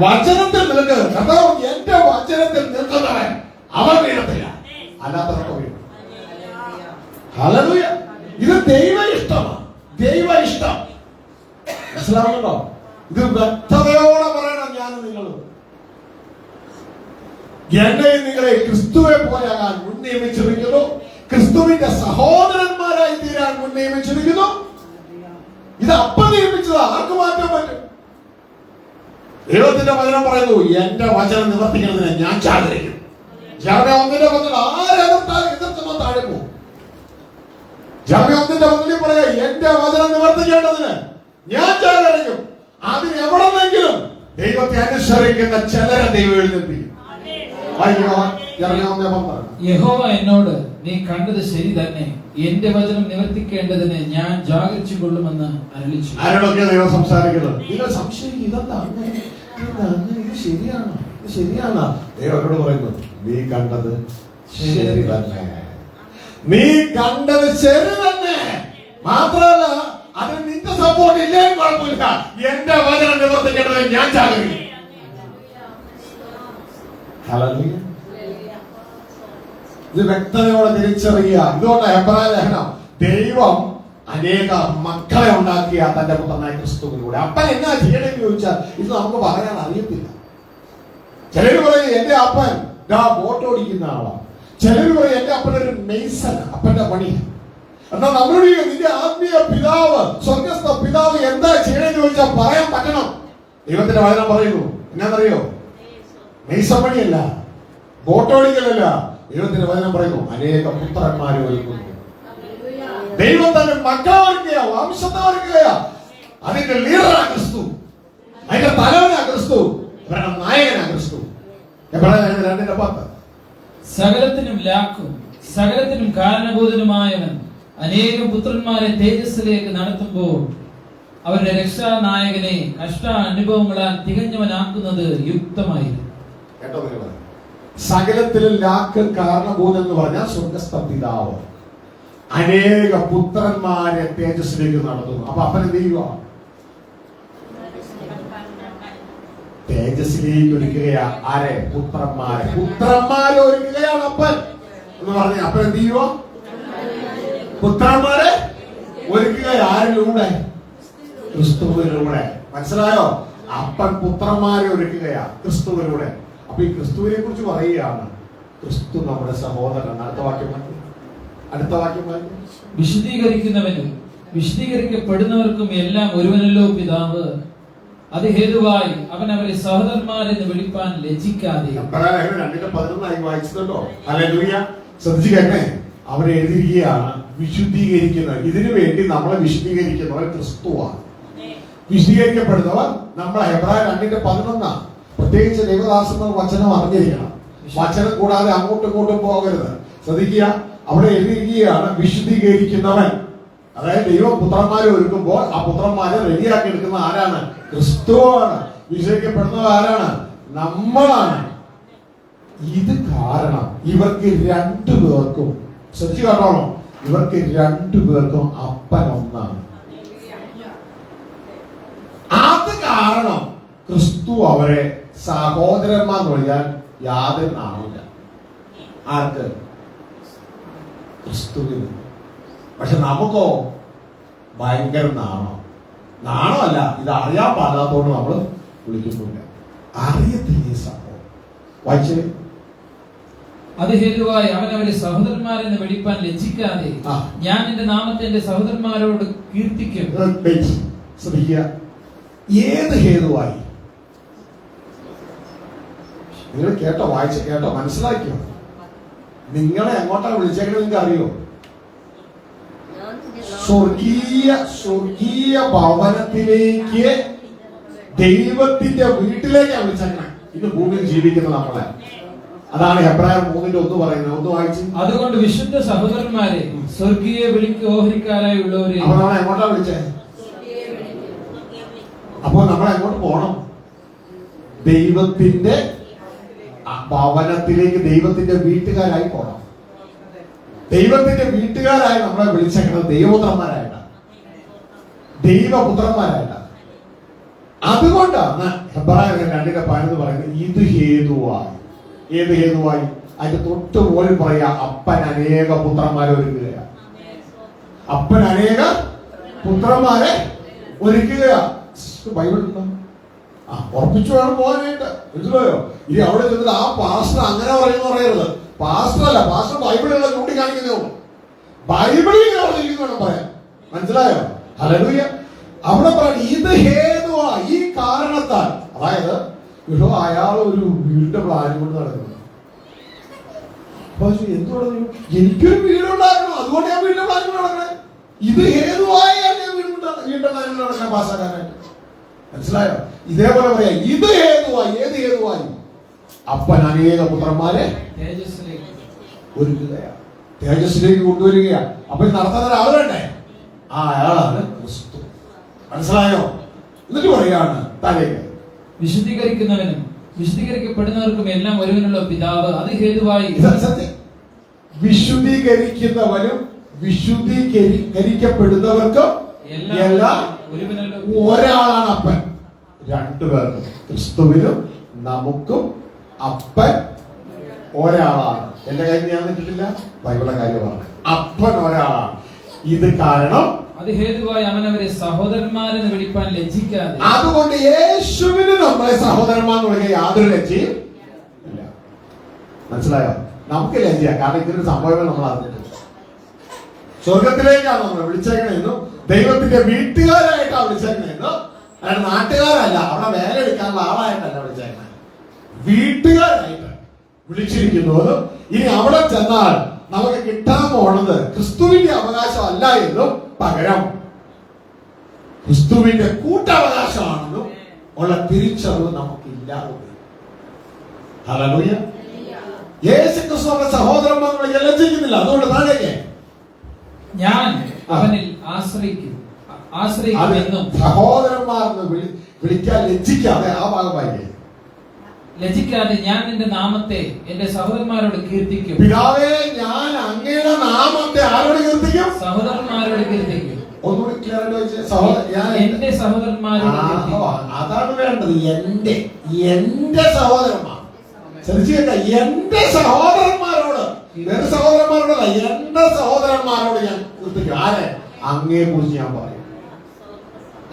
വചനത്തിൽ നിൽക്കുക. കർത്താവ് എന്റെ വചനത്തിൽ നിൽക്കുന്നവൻ അവൻ വീഴത്തില്ല, അല്ലാത്തവർക്ക് വീഴും. ഹല്ലേലൂയ. ഇത് ദൈവ ഇഷ്ടമാണ്. ദൈവ ഇഷ്ടം മനസ്സിലാവുന്നുണ്ടോ? ഇത് വ്യക്തതയോടെ പറയണം. ഞാനും നിങ്ങളും എന്നെയും നിങ്ങളെ ക്രിസ്തുവെ പോലെയാകാൻ മുൻ നിയമിച്ചിരിക്കുന്നു. ക്രിസ്തുവിന്റെ സഹോദരന്മാരായി തീരാൻ മുൻ നിയമിച്ചിരിക്കുന്നു. ഇത് അപ്പം നിയമിച്ചതാ. ആർക്ക് മാറ്റാൻ പറ്റും? ദൈവത്തിന്റെ വചനം പറയുന്നു, എന്റെ വചനം നിവർത്തിക്കുന്നതിന് ഞാൻ ജാഗരിക്കും. ജാമ്യ 1:10 ആരെതിർത്താലും താഴെ പോകും. ജാമ്യ 1:10 പറയാ, എന്റെ വചനം നിവർത്തിക്കേണ്ടതിന് ഞാൻ ജാഗരിക്കും. അതിന് എവിടെന്നെങ്കിലും ദൈവത്തെ അനുസരിക്കുന്ന ചിലരെ ദൈവം എഴുന്നേൽപ്പിക്കും. യഹോവ എന്നോട്, നീ കണ്ടത് ശരി തന്നെ, എന്റെ വചനം നിവർത്തിക്കേണ്ടതിന് ഞാൻ ജാഗരിച്ചു കൊള്ളുമെന്ന് അരുളിച്ചു. ആരോടൊക്കെ ദൈവം സംസാരിക്കുന്നത്? നിങ്ങൾ സംശയിക്കും, ഇതെന്താ ഇത് ശരിയാണോ? ഇത് ശരിയാണോ? ദൈവത്തോട് പറയുന്നു, നീ കണ്ടത് ശരി തന്നെ. നീ കണ്ടത് ശരി തന്നെ. മാത്രമല്ല, അതിന് നിന്റെ സപ്പോർട്ട് ഇല്ലെങ്കിൽ കുഴപ്പമില്ല. എന്റെ വചനം നിവർത്തിക്കേണ്ടത് ഞാൻ ജാഗരിക്കും. ഇത് വ്യക്തതയോടെ തിരിച്ചറിയുക. ഇതുകൊണ്ട് എബ്രായ ലേഖനം, ദൈവം അനേക മക്കളെ ഉണ്ടാക്കിയ തന്റെ പുത്രനായ ക്രിസ്തുവിലൂടെ. അപ്പൻ എന്നാ ചെയ്യണമെന്ന് ചോദിച്ചാൽ ഇത് നമുക്ക് പറയാൻ അറിയത്തില്ല. ചിലര് പറയും എന്റെ അപ്പൻ ബോട്ട് ഓടിക്കുന്ന ആളാണ്. ചിലര് പറയും എന്റെ അപ്പൻ ഒരു മെയ്സൺ, അപ്പന്റെ പണി. എന്നാൽ നമ്മളോട് നിന്റെ ആത്മീയ പിതാവ്, സ്വർഗസ്ഥ പിതാവ് എന്താ ചെയ്യണമെന്ന് ചോദിച്ചാൽ പറയാൻ പറ്റണം. ദൈവത്തിന്റെ വചനം പറയുന്നു, എന്നാന്നറിയോ? മെയ്സൺ പണിയല്ല, ബോട്ട് ഓടിക്കലല്ല. ദൈവത്തിന്റെ വചനം പറയുന്നു, അനേക പുത്രന്മാര് ഒരുക്കുന്നു. ദൈവം തന്നെ മക്കളെ ഒരുക്കുകയാ, വംശത്തെ ഒരുക്കുകയാ. അതിന്റെ ലീഡറാ ക്രിസ്തു, അതിന്റെ തലവനാ ക്രിസ്തു, ഇവരുടെ നായകനാ ക്രിസ്തു. 2:10 സകലത്തിനും ലാക്കും സകലത്തിനും കാരണഭൂതനുമായവൻ അനേകം പുത്രന്മാരെ തേജസ്സിലേക്ക് നടത്തുമ്പോൾ അവരുടെ രക്ഷാനായകനെ കഷ്ട അനുഭവങ്ങളാൽ തികഞ്ഞവനാക്കുന്നത് യുക്തമായിരുന്നു. കേട്ടോ? സകലത്തിലും ലാക്ക് കാരണഭൂതൻ എന്ന് പറഞ്ഞാൽ സ്വർഗസ്ഥ പിതാവ് അനേക പുത്രന്മാരെ തേജസ്സിലേക്ക് നടത്തുന്നു. അപ്പൊ അപ്പൻ എന്ത് ചെയ്യുക? തേജസ്സിലേക്ക് ഒരുക്കുകയാ. ആരെ? പുത്രന്മാരെ. പുത്രന്മാരെ ഒരുക്കുകയാണ് അപ്പൻ എന്ന് പറഞ്ഞ അപ്പൻ എന്ത് ചെയ്യുവോ? പുത്രന്മാരെ ഒരുക്കുക. ആരിലൂടെ? ക്രിസ്തുവിലൂടെ. മനസ്സിലായോ? അപ്പൻ പുത്രന്മാരെ ഒരുക്കുകയാ ക്രിസ്തുവിലൂടെ. അപ്പൊ ഈ ക്രിസ്തുവിനെ കുറിച്ച് പറയുകയാണ്, ക്രിസ്തു നമ്മുടെ സഹോദരൻ. അടുത്ത വാക്യം വായിക്കും. വിശുദ്ധീകരിക്കുന്നവനും വിശുദ്ധീകരിക്കപ്പെടുന്നവർക്കും എല്ലാം ഒരുവനല്ലോ പിതാവ്. അത് ഹേതുവായി അവൻ അവരെ സഹോദരന്മാരെന്ന് വിളിപ്പാൻ ലജ്ജിക്കാതെ. 2:11 വായിച്ചതല്ലോ. ഹല്ലേലൂയ. ശ്രദ്ധിച്ചു കേട്ടെ. അവരെ എഴുതിയിരിക്കുകയാണ് വിശുദ്ധീകരിക്കുന്നത്. ഇതിനു വേണ്ടി നമ്മളെ വിശുദ്ധീകരിക്കുന്നവർ ക്രിസ്തുവാണ്. വിശുദ്ധീകരിക്കപ്പെടുന്നവർ നമ്മളെ ഹെബ്രായർ 2:11. പ്രത്യേകിച്ച് ദൈവദാസന്മാർ വചനം അറിഞ്ഞിരിക്കണം. വചനം കൂടാതെ അങ്ങോട്ടും ഇങ്ങോട്ടും പോകരുത്. ശ്രദ്ധിക്കുക. അവിടെ എഴുതിയിരിക്കുകയാണ് വിശുദ്ധീകരിക്കുന്നവൻ. അതായത് ദൈവം പുത്രന്മാരെ ഒരുക്കുമ്പോൾ ആ പുത്രന്മാരെ റെഡിയാക്കി എടുക്കുന്ന ആരാണ്? ക്രിസ്തുവാണ്. വിശുദ്ധീകരിക്കപ്പെടുന്നത് ആരാണ്? നമ്മളാണ്. ഇത് കാരണം ഇവർക്ക് രണ്ടുപേർക്കും, ശ്രദ്ധിച്ചു കേട്ടോളൂ, ഇവർക്ക് രണ്ടുപേർക്കും അപ്പൻ ഒന്നാണ്. അത് കാരണം ക്രിസ്തു അവരെ സഹോദരന്മാർ വിളിക്കാൻ യാതൊരു നാമില്ല. ആർക്ക്? ക്രിസ്തുവിന്. പക്ഷെ നമുക്കോ ഭയങ്കര നാണമല്ല. ഇത് അറിയാൻ പാടാത്തോണ്ട് നമ്മൾ വിളിക്കുന്നില്ല. അറിയത്തില്ല ഈ സംഭവം. വായിച്ചേ. അത് ഹേതുവായി അവൻ അവരെ സഹോദരന്മാരെന്ന് വിളിപ്പാൻ ലജ്ജിക്കാതെ ഞാൻ എന്റെ നാമത്തെ എന്റെ സഹോദരന്മാരോട് കീർത്തിക്കും. ശ്രദ്ധിക്കുക. ഏത് ഹേതുവായി? നിങ്ങൾ കേട്ടോ, വായിച്ച കേട്ടോ, മനസ്സിലാക്കിയോ? നിങ്ങളെ എങ്ങോട്ടാണ് വിളിച്ചേക്കണത് നിങ്ങൾക്ക് അറിയോ? സ്വർഗീയ ഭവനത്തിലേക്ക്, ദൈവത്തിന്റെ വീട്ടിലേക്കാണ് വിളിച്ചേക്കണേ. ഇത് ഭൂമിയിൽ ജീവിക്കുന്ന നമ്മളെ. അതാണ് ഹെബ്രായർ 3:1 പറയുന്നത്. ഒന്ന് വായിച്ച്. അതുകൊണ്ട് വിശുദ്ധ സഹോദരന്മാരെ, സ്വർഗീയ വിളിക്ക് ഓഹരിക്കാരായി ഉള്ളവരെ. അപ്പൊ നമ്മളെ എങ്ങോട്ടാ വിളിച്ചേ? അപ്പൊ നമ്മൾ എങ്ങോട്ട് പോണം? ദൈവത്തിന്റെ ഭവനത്തിലേക്ക്, ദൈവത്തിന്റെ വീട്ടുകാരായി പോണം. ദൈവത്തിന്റെ വീട്ടുകാരായി നമ്മളെ വിളിച്ചേക്കുന്നത് ദൈവപുത്രന്മാരായിട്ടാണ്, ദൈവപുത്രന്മാരായിട്ടാണ്. അതുകൊണ്ടാണ് ഹെബ്രായർ 2:12 പറയുന്നത് ഇത് ഹേതുവായി. ഏത് ഹേതുവായി? അതിന്റെ തൊട്ട് മുകളിൽ പറയാ അപ്പൻ അനേക പുത്രന്മാരെ ഒരുക്കുകയാണ്. അപ്പൻ അനേക പുത്രന്മാരെ ഒരുക്കുകയാ. ബൈബിൾ ഉണ്ടോ? ഉറപ്പിച്ചു വേണം പോകാനായിട്ട്. മനസ്സിലായോ? ഇനി അവിടെ ചെന്നിട്ട് ആ പാസ്റ്റർ അങ്ങനെ പറയരുത്. പാസ്റ്റർ അല്ല, പാസ്റ്റർ ബൈബിളുകളെ ചൂണ്ടിക്കാണിക്കുന്നേ ഉള്ളൂ. ബൈബിളിൽ വേണം പറയാൻ. മനസ്സിലായോ? ഹല്ലേലൂയ. അവിടെ പറയാൻ ഇത് ഹേതുവാ, ഈ കാരണത്താൽ. അതായത് അയാൾ ഒരു വീടിന്റെ പ്ലാൻ കൊണ്ട് നടക്കുന്നു. എന്തുകൊണ്ട്? എനിക്കൊരു വീടുണ്ടായിരുന്നു, അതുകൊണ്ട് ഞാൻ വീടിന്റെ പ്ലാൻ കൊണ്ട് നടക്കണേ. ഇത് ഹേതുവായ ഞാൻ വീടിന്റെ പ്ലാൻ കൊണ്ട് നടക്കണേ പാസ്സാക്കാനായിട്ട്. മനസ്സിലായോ? ഇതേപോലെ പറയാ ഇത് ഹേതുവായി. ഏത് ഹേതുവായി? അപ്പൻ അനേക പുത്രന്മാരെ ഒരുക്കുകയാണ്, തേജസ്സിലേക്ക് കൊണ്ടുവരികയാണ്. അപ്പൊ നടത്തുന്ന ഒരാൾ വേണ്ടേ? അയാളാണ് ക്രിസ്തു. മനസ്സിലായോ? എന്നിട്ട് പറയാണ് താഴേക്ക്. വിശുദ്ധീകരിക്കുന്നവനും വിശുദ്ധീകരിക്കപ്പെടുന്നവർക്കും എല്ലാം ഒരുവനുള്ള പിതാവ്. അത് ഹേതുവായി. വിശുദ്ധീകരിക്കുന്നവനും വിശുദ്ധീകരിക്കപ്പെടുന്നവർക്കും എല്ലാം ഒരാളാണ് അപ്പൻ. രണ്ടുപേർക്കും, ക്രിസ്തുവിനും നമുക്കും അപ്പൻ ഒരാളാണ്. എന്റെ കാര്യം ഞാൻ നിന്നിട്ടില്ല, ബൈബിളിലെ കാര്യമാണ്. അപ്പൻ ഒരാളാണ്. ഇത് കാരണം അത് ഹേതുവായി അവൻ അവരെ സഹോദരന്മാരെന്ന് വിളിപ്പാൻ ലജ്ജിക്കാതെ. അതുകൊണ്ട് യേശുവിന് നമ്മളെ സഹോദരന്മാരെന്ന് വിളിക്കാൻ യാതൊരു ലജ്ജയും ഇല്ല. മനസ്സിലായോ? നമുക്ക് ലജ്ജ, കാരണം ഇതൊരു സംഭവങ്ങൾ നമ്മൾ അറിഞ്ഞിട്ടില്ല. സ്വർഗത്തിലേക്കാണ് നമ്മൾ വിളിച്ചേക്കണെന്നും ദൈവത്തിന്റെ വീട്ടുകാരായിട്ടാണ് വിളിച്ചേക്കണെന്നും, അല്ലാണ്ട് നാട്ടുകാരല്ല, അവിടെ വേല എടുക്കാനുള്ള ആളായിട്ടല്ല വിളിച്ചേക്കണേ, വീട്ടുകാരായിട്ട് വിളിച്ചിരിക്കുന്നത്. ഇനി അവിടെ ചെന്നാൽ നമുക്ക് കിട്ടാൻ പോണത് ക്രിസ്തുവിന്റെ അവകാശം അല്ല എന്നും പകരം ക്രിസ്തുവിന്റെ കൂട്ടവകാശമാണെന്നും ഉള്ള തിരിച്ചറിവ് നമുക്കില്ലാതെ. ഹല്ലേലൂയ. യേശു ക്രിസ്തുവിന്റെ സഹോദരന്മാർ എല്ലാം ചെയ്യുന്നില്ല. അതുകൊണ്ട് താഴേക്ക് ഞാൻ അവനിൽ ആശ്രയിക്കും എന്നും സഹോദരന്മാർന്ന് വിളിക്കാൻ ലജ്ജിക്കാതെ ആ ഭാഗമായി ലജ്ജിക്കാതെ ഞാൻ നിന്റെ നാമത്തെ എന്റെ സഹോദരന്മാരോട് കീർത്തിക്കും. പിതാവേ, ഞാൻ അങ്ങയുടെ നാമത്തെ ആരോട് കീർത്തിക്കും? സഹോദരന്മാരോട് കീർത്തിക്കും. ഒന്നുകൂടി ക്ലിയർ ചെയ്യാനായിട്ട് വെച്ച് എന്റെ സഹോദരന്മാരോട് അതാണ് വേണ്ടത്. എന്റെ സഹോദരന്മാർ ശ്രദ്ധിച്ചേക്ക, എന്റെ സഹോദരന്മാരോട്, വേറെ സഹോദരന്മാരോടല്ല, എന്റെ സഹോദരന്മാരോട് ഞാൻ നിർത്തിക്കും. ആരെ? അങ്ങയെ കുറിച്ച് ഞാൻ പറയും.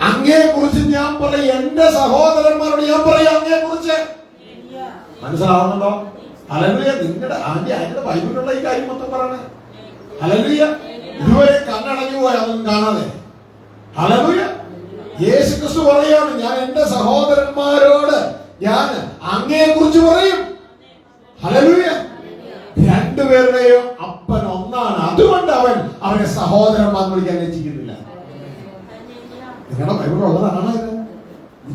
അങ്ങയെ കുറിച്ച് ഞാൻ പറയും. എന്റെ സഹോദരന്മാരോട് ഞാൻ പറയും അങ്ങയെ കുറിച്ച്. മനസ്സിലാവുന്നുണ്ടോ? ഹല്ലേലൂയ. നിങ്ങളുടെ അതിന്റെ ബൈബിളിലുള്ള ഈ കാര്യം മൊത്തം പറയണേ. ഹല്ലേലൂയ. ഇതുവരെ കണ്ണടഞ്ഞു പോയി അതൊന്നും കാണാതെ. ഹല്ലേലൂയ. യേശു ക്രിസ്തു പറയാണ്, ഞാൻ എന്റെ സഹോദരന്മാരോട് ഞാൻ അങ്ങയെ കുറിച്ച് പറയും. ഹല്ലേലൂയ. രണ്ടുപേരുടെയും അപ്പൻ ഒന്നാണ്. അതുകൊണ്ട് അവനെ സഹോദരന്മാർ വിളിക്കാൻ രചിക്കുന്നില്ല. നിങ്ങളുടെ ബൈബിളുള്ളതാണ് ഇത്.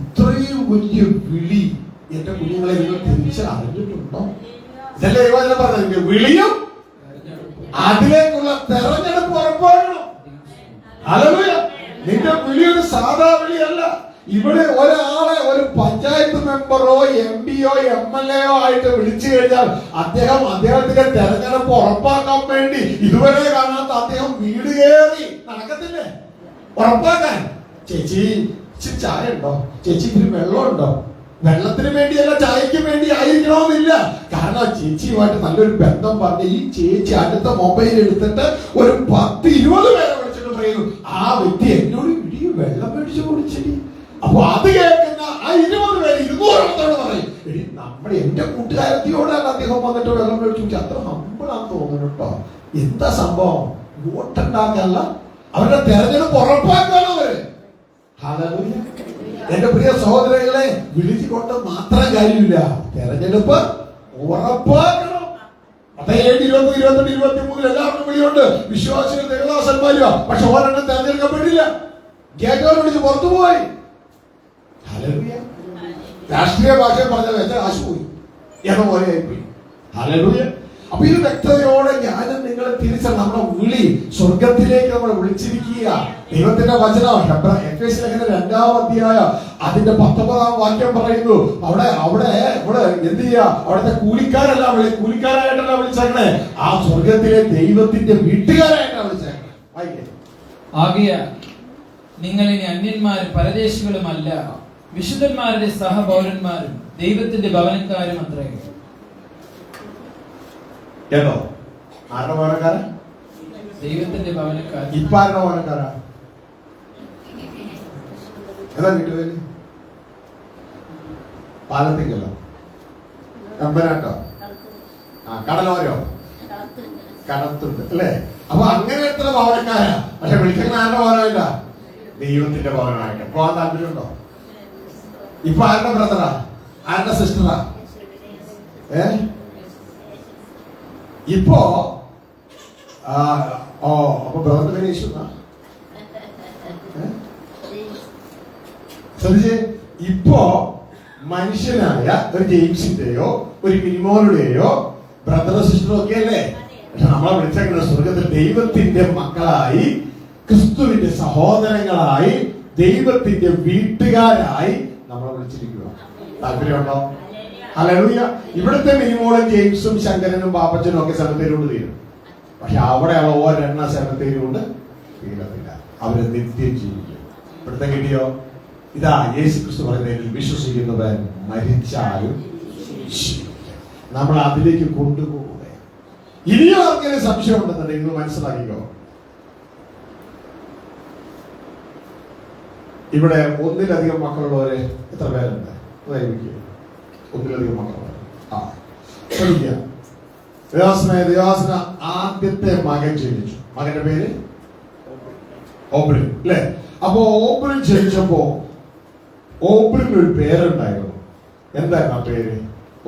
ഇത്രയും വലിയ വിളി എന്റെ കുഞ്ഞുങ്ങളെ നിങ്ങൾ തിരിച്ച് അറിഞ്ഞിട്ടുണ്ടോ? ഇതല്ലേ ദൈവവചനം പറഞ്ഞത്, വിളിയും അതിലേക്കുള്ള തെരഞ്ഞെടുപ്പ് ഉറപ്പാക്കണം. ഹല്ലേലൂയ. നിന്റെ വിളി ഒരു സാധാ വിളിയല്ല. ഇവിടെ ഒരാളെ ഒരു പഞ്ചായത്ത് മെമ്പറോ MP-യോ MLA-യോ ആയിട്ട് വിളിച്ചു കഴിഞ്ഞാൽ അദ്ദേഹത്തിന്റെ തെരഞ്ഞെടുപ്പ് ഉറപ്പാക്കാൻ വേണ്ടി ഇതുവരെ കാണാത്ത അദ്ദേഹം വീട് കയറി നടക്കത്തില്ലേ ഉറപ്പാക്കാൻ? ചേച്ചി ചായ ഉണ്ടോ? ചേച്ചി ഇത്തിരി വെള്ളമുണ്ടോ? വെള്ളത്തിന് വേണ്ടിയല്ല, ചായക്ക് വേണ്ടി ആയിരിക്കണമെന്നില്ല. കാരണം ചേച്ചിയുമായിട്ട് നല്ലൊരു ബന്ധം പറഞ്ഞ് ഈ ചേച്ചി അടുത്ത മൊബൈൽ എടുത്തിട്ട് ഒരു 10-20 പേരെ വിളിച്ചിട്ട് പറയുന്നു, ആ വ്യക്തി എന്നോട് ഇടിയും വെള്ളം മേടിച്ചു കുടിച്ചടി. അപ്പൊ അത് കേൾക്കുന്ന ആ 20 പേര് 200 പറയും, എടി നമ്മുടെ എന്റെ കൂട്ടുകാരത്തിയോടാണ് അദ്ദേഹം വന്നിട്ട് വെള്ളം മേടിച്ചു കുടിച്ചു. അത്ര ഹമ്പിളാന്ന് തോന്നുന്നു കേട്ടോ. എന്താ സംഭവം? വോട്ടുണ്ടാക്കാനല്ല, അവരുടെ തെരഞ്ഞെടുപ്പ് ഉറപ്പാക്കാണ് അവര്. ഹല്ലേലൂയ. എന്റെ പ്രിയ സഹോദരങ്ങളെ, വിളിച്ചുകൊണ്ട് മാത്രം കാര്യമില്ല, തെരഞ്ഞെടുപ്പ് ഉറപ്പാക്കണം. 20, എല്ലാവർക്കും വിളിയുണ്ട്. വിശ്വാസികൾ ദേവദാസന്മാരുവാ. പക്ഷെ ഒരെണ്ണം തെരഞ്ഞെടുക്കപ്പെട്ടില്ല. കേട്ടവർ വിളിച്ച് പുറത്തുപോയി. ഹല്ലേലൂയ. രാഷ്ട്രീയ ഭാഷയിൽ പറഞ്ഞാൽ വെച്ച കാശ് പോയി എന്ന പോലെ ആയിപ്പോയി. ഹല്ലേലൂയ. അപ്പൊ ഇത് വ്യക്തതയോടെ ഞാനും നിങ്ങളെ തിരിച്ചറിഞ്ഞ നമ്മുടെ വിളി സ്വർഗത്തിലേക്ക് നമ്മൾ വിളിച്ചിരിക്കുക. ദൈവത്തിന്റെ വചനം എഫേസ്യ ലേഖനം 2-ാം അധ്യായം അതിന്റെ 19-ാം വാക്യം പറയുന്നു, അവിടെ എന്ത് ചെയ്യാ? അവിടുത്തെ കൂലിക്കാരായിട്ടല്ല വിളിച്ചേക്കണേ, ആ സ്വർഗത്തിലെ ദൈവത്തിന്റെ വീട്ടുകാരായിട്ടാണ് വിളിച്ചേക്കണേ. ആകയാൽ നിങ്ങൾ ഇനി അന്യന്മാരും പരദേശികളുമല്ല, വിശുദ്ധന്മാരുടെ സഹപൗരന്മാരും ദൈവത്തിന്റെ ഭവനക്കാരും അത്രേ. കേട്ടോ? ആരുടെ ഭവനക്കാരൻ? ദൈവത്തിന്റെ ഭവനക്കാരൻ. ഇപ്പൊ ആരുടെ ഭവനക്കാരാ? ഏതാ വീട്ടുപേര്? പാലത്തിക്കല്ലോ, കമ്പനാട്ടോ, കടലോരോ, കടത്തുണ്ട് അല്ലേ? അപ്പൊ അങ്ങനെ എത്ര ഭവനക്കാരാ? പക്ഷെ വിളിക്കുന്ന ആരുടെ ഭവനമില്ല, ദൈവത്തിന്റെ ഭവനമായിട്ട്. പോകാൻ താല്പര്യമുണ്ടോ? ഇപ്പൊ ആരുടെ ബ്രദറാ? ആരുടെ സിസ്റ്ററാ? ഇപ്പോ അപ്പൊ ബ്രദറിന്റെ പേര് യേശു. ശ്രദ്ധിച്ചേ, ഇപ്പോ മനുഷ്യനായ ഒരു ജെയിംസിന്റെയോ ഒരു മിനിമോളുടെയോ ബ്രദറോ സിസ്റ്ററോ ഒക്കെ അല്ലേ? പക്ഷെ നമ്മളെ വിളിച്ചേക്കുന്ന സ്വർഗത്തിൽ ദൈവത്തിന്റെ മക്കളായി, ക്രിസ്തുവിന്റെ സഹോദരങ്ങളായി, ദൈവത്തിന്റെ വീട്ടുകാരായി നമ്മളെ വിളിച്ചിരിക്കുക. താല്പര്യമുണ്ടോ? ഹല്ലേലൂയ. ഇവിടുത്തെ മിനിമോളും ജെയിംസും ശങ്കരനും പാപ്പച്ചനും ഒക്കെ സെമിത്തേരിയോട് തീരും. പക്ഷെ അവിടെയുള്ള ഒരെണ്ണ സെമിത്തേരിയോട് തീരത്തില്ല. അവര് നിത്യം ജീവിക്കും. ഇവിടുത്തെ കിട്ടിയോ? ഇതാ യേശു ക്രിസ്തു പറയുന്നതിൽ വിശ്വസിക്കുന്നവൻ മരിച്ചാലും നമ്മൾ അതിലേക്ക് കൊണ്ടുപോകുക. ഇനിയും ആർക്കെങ്കിലും സംശയം ഉണ്ടെന്നുണ്ടെങ്കിൽ നിങ്ങൾ മനസ്സിലാക്കിക്കോ, ഇവിടെ ഒന്നിലധികം മക്കളുള്ളവരെ എത്ര പേരുണ്ട്? ഒന്നിലധികം മക്കളുണ്ട്. ശ്രദ്ധിക്കുക. ദേവാസന ആദ്യത്തെ മകൻ ജനിച്ചു. മകന്റെ പേര് ഓബ്രിൻ അല്ലേ? അപ്പോ ഓബ്രിൻ ജനിച്ചപ്പോ ഓബ്രിന് ഒരു പേരുണ്ടായിരുന്നു. എന്തായിരുന്നു ആ പേര്?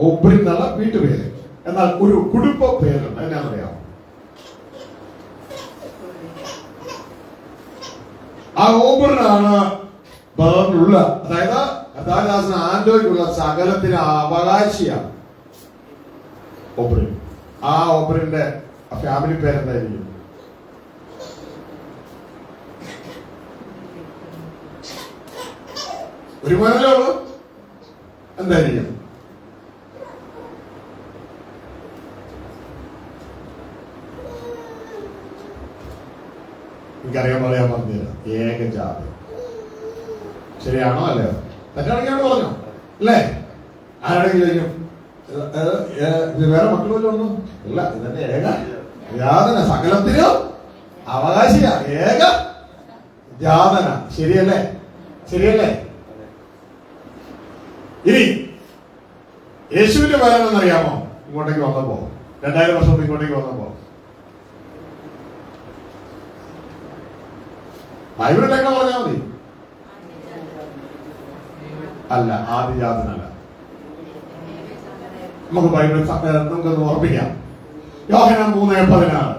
ഓബ്രിൻ എന്നുള്ള വീട്ടുപേര്. എന്നാൽ ഒരു കുടുംബ പേരുണ്ട്. എന്നാണെന്നറിയാമോ? ആ ഓബ്രിനാണ് ബേർണിലുള്ള, അതായത് കർത്താവിന്റെ ആൻഡോയ്ക്കുള്ള സകലത്തിന് അവകാശിയാണ് ഓബ്രിൻ. ആ ഓബ്രിന്റെ ഫാമിലി പേരെന്തായിരിക്കും? ഒരു മോനല്ലേ ഉള്ളൂ? എന്തായിരിക്കും? എനിക്കറിയാൻ പറയാൻ പറഞ്ഞുതരാം. ഏക ജാതി. ശരിയാണോ അല്ലയോ? തെറ്റാണെങ്കിലാണ് പറഞ്ഞോ അല്ലേ? ആരാണെങ്കിലും ചോദിക്കും ഇത് വേറെ മക്കളല്ലോ ഒന്നും ഇല്ല, ഇതന്നെ ഏക ജാതന, സകലത്തിനും അവകാശിയ ഏക ജാതന. ശരിയല്ലേ? ശരിയല്ലേ? ഇനി യേശുവിന്റെ പേരെന്നറിയാമോ? ഇങ്ങോട്ടേക്ക് വന്നപ്പോ 2000 വർഷം ഇങ്ങോട്ടേക്ക് വന്നപ്പോ ബൈബിളിലൊക്കെ പറഞ്ഞാൽ മതി. അല്ല, ആദിജാതനല്ല. നമുക്ക് ബൈബിൾ നമുക്കൊന്ന് ഉറപ്പിക്കാം. യോഹന്നാൻ 3:16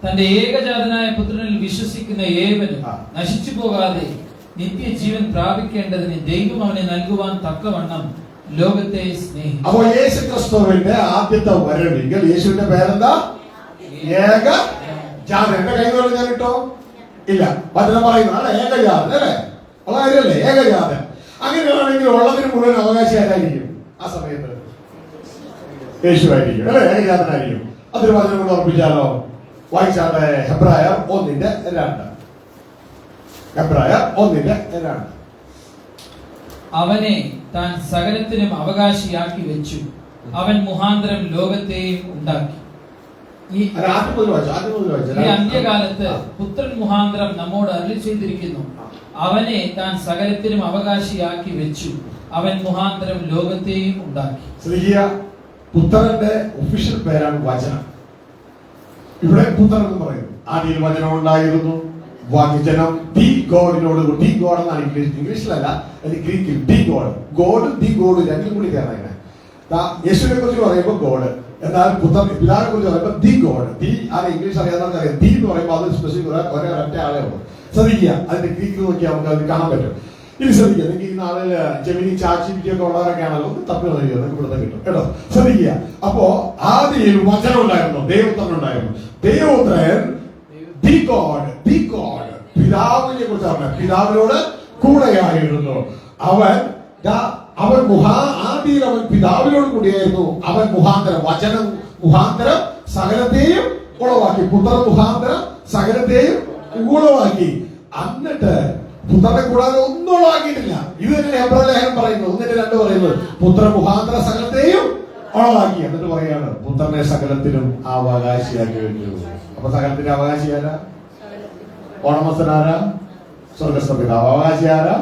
തന്റെ ഏകജാതനായ പുത്രനിൽ വിശ്വസിക്കുന്ന ഏവനും നശിച്ചു പോകാതെ നിത്യജീവൻ പ്രാപിക്കേണ്ടതിന് ദൈവം അവനെ നൽകുവാൻ തക്കവണ്ണം ലോകത്തെ സ്നേഹിച്ചു. അപ്പോൾ യേശു ക്രിസ്തുവിന്റെ ആദ്യത്തെ വരവെങ്കിൽ യേശുവിന്റെ പേരെന്താ? ഏകജാതൻ. എന്റെ കൈകളിൽ ഞാൻ ഇട്ടോ ഇല്ല, വചനം പറയുന്നതാണ് ഏകജാതൻ അല്ലേ? ഉള്ള കാര്യമല്ലേ ഏകജാതൻ? അങ്ങനെയാണെങ്കിൽ ഉള്ളതിന് മുഴുവൻ അവകാശി ആരായിരിക്കും ആ സമയത്ത്? യേശു ആയിരിക്കും അല്ലെ? ഏകജാതനായിരിക്കും. അതൊരു വചനം കൊണ്ട് ഉറപ്പിച്ചാലോ? വായിച്ചാട്ടെ, ഹെബ്രായർ 1:2. ഹെബ്രായർ 1:2. അവനെ താൻ സകലത്തിനും അവകാശിയാക്കി വെച്ചു, അവൻ മുഖാന്തരം ലോകത്തെയും ഉണ്ടാക്കി. ഈ അന്ത്യകാലത്ത് പുത്രൻ മുഖാന്തരം നമ്മോട് അരുളി ചെയ്തിരിക്കുന്നു, അവനെ താൻ സകലത്തിനും അവകാശിയാക്കി വെച്ചു, അവൻ മുഖാന്തരം ലോകത്തെയും ഉണ്ടാക്കി. പുത്രന്റെ ഒഫീഷ്യൽ പേരാണ് വചനം. ഇവിടെ പുത്രൻ എന്ന് പറയുന്നു. ആദ്യം വചനം ഉണ്ടായിരുന്നു, വചനം ദി ഗോഡിനോട്, ദി ഗോഡ് എന്നാണ് ഇംഗ്ലീഷിലല്ല, ഗ്രീക്കിൽ the God. God the God രണ്ടും കൂടി കയറാൻ. യേശുവിനെ കുറിച്ച് പറയുമ്പോൾ ഗോഡ്, എന്നാൽ പുത്രൻ പിതാവിനെ കുറിച്ച് പറയുമ്പോൾ ദി ഗോഡ്. ദി അത് ഇംഗ്ലീഷ് അറിയാവുന്നവർക്ക് അറിയാം. ദി എന്ന് പറയുമ്പോൾ അത് സ്പെസിഫിക് ഒരൊറ്റ ആളെ ഉള്ളൂ. ശ്രദ്ധിക്കുക, അതിന്റെ ഗ്രീക്ക് നോക്കിയാൽ നമുക്ക് അത് കാണാൻ പറ്റും. ഇനി ശ്രദ്ധിക്കുക, നിങ്ങൾക്ക് ഈ നാളിൽ ജെമിനി ചാച്ചിറ്റി ഒക്കെ ഉള്ളവരൊക്കെ ആണല്ലോ, ഒന്ന് തപ്പി വന്നിരിക്കുക, നിങ്ങൾക്ക് ഇവിടുത്തെ കിട്ടും കേട്ടോ. ശ്രദ്ധിക്കുക. അപ്പോ ആദ്യം വചനം ഉണ്ടായിരുന്നു, ദൈവപുത്രൻ ഉണ്ടായിരുന്നു. ദൈവപുത്രൻ ദി ഗോഡ്, ദി ഗോഡ് പിതാവിനെ കുറിച്ചാണ്. പിതാവിനോട് കൂടെയായിരുന്നു. അവൻ ആദിയിൽ അവൻ പിതാവിനോട് കൂടിയായിരുന്നു. അവൻ മുഖാന്തരം, വചനം മുഖാന്തരം സകലത്തെയും ഉളവാക്കി. പുത്രൻ മുഖാന്തരം സകലത്തെയും ഉളവാക്കി. എന്നിട്ട് പുത്രനെ കൂടാതെ ഒന്നും ഉളവാക്കിയിട്ടില്ല. ഇത് തന്നെ ഹെബ്രായ ലേഖനം പറയുന്നത് 1:2 പറയുന്നത്, പുത്രൻ മുഖാന്തരം സകലത്തെയും ഉളവാക്കി. എന്നിട്ട് പറയാണ് പുത്രനെ സകലത്തിനും അവകാശിയാക്കി വെച്ചു. അപ്പൊ സകലത്തിന്റെ അവകാശി ആരാ? ഓണമസ്ഥനാരാ? സ്വർഗസ്ഥ പിതാവ്. അവകാശി ആരാ?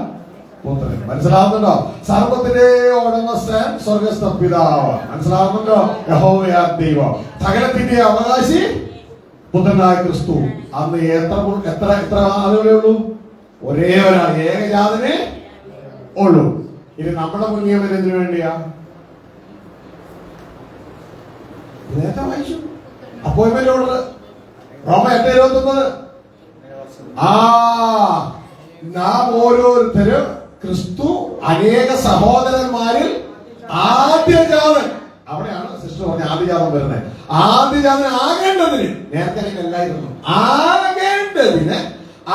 പുത്രൻ. മനസ്സിലാവുന്നുണ്ടോ? സർവത്തിന്റെ ഉടമസ്ഥൻ സ്വർഗസ്ഥ പിതാവ്. മനസ്സിലാവുന്നുണ്ടോ? യഹോവയാ ദൈവം. സകലത്തിന്റെ അവകാശി പുത്രനായ ക്രിസ്തു. അന്ന് എത്ര ആളുകളേ ഉള്ളൂ? ഒരേ ഒരാൾ, ഏകജാതനെ ഉള്ളൂ. ഇത് നമ്മുടെ മുന്നിൽ എന്തിനു വേണ്ടിയാ? നേരത്തെ വായിച്ചു അപ്പോയിന്റ്മെന്റ് ഓർഡർ റോമ 8:29. നാം ഓരോരുത്തരും ക്രിസ്തു അനേക സഹോദരന്മാരിൽ ആദ്യജാതൻ. അവിടെയാണ് സിസ്റ്റർ പറഞ്ഞ ആദ്യജാതം വരുന്നത്. ആദ്യജാതൻ ആകേണ്ടതിന്, നേരത്തെ അല്ലായിരുന്നു, ആകേണ്ടതിന്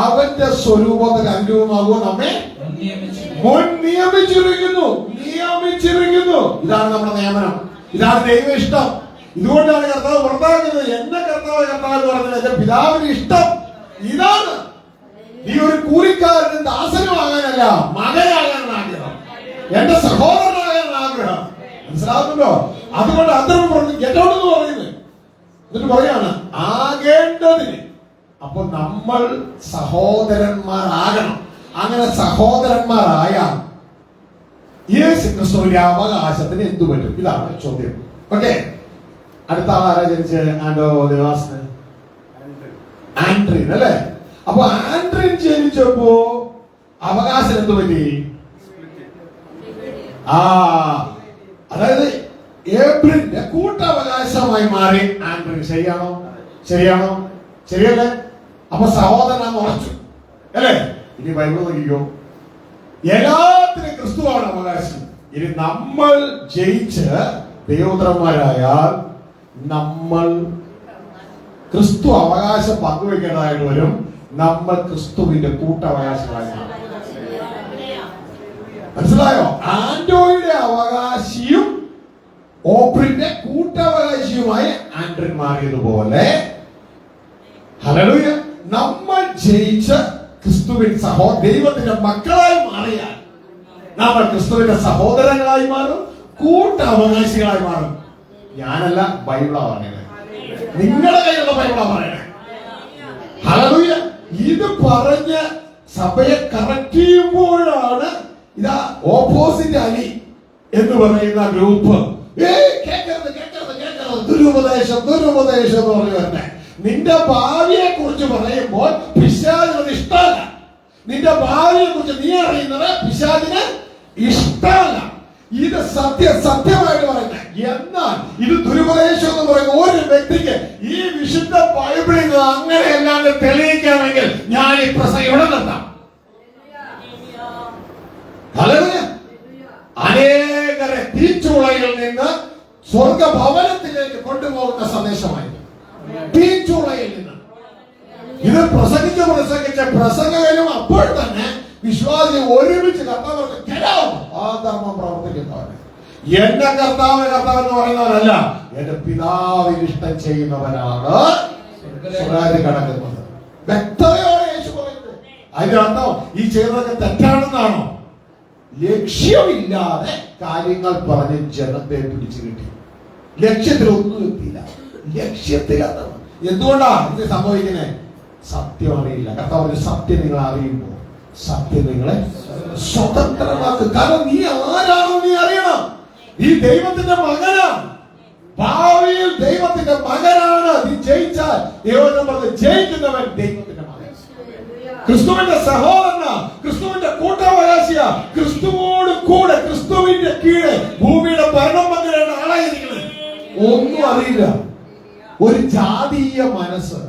അവന്റെ സ്വരൂപത്തിന് അനുരൂപമാകുക നമ്മെ മുൻ നിയമിച്ചിരിക്കുന്നു. ഇതാണ് നമ്മുടെ നിയമനം, ഇതാണ് ദൈവ ഇഷ്ടം. ഇതുകൊണ്ടാണ് കർത്താവ് പുറത്താക്കുന്നത്. എന്നെ കർത്താവ് എന്ന് പറഞ്ഞത് എന്റെ പിതാവിന് ഇഷ്ടം ഇതാണ്. നീ ഒരു കൂലിക്കാരന് ദാസനുമാകാനല്ല, മകനാകാനാണ് ആഗ്രഹം, എന്റെ സഹോദരനാകാനാണ് ആഗ്രഹം. മനസ്സിലാവുന്നുണ്ടോ? അതുകൊണ്ട് അന്തരം പറഞ്ഞു ഗെറ്റൗട്ട് പറയുന്നത്. എന്നിട്ട് പറയാണ് ആകേണ്ടതിന്. അപ്പൊ നമ്മൾ സഹോദരന്മാരാകണം. അങ്ങനെ സഹോദരന്മാരായാൽ യേശു ക്രിസ്തുവിന്റെ അവകാശത്തിന് എന്തു പറ്റും? ഇതാണ് ചോദ്യം. ഓക്കെ, അടുത്ത ആളാരാ ജനിച്ച്? ആൻഡ്രീൻ അല്ലേ? അപ്പൊ ആൻഡ്രീൻ ജനിച്ചപ്പോ അവകാശം എന്തു പറ്റി? അതായത് ഏപ്രിലിന്റെ കൂട്ടവകാശമായി മാറി ആൻഡ്രീൻ. ശരിയാണോ? ശരിയല്ലേ? അപ്പൊ സഹോദരനാണ് ഉറച്ചു അല്ലേ? ഇനി ബൈബിൾ നോക്കിക്കോ, എല്ലാത്തിനും ക്രിസ്തുവാണ് അവകാശം. ഇനി നമ്മൾ ജയിച്ച് ദൈവപുത്രന്മാരായാൽ നമ്മൾ ക്രിസ്തു അവകാശം പങ്കുവെക്കേണ്ടതായിട്ട് വരും. നമ്മൾ ക്രിസ്തുവിന്റെ കൂട്ടവകാശമായി. മനസ്സിലായോ? ആൻഡോയുടെ അവകാശിയും ഓപ്രിന്റെ കൂട്ടവകാശിയുമായി ആൻഡ്രിൻ മാറിയതുപോലെ ഹല്ലേലൂയ നമ്മൾ ജയിച്ച് ക്രിസ്തുവിൻ ദൈവത്തിന്റെ മക്കളായി മാറിയാൽ നമ്മൾ ക്രിസ്തുവിന്റെ സഹോദരങ്ങളായി മാറും, കൂട്ടവകാശികളായി മാറും. ഞാനല്ല, ബൈബിളാ പറയണേ, നിങ്ങളുടെ കയ്യിലുള്ള ബൈബിളാ പറയണേ. ഹല്ലേലൂയ. ഇത് പറഞ്ഞ് സഭയെ കറക്റ്റ് ചെയ്യുമ്പോഴാണ് ഇതാ ഓപ്പോസിറ്റ് അലി എന്ന് പറയുന്ന ഗ്രൂപ്പ് ദുരുപദേശം ദുരുപദേശം എന്ന് പറഞ്ഞു തന്നെ. നിന്റെ ഭാവിയെ കുറിച്ച് പറയുമ്പോൾ പിശാചിന് ഇഷ്ടമല്ല. നിന്റെ ഭാവിയെ കുറിച്ച് നീ അറിയുന്നത് പിശാചിന് ഇഷ്ടമല്ല. ഇത് സത്യമായിട്ട് പറയുന്നത്. എന്നാൽ ഇത് ദുരുപദേശം എന്ന് പറയുന്ന ഒരു വ്യക്തിക്ക് ഈ വിശുദ്ധ ബൈബിളിൽ നിന്ന് അങ്ങനെയല്ലാണ്ട് തെളിയിക്കാമെങ്കിൽ ഞാൻ ഈ പ്രസംഗം ഇവിടെ നിർത്താം. അനേകരെ തീച്ചൂളയിൽ നിന്ന് സ്വർഗഭവനത്തിലേക്ക് കൊണ്ടുപോകുന്ന സന്ദേശമായിരുന്നു. തീച്ചൂളയിൽ നിന്ന് ഇത് പ്രസംഗിച്ച് പ്രസംഗകനും അപ്പോൾ തന്നെ വിശ്വാസി ഒരുമിച്ച് കർത്താവ് ആധർമ്മം പ്രവർത്തിക്കുന്നവന്. എന്റെ കർത്താവ് എന്ന് പറയുന്നവരല്ല, എന്റെ പിതാവിന് ഇഷ്ടം ചെയ്യുന്നവനാണ് സ്വർഗ്ഗത്തിൽ കടക്കുന്നത്. വ്യക്തതയോടെ യേശു പറയുന്നത്. അതിന്റെ അർത്ഥം ഈ ചെയ്തതൊക്കെ തെറ്റാണെന്നാണോ? ലക്ഷ്യമില്ലാതെ കാര്യങ്ങൾ പറഞ്ഞ് ജനത്തെ പിടിച്ചു കിട്ടി. ലക്ഷ്യത്തിലൊന്നും എത്തിയില്ല. ലക്ഷ്യത്തിലാണ്. എന്തുകൊണ്ടാണ് ഇത് സംഭവിക്കുന്നത്? സത്യം അറിയില്ല. കർത്താവ് സത്യം നിങ്ങൾ അറിയുമ്പോൾ സത്യം നിങ്ങളെ സ്വതന്ത്രമാക്കും. കാരണം നീ ആരാണോ നീ അറിയണം. നീ ദൈവത്തിന്റെ മകനാണ്. ഭാവിയിൽ ദൈവത്തിന്റെ മകനാണ്. നീ ജയിച്ചാൽ ദൈവം പറഞ്ഞ് ജയിക്കുന്നവൻ ദൈവത്തിന്റെ മകൻ, ക്രിസ്തുവിന്റെ സഹോദരന, ക്രിസ്തുവിന്റെ കൂട്ടവകാശിയ, ക്രിസ്തുവോട് കൂടെ ക്രിസ്തുവിന്റെ കീഴെ ഭൂമിയുടെ ഭരണം പങ്കിടേണ്ട ആളായിരിക്കുന്നത്. ഒന്നും അറിയില്ല. ഒരു ജാതീയ മനസ്സ്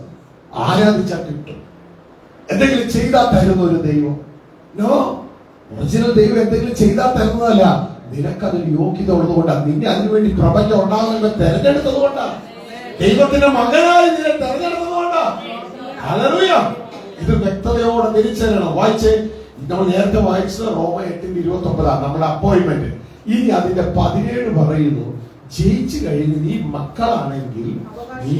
ആരാധിച്ചാൽ കിട്ടും. എന്തെങ്കിലും ചെയ്താൽ തരുന്ന ഒരു ദൈവം. നോ, ഒറിജിനൽ ദൈവം എന്തെങ്കിലും ചെയ്താൽ തരുന്നതല്ല. നിനക്കതിന് യോഗ്യത ഉള്ളതുകൊണ്ടാണ്. നിന്നെ അതിനുവേണ്ടി പ്രപഞ്ചം ഉണ്ടാകുന്ന തെരഞ്ഞെടുത്തത് കൊണ്ടാണ്. ദൈവത്തിന്റെ മകനായി നിന്നെ തെരഞ്ഞെടുത്തതുകൊണ്ടാണ്. ഹല്ലേലൂയ. ഇത് വ്യക്തതയോടെ തിരിച്ചറിയണം. വായിച്ചേ, നമ്മൾ നേരത്തെ വായിച്ചത് റോമ 8:29 നമ്മുടെ അപ്പോയിന്റ്മെന്റ്. ഇനി അതിന്റെ 17 പറയുന്നു, ജയിച്ചു കഴിഞ്ഞ് നീ മക്കളാണെങ്കിൽ നീ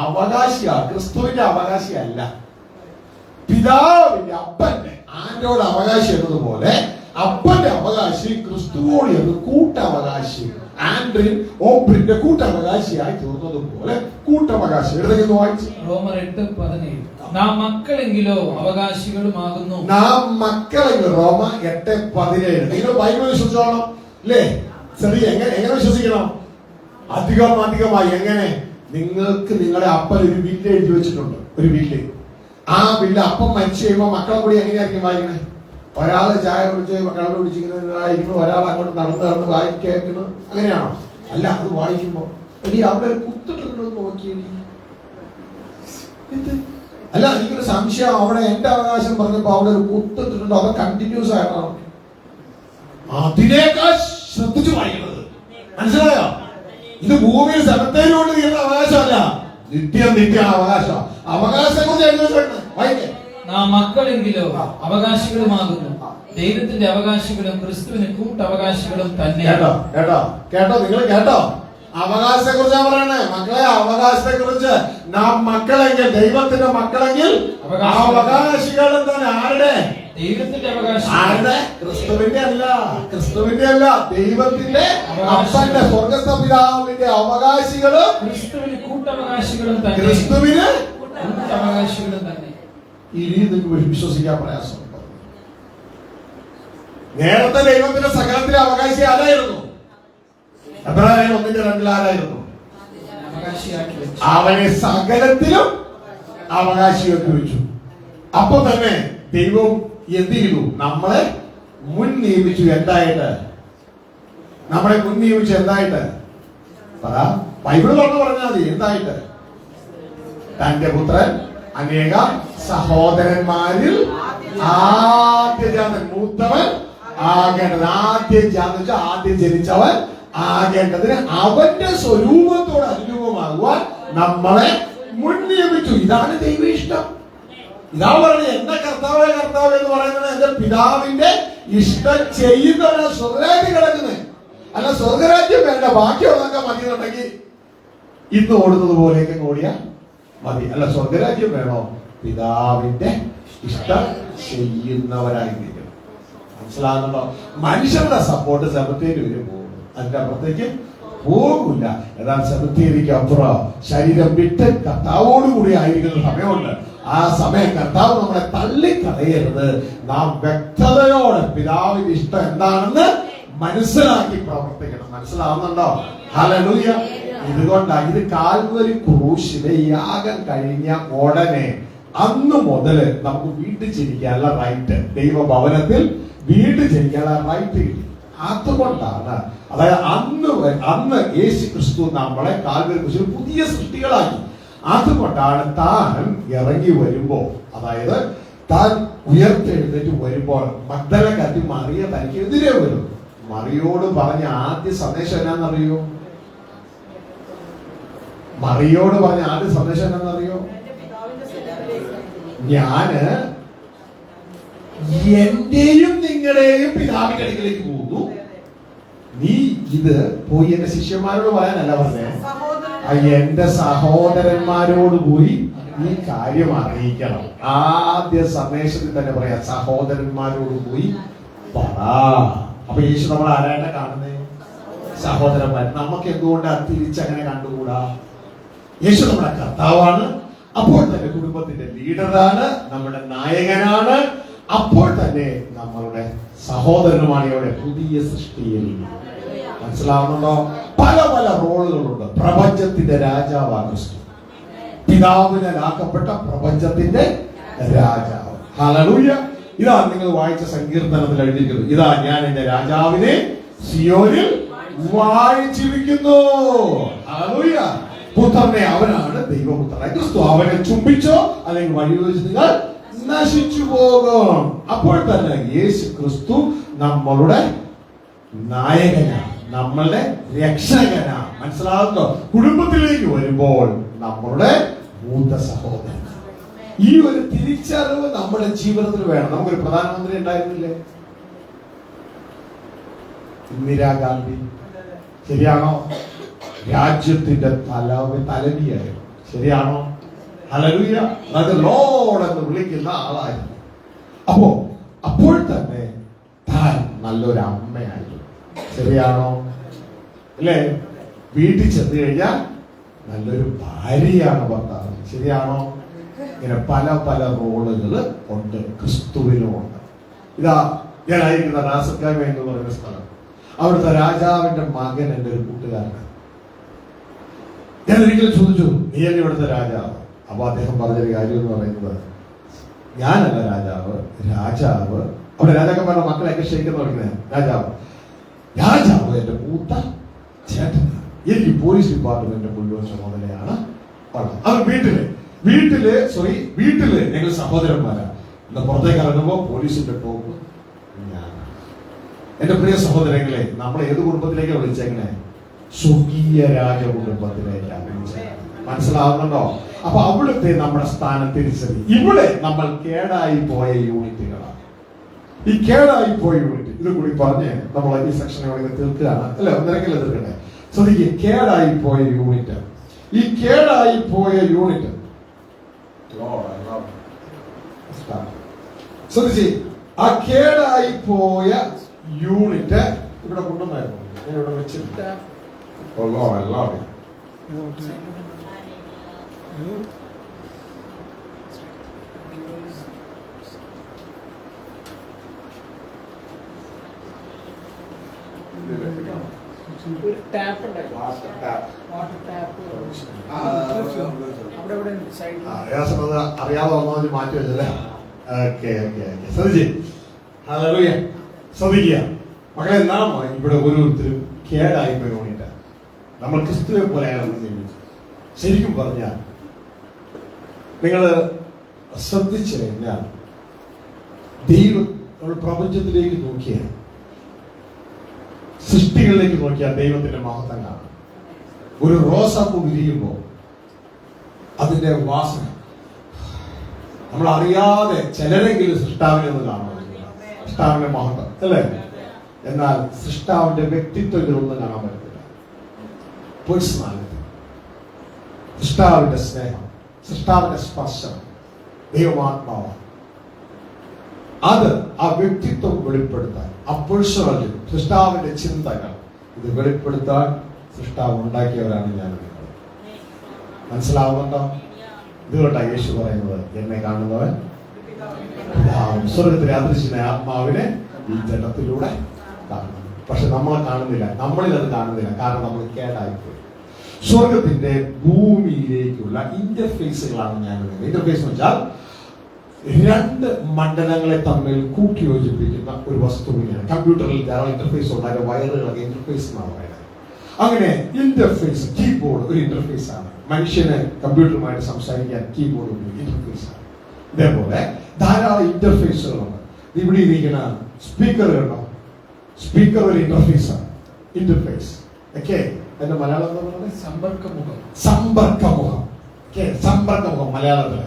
അവകാശിയാണ്. ക്രിസ്തുവിന്റെ അവകാശിയല്ല, പിതാവിന്റെ അപ്പന്റെ ആന്റോട് അവകാശി എന്നതുപോലെ അപ്പന്റെ അവകാശി ക്രിസ്തുവോട് എന്ന് കൂട്ടവകാശി. ആൻഡ്രിൻ ഓബ്രിന്റെ കൂട്ടവകാശിയായി തീർന്നതുപോലെ കൂട്ടവകാശി. എഴുതുന്നു വായിച്ചു. റോമർ 8:17 നാം മക്കളെങ്കിലോ അവകാശികളുമാകുന്നു. നാം മക്കളെങ്കിലും. റോമ 8:17. നിങ്ങൾ ബൈബിൾ വിശ്വസിച്ചോളണം അല്ലേ? ശരി. എങ്ങനെ വിശ്വസിക്കണം? അധികമായി. എങ്ങനെ? നിങ്ങൾക്ക് നിങ്ങളുടെ അപ്പൻ ഒരു ബില്ല് എഴുതി വെച്ചിട്ടുണ്ട്. ഒരു ബില്ല്. ആ ബില്ല് അപ്പം മരിച്ചു കഴിയുമ്പോൾ മക്കളെ കൂടി എങ്ങനെയായിരിക്കും വായിക്കണേ? ഒരാള് ചായ കുടിച്ച് മക്കളെ കുടിച്ചിരിക്കുന്നു, ഒരാൾ അങ്ങോട്ട് നടന്ന് വായിക്കുന്നു. അങ്ങനെയാണോ? അല്ല. അത് വായിക്കുമ്പോ ഇനി അവിടെ ഒരു കുത്തിട്ടുണ്ടോ നോക്കിയേ. അല്ല, എനിക്കൊരു സംശയം. അവിടെ എന്റെ അവകാശം പറഞ്ഞപ്പോ അവിടെ ഒരു കുത്തിട്ടുണ്ടോ? അത് കണ്ടിന്യൂസ് ആയിട്ടാണോ? അതിനേക്കാൾ ശ്രദ്ധിച്ചു വായിക്കുന്നത്. മനസ്സിലായോ? ഇത് ഭൂമിയിൽ സ്ഥലത്തേന് കൊണ്ട് തീരുന്ന അവകാശമല്ല, നിത്യ അവകാശം. അവകാശം കുറിച്ച് എഴുതി വെച്ചിട്ടുണ്ട്. വായിക്കേ. നാം മക്കളെങ്കിലോ അവകാശികളുമാകുന്നു. ദൈവത്തിന്റെ അവകാശികളും ക്രിസ്തുവിന് കൂട്ടവകാശികളും തന്നെ. കേട്ടോ നിങ്ങൾ കേട്ടോ? അവകാശത്തെ കുറിച്ചാ പറയണേ മക്കളെ. അവകാശത്തെ കുറിച്ച് നാം മക്കളെങ്കിൽ, ദൈവത്തിന്റെ മക്കളെങ്കിൽ അവകാശികളും തന്നെ. ആരുടെ? ദൈവത്തിന്റെ അവകാശം. ആരുടെ? ക്രിസ്തുവിന്റെ അല്ല. ക്രിസ്തുവിന്റെ അല്ല, ദൈവത്തിന്റെ അപ്പന്റെ സ്വർഗ്ഗസ്ഥ പിതാവിന്റെ അവകാശികളും ക്രിസ്തുവിന് കൂട്ടവകാശികളും തന്നെ. ക്രിസ്തുവിന് കൂട്ടവകാശികളും തന്നെ. ഇനി നിങ്ങൾക്ക് വിശ്വസിക്കാൻ പ്രയാസം. നേരത്തെ ദൈവത്തിന്റെ സകലത്തിലെ അവകാശി ആരായിരുന്നു? എബ്രായർ 1:2 ആരായിരുന്നു? അവനെ സകലത്തിലും അവകാശിയാക്കി വെച്ചു. അപ്പൊ തന്നെ ദൈവം എന്ത് ചെയ്തു? നമ്മളെ മുൻ നിയമിച്ചു. എന്തായിട്ട്? നമ്മളെ മുൻ നിയമിച്ചു. എന്തായിട്ട്? പറ. ബൈബിൾ കൊണ്ട് പറഞ്ഞാൽ മതി. എന്തായിട്ട്? തന്റെ പുത്രൻ അനേക സഹോദരന്മാരിൽ ആദ്യജാതൻ, മൂത്തവൻ ആകേണ്ടത്. ആദ്യം ജനിച്ചവൻ ആകേണ്ടതിന് അവന്റെ സ്വരൂപത്തോട് അനുരൂപമാകുവാൻ നമ്മളെ മുൻ നിയമിച്ചു. ഇതാണ് ദൈവ ഇഷ്ടം. ഇതാ പറഞ്ഞത് എന്റെ കർത്താവ് എന്ന് പറയുന്നത് എന്റെ പിതാവിന്റെ ഇഷ്ടം ചെയ്യുന്നവരാണ് സ്വർഗ്ഗരാജ്യം കിടക്കുന്നത്. അല്ല, സ്വർഗ്ഗരാജ്യം വേണ്ട, ബാക്കിയുള്ളതൊക്കെ മതി എന്നുണ്ടെങ്കിൽ ഇന്ന് ഓടുന്നത് പോലെയൊക്കെ ഓടിയാൽ മതി. അല്ല, സ്വർഗ്ഗരാജ്യം വേണോ? പിതാവിന്റെ ഇഷ്ടം ചെയ്യുന്നവരായിരിക്കണം. മനസ്സിലാകുന്നുണ്ടോ? മനുഷ്യരുടെ സപ്പോർട്ട് സെമിത്തേരി വരെ പോകും, അതിന്റെ അപ്പുറത്തേക്ക് പോകില്ല. എന്നാൽ സെമിത്തേരിക്ക് അപ്പുറം ശരീരം വിട്ട് കർത്താവോടുകൂടി ആയിരിക്കുന്ന സമയമുണ്ട്. ആ സമയം കർത്താവ് നമ്മളെ തള്ളിക്കളയരുത്. നാം വ്യക്തതയോടെ പിതാവിന്റെ ഇഷ്ടം എന്താണെന്ന് മനസ്സിലാക്കി പ്രവർത്തിക്കണം. മനസ്സിലാവുന്നുണ്ടോ? ഹല്ലേലൂയ. ഇതുകൊണ്ടാണ് ഇത് കാൽവരി ക്രൂശിലെ യാഗം കഴിഞ്ഞ ഉടനെ അന്ന് മുതൽ നമുക്ക് വീട്ടിൽ ചിരിക്കാനുള്ള റൈറ്റ്, ദൈവഭവനത്തിൽ വീട്ടിൽ ചിരിക്കാനുള്ള റൈറ്റ് കിട്ടി. അതുകൊണ്ടാണ്, അതായത് അന്ന് യേശു ക്രിസ്തു നമ്മളെ കാൽവരി ക്രൂശിൽ പുതിയ സൃഷ്ടികളാക്കി. അതുകൊണ്ടാണ് താൻ ഇറങ്ങി വരുമ്പോ, അതായത് താൻ ഉയർത്തെഴുന്നേറ്റ് വരുമ്പോൾ മഗ്ദലക്കാരി മറിയ തനിക്ക് എതിരെ വരും. മറിയോട് പറഞ്ഞ ആദ്യ സന്ദേശം എന്നാന്നറിയോ? മറിയോട് പറഞ്ഞ ആദ്യ സന്ദേശം എന്നാന്നറിയോ? ഞാന് എന്റെയും നിങ്ങളുടെയും പിതാവിന്റെ അടുക്കിലേക്ക് പോകുന്നു. നീ ഇത് പോയി എന്റെ ശിഷ്യന്മാരോട് പറയാനല്ല പറഞ്ഞേ, എന്റെ സഹോദരന്മാരോട് പോയി ഈ കാര്യം അറിയിക്കണം. ആദ്യ സന്ദേശത്തിൽ തന്നെ പറയാം, സഹോദരന്മാരോട് പോയി പറ. അപ്പൊ യേശു നമ്മൾ ആരായിട്ട് കാണുന്നേ? സഹോദരന്മാർ. നമുക്ക് എന്തുകൊണ്ട് തിരിച്ചങ്ങനെ കണ്ടുകൂടാ? യേശു നമ്മുടെ കർത്താവാണ്, അപ്പോൾ തന്നെ കുടുംബത്തിന്റെ ലീഡറാണ്, നമ്മുടെ നായകനാണ്, അപ്പോൾ തന്നെ നമ്മളുടെ സഹോദരനുമാണ്. ഇവിടെ പുതിയ സൃഷ്ടിയിൽ മനസ്സിലാവുന്നുണ്ടോ? പല പല റോളുകളുണ്ട്. പ്രപഞ്ചത്തിന്റെ രാജാവാണ് ക്രിസ്തു, പിതാവിനാക്കപ്പെട്ട പ്രപഞ്ചത്തിന്റെ രാജാവ്. ഹല്ലേലൂയ. ഇതാ നിങ്ങൾ വായിച്ച സങ്കീർത്തനത്തിൽ എഴുതിയിരിക്കുന്നു, ഇതാ ഞാൻ എന്റെ രാജാവിനെ സിയോനിൽ വാഴിച്ചിരിക്കുന്നു. ഹല്ലേലൂയ. പുത്രനെ, അവനാണ് ദൈവപുത്രനായ ക്രിസ്തു. അവനെ ചുംബിച്ചോ അല്ലെങ്കിൽ വഴി വെച്ച് നിങ്ങൾ നശിച്ചു പോകും. അപ്പോൾ തന്നെ യേശു ക്രിസ്തു നമ്മളുടെ നായകനാണ്, നമ്മളുടെ രക്ഷകനാണ്. മനസ്സിലാകുന്നോ? കുടുംബത്തിലേക്ക് വരുമ്പോൾ നമ്മളുടെ മൂത്ത സഹോദരൻ. ഈ ഒരു തിരിച്ചറിവ് നമ്മുടെ ജീവിതത്തിൽ വേണം. നമുക്കൊരു പ്രധാനമന്ത്രി ഉണ്ടായിരുന്നില്ലേ? ഇന്ദിരാഗാന്ധി, ശരിയാണോ? രാജ്യത്തിന്റെ തലവിയായിരുന്നു, ശരിയാണോ? ഹല്ലേലൂയ. അത് ലോർഡ് എന്ന് വിളിക്കുന്ന ആളായിരുന്നു. അപ്പോൾ തന്നെ താൻ നല്ലൊരു അമ്മയായിരുന്നു, ശരിയാണോ? അല്ലേ? വീട്ടിൽ ചെന്ന് കഴിഞ്ഞാൽ നല്ലൊരു ഭാര്യയാണ് ഭർത്താവ്, ശരിയാണോ? ഇങ്ങനെ പല പല റോളുകൾ ഉണ്ട്, ക്രിസ്തുവിനുമുണ്ട്. ഇതാ ഞാനായിരിക്കുന്ന റാസക്കാമ എന്ന് പറയുന്ന സ്ഥലം, അവിടുത്തെ രാജാവിന്റെ മകൻ എൻ്റെ ഒരു കൂട്ടുകാരനാണ്. ഞാൻ ഒരിക്കലും ചോദിച്ചു, നീയല്ലേ ഇവിടുത്തെ രാജാവ്? അപ്പൊ അദ്ദേഹം പറഞ്ഞൊരു കാര്യം എന്ന് പറയുന്നത്, ഞാനല്ല രാജാവ്, രാജാവ് അവിടെ രാജാക്കന്മാരുടെ മക്കളെയൊക്കെ ക്ഷണിക്കുന്ന പറയുന്നത് രാജാവ് എന്റെ മൂത്ത ചേട്ടനാണ്. എനിക്ക് പോലീസ് ഡിപ്പാർട്ട്മെന്റ് മുഴുവൻ ചുമതലയാണ്. അവർ വീട്ടില് ഞങ്ങൾ സഹോദരന്മാരാണ്. ഇന്ന് പുറത്തേക്ക് ഇറങ്ങുമ്പോ പോലീസിന്റെ ടോപ്പ് ഞാനാണ്. എന്റെ പ്രിയ സഹോദരങ്ങളെ, നമ്മൾ ഏത് കുടുംബത്തിലേക്കാണ് വിളിച്ചെങ്ങനെ? സ്വർഗീയ രാജകുടുംബത്തിലേക്കാണ് വിളിച്ചത്. മനസ്സിലാവുന്നുണ്ടോ? അപ്പൊ അവിടുത്തെ നമ്മുടെ സ്ഥാനം തിരിച്ചറി. ഇവിടെ നമ്മൾ കേടായി പോയ യൂണിറ്റുകളാണ്. ഈ കേടായി പോയ യൂണിറ്റ് ഇത് കൂടി പറഞ്ഞ് നമ്മൾ ഈ സെക്ഷനെ തീർക്കുകയാണ്, അല്ലെ? ഒന്നിനൊക്കെയല്ലേ തീർക്കട്ടെ? ശ്രദ്ധിക്കുക, കേടായി പോയ യൂണിറ്റ്. ഈ കേടായി പോയ യൂണിറ്റ് ശ്രദ്ധിച്ച്, ആ കേടായി പോയ യൂണിറ്റ് ഇവിടെ കൊണ്ടുവന്നായിരുന്നു. ഞാൻ ഇവിടെ വെച്ചിട്ട് അറിയാതെ വന്നതിന് മാറ്റി വെച്ചല്ലേ? ശ്രദ്ധിക്കുക മകളെ, നാം ഇവിടെ ഓരോരുത്തരും കേടായി പോയിട്ടാണ്. നമ്മൾ ക്രിസ്തുവെ പോലെയാണെന്ന് ചിന്തിച്ചു. ശരിക്കും പറഞ്ഞാൽ നിങ്ങൾ ശ്രദ്ധിച്ചു കഴിഞ്ഞാൽ ദൈവം നമ്മൾ പ്രപഞ്ചത്തിലേക്ക് നോക്കിയാൽ, സൃഷ്ടികളിലേക്ക് നോക്കിയാൽ ദൈവത്തിന്റെ മഹത്വം കാണാം. ഒരു റോസാപ്പൂ വിരിയുമ്പോൾ അതിന്റെ വാസന നമ്മൾ അറിയാതെ ചിലരെങ്കിലും സൃഷ്ടാവിനെ ഒന്ന് കാണുന്നു, സൃഷ്ടാവിന്റെ മഹത്വം, അല്ലേ? എന്നാൽ സൃഷ്ടാവിന്റെ വ്യക്തിത്വം ഇതിലൊന്നും കാണാൻ പറ്റത്തില്ല. പേഴ്സണാലിറ്റി, സൃഷ്ടാവിന്റെ സ്നേഹം, സൃഷ്ടാവിന്റെ സ്പർശം, ദൈവമാത്മാവ്, അത് ആ വ്യക്തിത്വം വെളിപ്പെടുത്താൻ, ആ പേഴ്സണാലിറ്റി, സൃഷ്ടാവിന്റെ ചിന്തകൾ ഇത് വെളിപ്പെടുത്താൻ സൃഷ്ടാവ് ഉണ്ടാക്കിയവരാണ് ഞാൻ നിങ്ങൾ. മനസ്സിലാവുന്നുണ്ടോ? ഇതുകൊണ്ടാണ് യേശു പറയുന്നത്, എന്നെ കാണുന്നവൻ സ്വർഗത്തിലെ അദൃശ്യനായ ആത്മാവിനെ ഈ ജഡത്തിലൂടെ കാണുന്നു. പക്ഷെ നമ്മളെ കാണുന്നില്ല, നമ്മളിൽ അത് കാണുന്നില്ല. കാരണം നമ്മൾ കേടായിപ്പോയി. സ്വർഗത്തിന്റെ ഭൂമിയിലേക്കുള്ള ഇന്റർഫേസുകളാണ് ഞാൻ. ഇന്റർഫേസ് എന്ന് വെച്ചാൽ രണ്ട് മണ്ഡലങ്ങളെ തമ്മിൽ കൂട്ടിയോജിപ്പിക്കുന്ന ഒരു വസ്തുവിനെയാണ്. കമ്പ്യൂട്ടറിൽ ധാരാളം ഇന്റർഫേസ് ഉണ്ടായ വയറുകളൊക്കെ ഇന്റർഫേസ് എന്നാണ് പറയുന്നത്. അങ്ങനെ ഇന്റർഫേസ്, കീബോർഡ് ഒരു ഇന്റർഫേസ് ആണ്. മനുഷ്യന് കമ്പ്യൂട്ടറുമായിട്ട് സംസാരിക്കാൻ കീബോർഡ് ഒരു ഇന്റർഫേസ് ആണ്. ഇതേപോലെ ധാരാളം ഇന്റർഫേസുകളുണ്ട്. ഇവിടെ ഇരിക്കുന്ന സ്പീക്കർ കണ്ടോ? സ്പീക്കർ ഒരു ഇന്റർഫേസ് ആണ്. Interface okay. അതിന്റെ മലയാളം എന്താ പറയുന്നത്? സമ്പർക്കമുഖം. സമ്പർക്കമുഖം. സമ്പർക്കമുഖം മലയാളത്തില്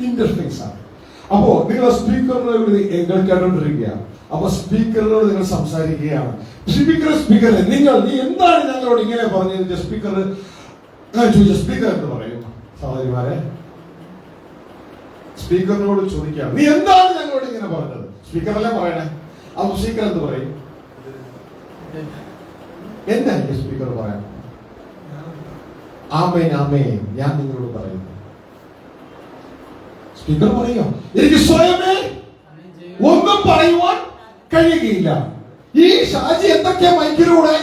ഇന്റർഫേസ് ആണ്. അപ്പോ നിങ്ങൾ സ്പീക്കറിനോട് കേട്ടോണ്ടിരിക്കുകയാണ്. അപ്പൊ സ്പീക്കറിനോട് നിങ്ങൾ സംസാരിക്കുകയാണ്. സ്പീക്കറെ നീ എന്താണ് ഞങ്ങളോട് ഇങ്ങനെ പറഞ്ഞത്? സ്പീക്കർ ചോദിച്ച സ്പീക്കർ എന്ന് പറയും. സഹോദരിമാരെ, സ്പീക്കറിനോട് ചോദിക്കാം, നീ എന്താണ് ഞങ്ങളോട് ഇങ്ങനെ പറഞ്ഞത്? സ്പീക്കറല്ലേ പറയണേ. അപ്പൊ സ്പീക്കർ എന്ത് പറയും? എന്തായിരിക്കും സ്പീക്കർ പറയാൻ? ആമേൻ ആമേൻ, ഞാൻ നിങ്ങളോട് പറയുന്നു. സ്പീക്കർ പറയോ? എനിക്ക് സ്വയമേ ഒന്നും പറയുവാൻ കഴിയുകയില്ല. ഈ ഷാജി എന്തൊക്കെ മൈക്കിലൂടെ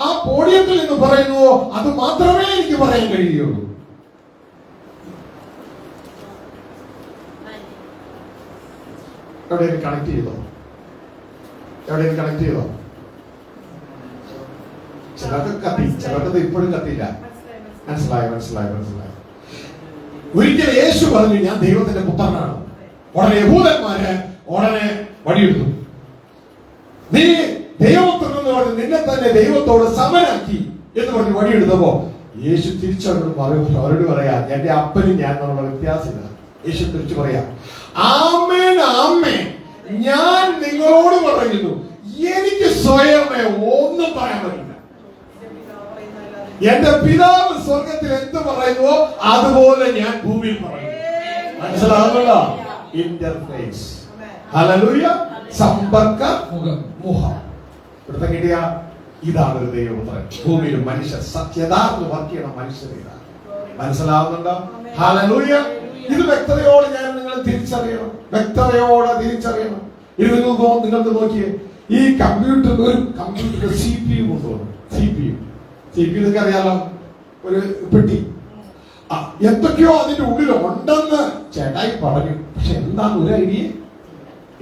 ആ പോഡിയത്തിൽ നിന്ന് പറയുന്നുവോ അത് മാത്രമേ എനിക്ക് പറയാൻ കഴിയുള്ളൂ. എവിടെയും കണക്ട് ചെയ്തോ? എവിടെയും കണക്ട് ചെയ്തോ? ചിലർക്ക് കത്തി, ചിലർക്ക് ഇപ്പോഴും കത്തിയില്ല. മനസ്സിലായി. ഒരിക്കൽ യേശു പറഞ്ഞു, ഞാൻ ദൈവത്തിന്റെ പുത്രനാണ്. ഉടനെ യഹൂദന്മാര് ഉടനെ വടിയെടുത്തു. നീ ദൈവപുത്രൻ എന്ന് പറഞ്ഞ് നിന്നെ തന്നെ ദൈവത്തോട് സമനാക്കി എന്ന് പറഞ്ഞ് വടിയെടുത്തപ്പോ യേശു അവരോട് പറയാ, എന്റെ അപ്പനും ഞാൻ എന്നുള്ള വ്യത്യാസമില്ല. യേശു തിരിച്ചു പറയാ, ആമേൻ ആമേൻ, ഞാൻ നിങ്ങളോട് പറയുന്നു, എനിക്ക് സ്വയമേ ഒന്നും പറയാൻ പറ്റില്ല. എന്റെ പിതാവ് സ്വർഗത്തിൽ എന്ത് പറയുന്നുവോ അതുപോലെ ഞാൻ ഭൂമിയിൽ പറയുന്നു. മനസ്സിലാകുന്നുണ്ടോ? ഇന്റർഫേസ്. ഹല്ലേലൂയ. സമ്പർക്ക മുഖം. ഇവിടുത്തെ കിട്ടിയ ഇതാണ് ഒരു ദൈവപുത്രൻ. ഭൂമിയിൽ മനുഷ്യർ യഥാർത്ഥ വർക്ക് ചെയ്യണം. മനുഷ്യർ ഇതാണ്. മനസ്സിലാവുന്നുണ്ടോ? ഹല്ലേലൂയ. ഇത് വ്യക്തതയോടെ ഞാൻ നിങ്ങൾ തിരിച്ചറിയണം. വ്യക്തതയോടെ തിരിച്ചറിയണം. ഇത് നിങ്ങൾക്ക് നോക്കിയേ, ഈ കമ്പ്യൂട്ടറിന്റെ CPU കൊണ്ടുവന്നു. CPU നിങ്ങൾക്ക് അറിയാലോ, ഒരു പെട്ടി. എന്തൊക്കെയോ അതിന്റെ ഉള്ളിൽ ഉണ്ടെന്ന് ചേട്ടായി പറഞ്ഞു. പക്ഷെ എന്താന്ന് ഒരു ഐഡിയ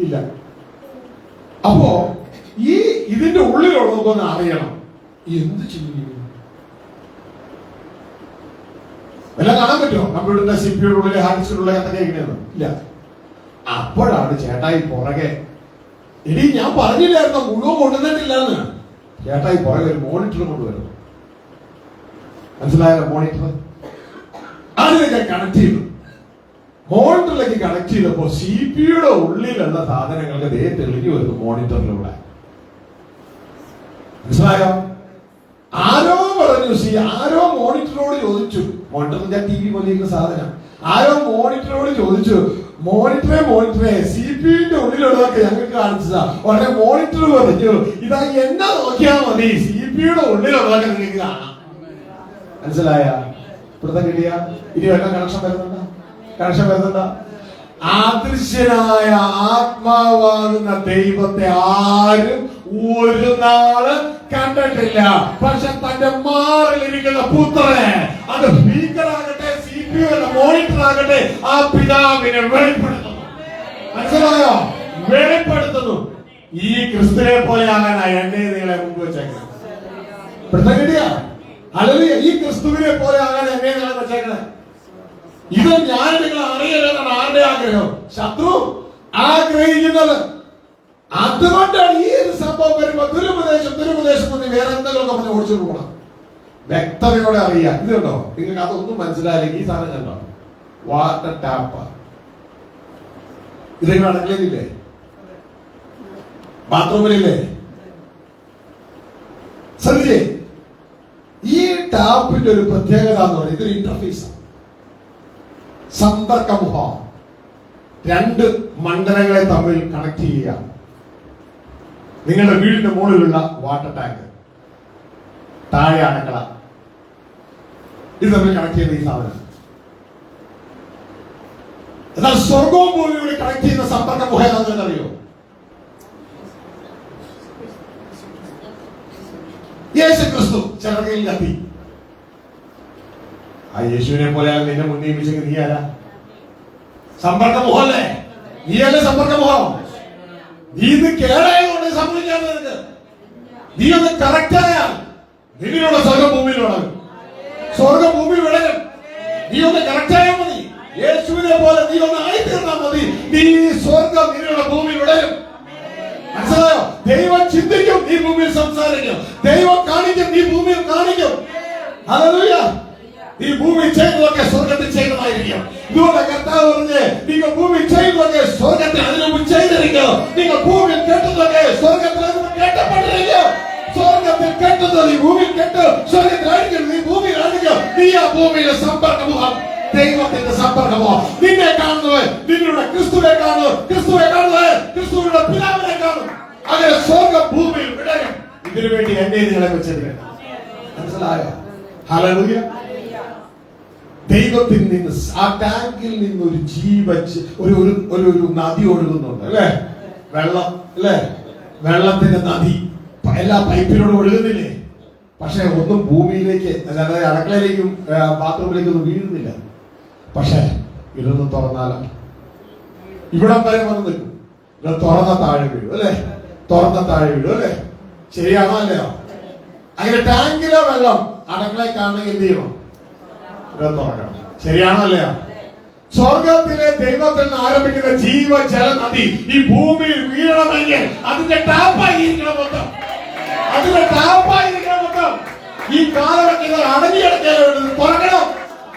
ഇല്ല. അപ്പോ ഈ ഇതിന്റെ ഉള്ളിലുള്ളതൊന്ന് അറിയണം. എന്ത് ചെയ്യും? എല്ലാം കാണാൻ പറ്റുമോ? കമ്പ്യൂട്ടറിന്റെ CPU ഉള്ളിൽ, ഹാർഡ് ഡിസ്കിലുള്ള എന്തൊക്കെ ഇങ്ങനെയൊന്നും ഇല്ല. അപ്പോഴാണ് ചേട്ടായി പുറകെ, ഇനി ഞാൻ പറഞ്ഞില്ലായിരുന്നു മുഴുവൻ കൊണ്ടുവന്നിട്ടില്ലെന്ന്. ചേട്ടായി പുറകെ ഒരു മോണിറ്റർ കൊണ്ടുവരുന്നു. മനസ്സിലായോ? മോണിറ്റർ അതിലേക്ക് കണക്ട് ചെയ്തു. മോണിറ്ററിലേക്ക് കണക്ട് ചെയ്തപ്പോ CPU ഉള്ളിലുള്ള സാധനങ്ങൾക്ക് തെളിഞ്ഞു വരുന്നു മോണിറ്ററിലൂടെ. മനസ്സിലായോ? ആരോ പറഞ്ഞു, ആരോ മോണിറ്ററോട് ചോദിച്ചു. മോണിറ്ററിന്റെ TV പോലെയുള്ള സാധനം. ആരോ മോണിറ്ററോട് ചോദിച്ചു, മോണിറ്ററെ CPU ഉള്ളിലുള്ളതൊക്കെ ഞങ്ങൾക്ക് കാണിച്ചതാ. ഉടനെ മോണിറ്റർ പറഞ്ഞു, ഇതാ എന്നെ നോക്കിയാൽ മതി, CPU ഉള്ളിലുള്ളതൊക്കെ നിങ്ങൾക്ക് കാണാം. മനസ്സിലായ? ഇവിടുത്തെ കിട്ടിയ ഇനി വല്ല കണക്ഷൻ വരുന്നുണ്ടോ? അദൃശ്യനായ ആത്മാവാകുന്ന ദൈവത്തെ ആരും ഒരു നാള് കണ്ടിട്ടില്ല. പക്ഷെ തന്റെ മാറിലിരിക്കുന്ന പുത്രനെ, അത് സ്പീക്കർ ആകട്ടെ, CPU മോണിറ്റർ ആകട്ടെ, ആ പിതാവിനെ വെളിപ്പെടുത്തുന്നു. മനസ്സിലായോ? വെളിപ്പെടുത്തുന്നു. ഈ ക്രിസ്തുവിനെ പോലെ ആകാനായി എന്നെ നിങ്ങളെ മുമ്പ് വെച്ചേക്കണം. ഇവിടുത്തെ കിട്ടിയ അല്ലെങ്കിൽ ഈ ക്രിസ്തുവിനെ പോലെ ആകാൻ എന്നെ നിങ്ങളെ വെച്ചേക്കണേ. ഇത് ഞാൻ നിങ്ങൾ അറിയലെന്നാണ് ആരുടെ ആഗ്രഹം? ശത്രു ആഗ്രഹിക്കുന്നത്. അതുകൊണ്ടാണ് ഈ ഒരു സംഭവം വരുമ്പോ ദുരുപദേശം വേറെ എന്തെങ്കിലും പറഞ്ഞ് ഓടിച്ചു പോകണം. വ്യക്തതയോടെ അറിയാം. ഇത് കണ്ടോ? നിങ്ങൾക്ക് അതൊന്നും മനസ്സിലായില്ലെങ്കിൽ ഈ സാധനം കണ്ടോ? Water tap. ഇതെങ്ങനെ അടക്കളയിലില്ലേ? ബാത്റൂമിലില്ലേ? ശ്രദ്ധിച്ചേ, ഈ ടാപ്പിന്റെ ഒരു പ്രത്യേകത എന്ന് പറയുന്നത് ഇതൊരു ഇന്റർഫേസ് ആണ്. സമ്പർക്കമുഖം. രണ്ട് മണ്ഡലങ്ങളെ തമ്മിൽ കണക്ട് ചെയ്യുക. നിങ്ങളുടെ വീടിന്റെ മുകളിലുള്ള വാട്ടർ ടാങ്ക്, താഴെ അണക്കള, ഇത് തമ്മിൽ കണക്ട് ചെയ്യുന്ന ഈ സാധനം. എന്നാൽ സ്വർഗവും ഭൂമിയോട് കണക്ട് ചെയ്യുന്ന സമ്പർക്ക മുഖ എന്താണെന്ന് അറിയോ? യേശു ക്രിസ്തു ചിറകയിൽ കത്തി. ആ യേശുവിനെ പോലെ നിന്നെ മുന്നേമിച്ചെങ്കിൽ നീ ആരാ? സമ്പർക്ക മുഖല്ലേ? നീയല്ലേ സമ്പർക്ക മുഖം? നീ ഇത് കേടായതുകൊണ്ട് സംഭവിക്കാൻ നിനക്ക്. നീ ഒന്ന് കറക്റ്റ് ആയാൽ നിന്നിലുള്ള സ്വർഗം ഭൂമിയിൽ വളരും, സ്വർഗം ഭൂമിയിൽ വളരും. നീ ഒന്ന് കറക്റ്റ് ആയാൽ മതി, യേശുവിനെ പോലെ നീ ഒന്ന് ആയിത്തീർന്നാൽ മതി, നീ സ്വർഗം നിന്നിലുള്ള ഭൂമിയിൽ വളരും. മനസ്സിലായോ? ദൈവം ചിന്തിക്കും, നീ ഭൂമിയിൽ സംസാരിക്കും. ദൈവം കാണിക്കും, നീ ഭൂമിയിൽ കാണിക്കും. ഹല്ലേലൂയ. ഈ ഭൂമി ചെയ്തതൊക്കെ സ്വർഗത്തിൽ ചെയ്തതായിരിക്കും. ഇതുകൊണ്ട് കർത്താവ് പറഞ്ഞ്, നിങ്ങൾ ഭൂമി ചെയ്തതൊക്കെ സ്വർഗത്തിൽ അതിനു മുമ്പ് ചെയ്തിരിക്കും. നിങ്ങൾ ഭൂമിയിൽ കേട്ടതൊക്കെ സ്വർഗത്തിൽ അതിന് കേട്ടപ്പെട്ടിരിക്കും. സ്വർഗത്തിൽ കെട്ടുന്നത് ഈ ഭൂമിയിൽ കെട്ട്, സ്വർഗത്തിലായിരിക്കും, നീ ഭൂമിയിലായിരിക്കും. നീ ആ ഭൂമിയിലെ സമ്പർക്കമുഖം, ദൈവത്തിന്റെ സമ്പർക്കമുഖം. നിന്നെ കാണുന്നത് നിങ്ങളുടെ ക്രിസ്തുവെ കാണുന്നു, ക്രിസ്തുവെ കാണുന്നത് ക്രിസ്തുവിന്റെ പിതാവിനെ കാണും. അങ്ങനെ സ്വർഗം ഭൂമിയിൽ വിടരും. ഇതിനു വേണ്ടി എന്നെ നിങ്ങളെ വെച്ചിരിക്കണം. മനസ്സിലായോ? ഹല്ലേലൂയ. ദൈവത്തിൽ നിന്ന് ആ ടാങ്കിൽ നിന്ന് ഒരു ഒരു നദി ഒഴുകുന്നുണ്ട് അല്ലേ? വെള്ളം അല്ലേ? വെള്ളത്തിന്റെ നദി എല്ലാ പൈപ്പിനോടും ഒഴുകുന്നില്ലേ? പക്ഷെ ഒന്നും ഭൂമിയിലേക്ക്, അതായത് അടുക്കളയിലേക്കും ബാത്റൂമിലേക്കും ഒന്നും വീഴുന്നില്ല. പക്ഷെ ഇതൊന്നും തുറന്നാലോ ഇവിടം വരെ വന്ന് നിൽക്കും. ഇത് തുറന്ന താഴെ വീഴും അല്ലേ? തുറന്ന താഴെ വീഴും അല്ലേ? ശരിയാണോ അല്ലയോ? അങ്ങനെ ടാങ്കിലെ വെള്ളം അടുക്കളയിൽ കാണണമെങ്കിൽ എന്ത് ചെയ്യണം? തുറക്കണം. ശരിയാണോ അല്ലയോ? സ്വർഗത്തിലെ ദൈവത്തിൽ നിന്ന് ആരംഭിക്കുന്ന ജീവജല നദി ഈ ഭൂമിയിൽ വീഴണമെങ്കിൽ അതിന്റെ ടാപ്പായിരിക്കണം മൊത്തം, അതിന്റെ ടാപ്പായിരിക്കണം മൊത്തം. ഈ കാലഘട്ടങ്ങൾ അടങ്ങിയെടുക്കാൻ തുറക്കണം.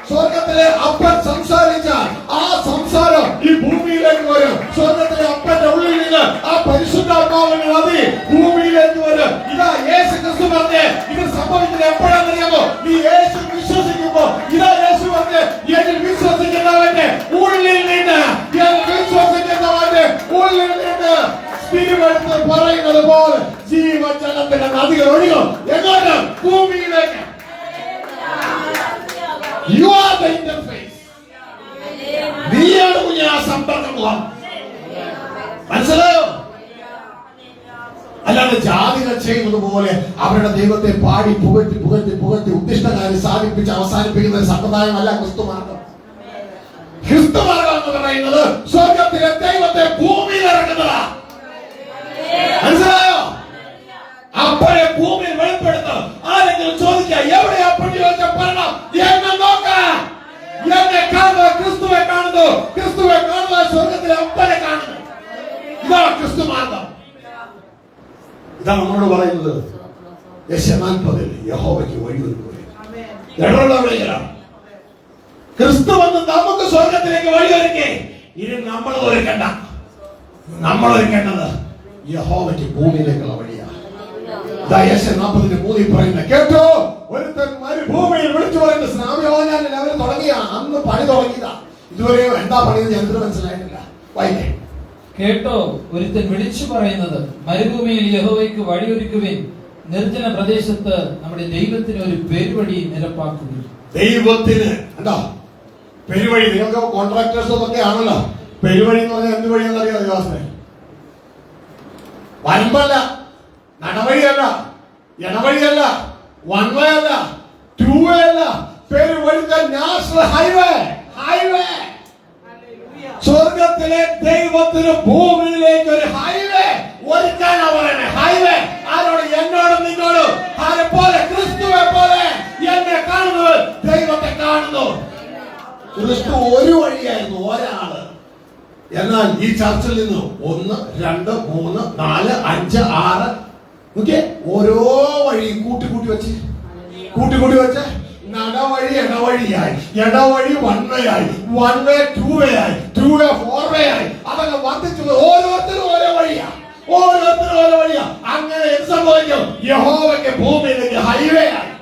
സ്വർഗത്തിലെ അപ്പൻ സംസാരിച്ചാൽ ആ സംസാരം ഈ ഭൂമിയിലേക്ക് വരും. സ്വർഗത്തിലെ അപ്പന്റെ ഉള്ളിൽ നിന്ന് ആ പരിശുദ്ധാത്മാവിന്റെ നദി ഭൂമിയിലേക്ക് വരും. ഇതാ യേശു ക്രിസ്തു പറഞ്ഞ് ഇത് സംഭവിക്കുന്നത് എപ്പോഴാണെന്നറിയാമോ? നീ യേശു വിശ്വസിക്കുമ്പോ. ഇതാ യേശു പറഞ്ഞ് എന്നിൽ വിശ്വസിക്കുന്നവന്റെ ഉള്ളിൽ നിന്ന്, വിശ്വസിക്കുന്നവന്റെ ഉള്ളിൽ നിന്ന് സ്പിരിവെടുത്ത് പറയുന്നത് പോലെ ജീവജലത്തിന്റെ നദികൾ ഒഴുകും. എങ്ങോട്ട്? ഭൂമിയിലേക്ക്. You are the interface. നീയാണ് കുഞ്ഞാ സമ്പർക്കമുഖം. മനസ്സിലായോ? അല്ലാതെ ജാതികൾ ചെയ്യുന്നത് പോലെ അവരുടെ ദൈവത്തെ പാടി പുകഴ്ത്തി പുകഴ്ത്തി പുകഴ്ത്തി ഉദ്ദിഷ്ടകാര്യം സാധിപ്പിച്ച് അവസാനിപ്പിക്കുന്ന ഒരു സമ്പ്രദായമല്ല ക്രിസ്തുമാർഗം. ക്രിസ്തുമാർഗം എന്ന് പറയുന്നത് സ്വർഗത്തിലെ ദൈവത്തെ ഭൂമിയിൽ ഇറക്കുന്നതാ. മനസ്സിലായോ? അപ്പഴേ ഭൂമിയിൽ വെളിപ്പെടുത്തും. ആരെങ്കിലും ചോദിക്കാം എവിടെ അപ്പഴി ചോദിച്ച പറയണം, എന്നെ നോക്കാം, എന്നെ കാണുക, ക്രിസ്തുവെ കാണുന്നു, ക്രിസ്തുവെ കാണുക, സ്വർഗത്തിലെ അപ്പനെ കാണുന്നു. ഇതാണ് ക്രിസ്തു മാർഗം. ഇതാണ് നമ്മളോട് പറയുന്നത്. യശ40 യഹോവയ്ക്ക് വഴിയൊരുക്കുക. ക്രിസ്തു വന്ന് നമുക്ക് സ്വർഗത്തിലേക്ക് വഴിയൊരുക്കേ. ഇനി നമ്മൾ ഒരുക്കണ്ട, നമ്മൾ ഒരുക്കേണ്ടത് യഹോവയ്ക്ക് ഭൂമിയിലേക്കുള്ള വഴിയാണ്. 40:3 പറയുന്നത് കേട്ടോ, ഒരുത്തൻ മരുഭൂമിയിൽ വിളിച്ചു പറയുന്ന സ്നാമയോഹന്നാനിൽ അവർ തുടങ്ങിയ അന്ന് പണി തുടങ്ങിയതാ. ഇതുവരെ എന്താ പണിയെന്ന് ഞങ്ങൾക്ക് മനസ്സിലായിട്ടില്ല. വായിക്കേ. കേട്ടോ, ഒരുത്തൻ വിളിച്ചു പറയുന്നത് മരുഭൂമിയിൽ യഹോവയ്ക്ക് വഴിയൊരുക്കുവിൻ, നിർജ്ജന പ്രദേശത്ത് നമ്മുടെ ദൈവത്തിന് ഒരു പെരുവഴി നിരപ്പാക്കുക. ദൈവത്തിന് എന്താ പെരുവഴി? നിങ്ങൾക്ക് കോൺട്രാക്ടേഴ്സും ഒക്കെ ആണല്ലോ. പെരുവഴി എന്ന് പറഞ്ഞാൽ എന്ത് വഴിയെന്ന് അറിയാം ദേവാസനെ? വരമ്പല്ല, നടവഴിയല്ല, ഇടവഴിയല്ല, വൺ വേ അല്ല, ടൂ വേ അല്ല, പെരുവഴി, നാഷണൽ ഹൈവേ. ഹൈവേ. സ്വർഗത്തിലെ ദൈവത്തിന് ഭൂമിയിലേക്ക് ഒരു ഹൈവേ ഒരുക്കാനാ പറയുന്നത്. ഹൈവേ ആരോട്? എന്നോടും നിന്നോടും. ആരെ പോലെ? ക്രിസ്തുവെ പോലെ. എന്നെ കാണുന്നത് ദൈവത്തെ കാണുന്നു. ക്രിസ്തു ഒരു വഴിയായിരുന്നു, ഒരാള്. എന്നാൽ ഈ ചർച്ചിൽ നിന്ന് 1, 2, 3, 4, 5, 6 ഓരോ വഴി കൂട്ടിക്കൂട്ടി വെച്ച് നടവഴി ഇടവഴിയായി, ഇടവഴി വൺ വേ ആയി, വൺ വേ ടൂ വേ ആയി, ടൂ വേ ഫോർ വേ ആയി. അതൊക്കെ വർദ്ധിച്ചു. ഓരോരുത്തരും ഓരോ വഴിയാ, ഓരോരുത്തരും ഓരോ വഴിയാ. അങ്ങനെ എന്ത് സംഭവിക്കും? യഹോവയ്ക്ക് ഭൂമിയിലേക്ക് ഹൈവേ ആയി.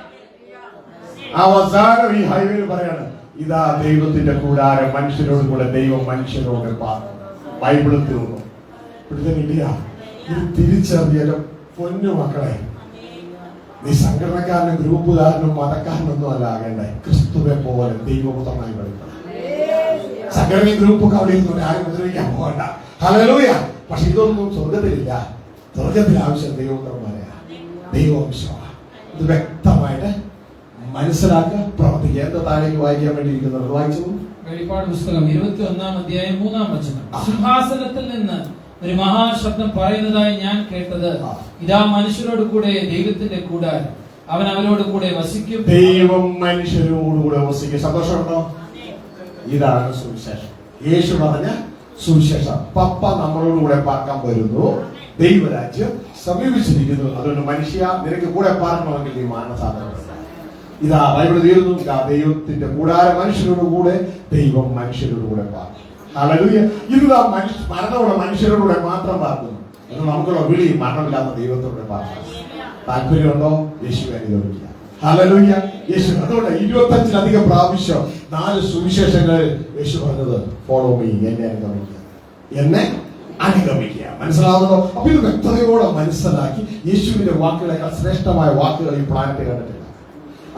അവസാനം ഈ ഹൈവേയിൽ പറയാണ്, ഇതാ ദൈവത്തിന്റെ കൂടാരം, മനുഷ്യരോട് കൂടെ ദൈവം മനുഷ്യരോട് പാർക്കുന്നു. ബൈബിളിൽ തീർന്നു. ഇവിടുത്തെ കിട്ടിയ ഇത് തിരിച്ചറിയാലും പൊന്നു മക്കളെ, നീ സംഘടനക്കാരനും ഗ്രൂപ്പുകാരനും മതക്കാരനൊന്നും അല്ല ആകേണ്ടേ. ക്രിസ്തുവെ പോലെ ദൈവപുത്രനായി പഠിക്കണം. സംഘടനയും ഗ്രൂപ്പൊക്കെ അവിടെ ഇരുന്നു ആരും ഉപദ്രവിക്കാൻ പോകണ്ട. ഹല്ലേലൂയ. പക്ഷെ ഇതൊന്നും സ്വർഗത്തിലില്ല. സ്വർഗത്തിൽ ആവശ്യം ദൈവപുത്രന്മാരെയാ, ദൈവവംശമാണ്. ഇത് വ്യക്തമായിട്ട് മനസ്സിലാക്കുക, പ്രവർത്തിക്കുക. എന്താ താഴേക്ക് വായിക്കാൻ വേണ്ടിയിരിക്കുന്നത്? വായിച്ചു. വെളിപ്പാട് പുസ്തകം 21-ാം അധ്യായം 3-ാം വചനം. സിംഹാസനത്തിൽ നിന്ന് ഒരു മഹാശബ്ദം പറയുന്നതായി ഞാൻ കേട്ടത്, ഇതാ മനുഷ്യരോട് കൂടെ ദൈവത്തിന്റെ കൂടാരം, അവൻ അവരോട് കൂടെ വസിക്കും. ദൈവം മനുഷ്യരോടുകൂടെ വസിക്കും. സന്തോഷമുണ്ടോ? ഇതാണ് സുവിശേഷം. യേശു പറഞ്ഞ സുവിശേഷം. പപ്പ നമ്മളോടുകൂടെ പാർക്കാൻ വരുന്നു. ദൈവരാജ്യം സമീപിച്ചിരിക്കുന്നു. അതുകൊണ്ട് മനുഷ്യ, നിനക്ക് കൂടെ പാർക്കണമെങ്കിൽ നീ മാനസാന്തരം. ഇതാ ബൈബിൾ തീരുന്നു. ഇതാ ദൈവത്തിന്റെ കൂടാരം മനുഷ്യരോടുകൂടെ, ദൈവം മനുഷ്യരോടുകൂടെ പാർക്കും. ഹല്ലേലൂയ. ഇതാ മരണമുള്ള മനുഷ്യരോടുകൂടെ മാത്രം പാർക്കുന്നു. എന്ന് നമുക്കുള്ള വിളി മരണമില്ലാത്ത ദൈവത്തോടെ പാർക്കാം. താല്പര്യമുണ്ടോ? യേശുവെ അനുഗമിക്കുക. ഹല്ലേലൂയ. യേശു അതുകൊണ്ട് 25-ലധികം പ്രാവശ്യം 4 സുവിശേഷങ്ങൾ യേശു പറഞ്ഞത് ഫോളോ മീ, എന്നെ അനുഗമിക്കുക, എന്നെ അനുഗമിക്കുക. മനസ്സിലാവുന്നതോ? അപ്പൊ ഇത് വ്യക്തതയോടെ മനസ്സിലാക്കി യേശുവിന്റെ വാക്കുകളെക്കാൾ ശ്രേഷ്ഠമായ വാക്കുകൾ ഈ പ്ലാനറ്റ് കണ്ടിട്ടില്ല.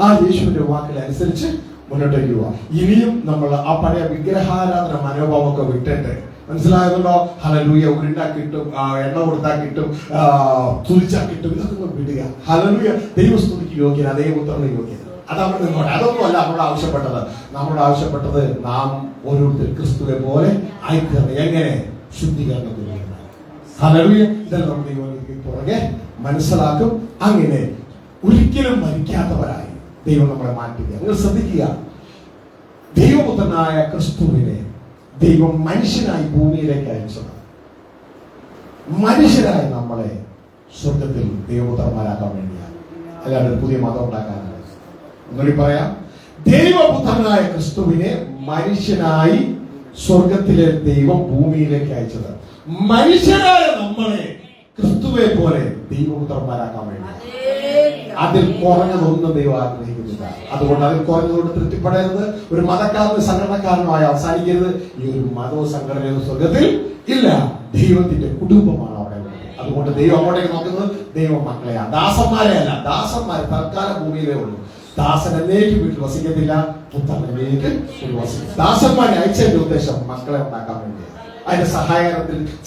ആ യേശുവിന്റെ വാക്കുകളെ അനുസരിച്ച് മുന്നോട്ടേക്ക് പോവാ. ഇനിയും നമ്മൾ ആ പഴയ വിഗ്രഹാരാധന മനോഭാവമൊക്കെ വിട്ടിട്ട്, മനസ്സിലായതുണ്ടോ? ഹല്ലേലൂയ. ഉരുണ്ടാ കിട്ടും, എണ്ണ കൊടുത്താൽ കിട്ടും, തുതിച്ചാൽ കിട്ടും, ഇതൊക്കെ വിടുക. ഹല്ലേലൂയ. ദൈവസ്തുതിക്ക് യോഗ്യന, ദൈവപുത്രന് യോഗ്യന. അതവിടെ നിന്നോട്ടെ. അതൊന്നും അല്ല നമ്മളോട് ആവശ്യപ്പെട്ടത്. നമ്മളോട് ആവശ്യപ്പെട്ടത് നാം ഓരോരുത്തർ ക്രിസ്തുവെ പോലെ ആയിത്തീർന്ന് എങ്ങനെ ശുദ്ധീകരണത്തിന്. ഹല്ലേലൂയ. ഇതെല്ലാം നമ്മൾ ദൈവത്തിന് പുറകെ മനസ്സിലാക്കും. അങ്ങനെ ഒരിക്കലും മരിക്കാത്തവരായി ദൈവം നമ്മളെ മാറ്റുക. നിങ്ങൾ ശ്രദ്ധിക്കുക, ദൈവപുത്രനായ ക്രിസ്തുവിനെ ദൈവം മനുഷ്യനായി ഭൂമിയിലേക്ക് അയച്ചത് മനുഷ്യരായി നമ്മളെ സ്വർഗത്തിൽ ദൈവപുത്രന്മാരാക്കാൻ വേണ്ടിയാണ്, അല്ലാണ്ട് പുതിയ മതം ഉണ്ടാക്കാനാണ്. ഒന്നുകൂടി പറയാം, ദൈവപുത്രനായ ക്രിസ്തുവിനെ മനുഷ്യനായി സ്വർഗത്തിലെ ദൈവം ഭൂമിയിലേക്ക് അയച്ചത് മനുഷ്യരായ നമ്മളെ ക്രിസ്തുവെ പോലെ ദൈവപുത്രന്മാരാക്കാൻ വേണ്ടി. അതിൽ കുറഞ്ഞതൊന്നും ദൈവം ആഗ്രഹിക്കുന്നില്ല. അതുകൊണ്ട് അതിൽ കുറഞ്ഞതുകൊണ്ട് തൃപ്തിപ്പെടരുത്. ഒരു മതക്കാരനും സംഘടനക്കാരനുമായി അവസാനിക്കരുത്. ഈ ഒരു മതവും സംഘടനയും സ്വർഗത്തിൽ ഇല്ല. ദൈവത്തിന്റെ കുടുംബമാണ് അവിടെ. അതുകൊണ്ട് ദൈവം അങ്ങോട്ടേക്ക് നോക്കുന്നത് ദൈവ മക്കളെയാണ്, ദാസന്മാരെ അല്ല. ദാസന്മാരെ തൽക്കാലം ഭൂമിയിലേ ഉള്ളൂ. ദാസൻ എന്നേക്ക് വീട്ടിൽ വസിക്കത്തില്ല, പുത്രൻ എന്നേക്ക് വസിക്കും. ദാസന്മാരെ അയച്ചതിന്റെ ഉദ്ദേശം മക്കളെ ഉണ്ടാക്കാൻ വേണ്ടിയാണ്. അതിന്റെ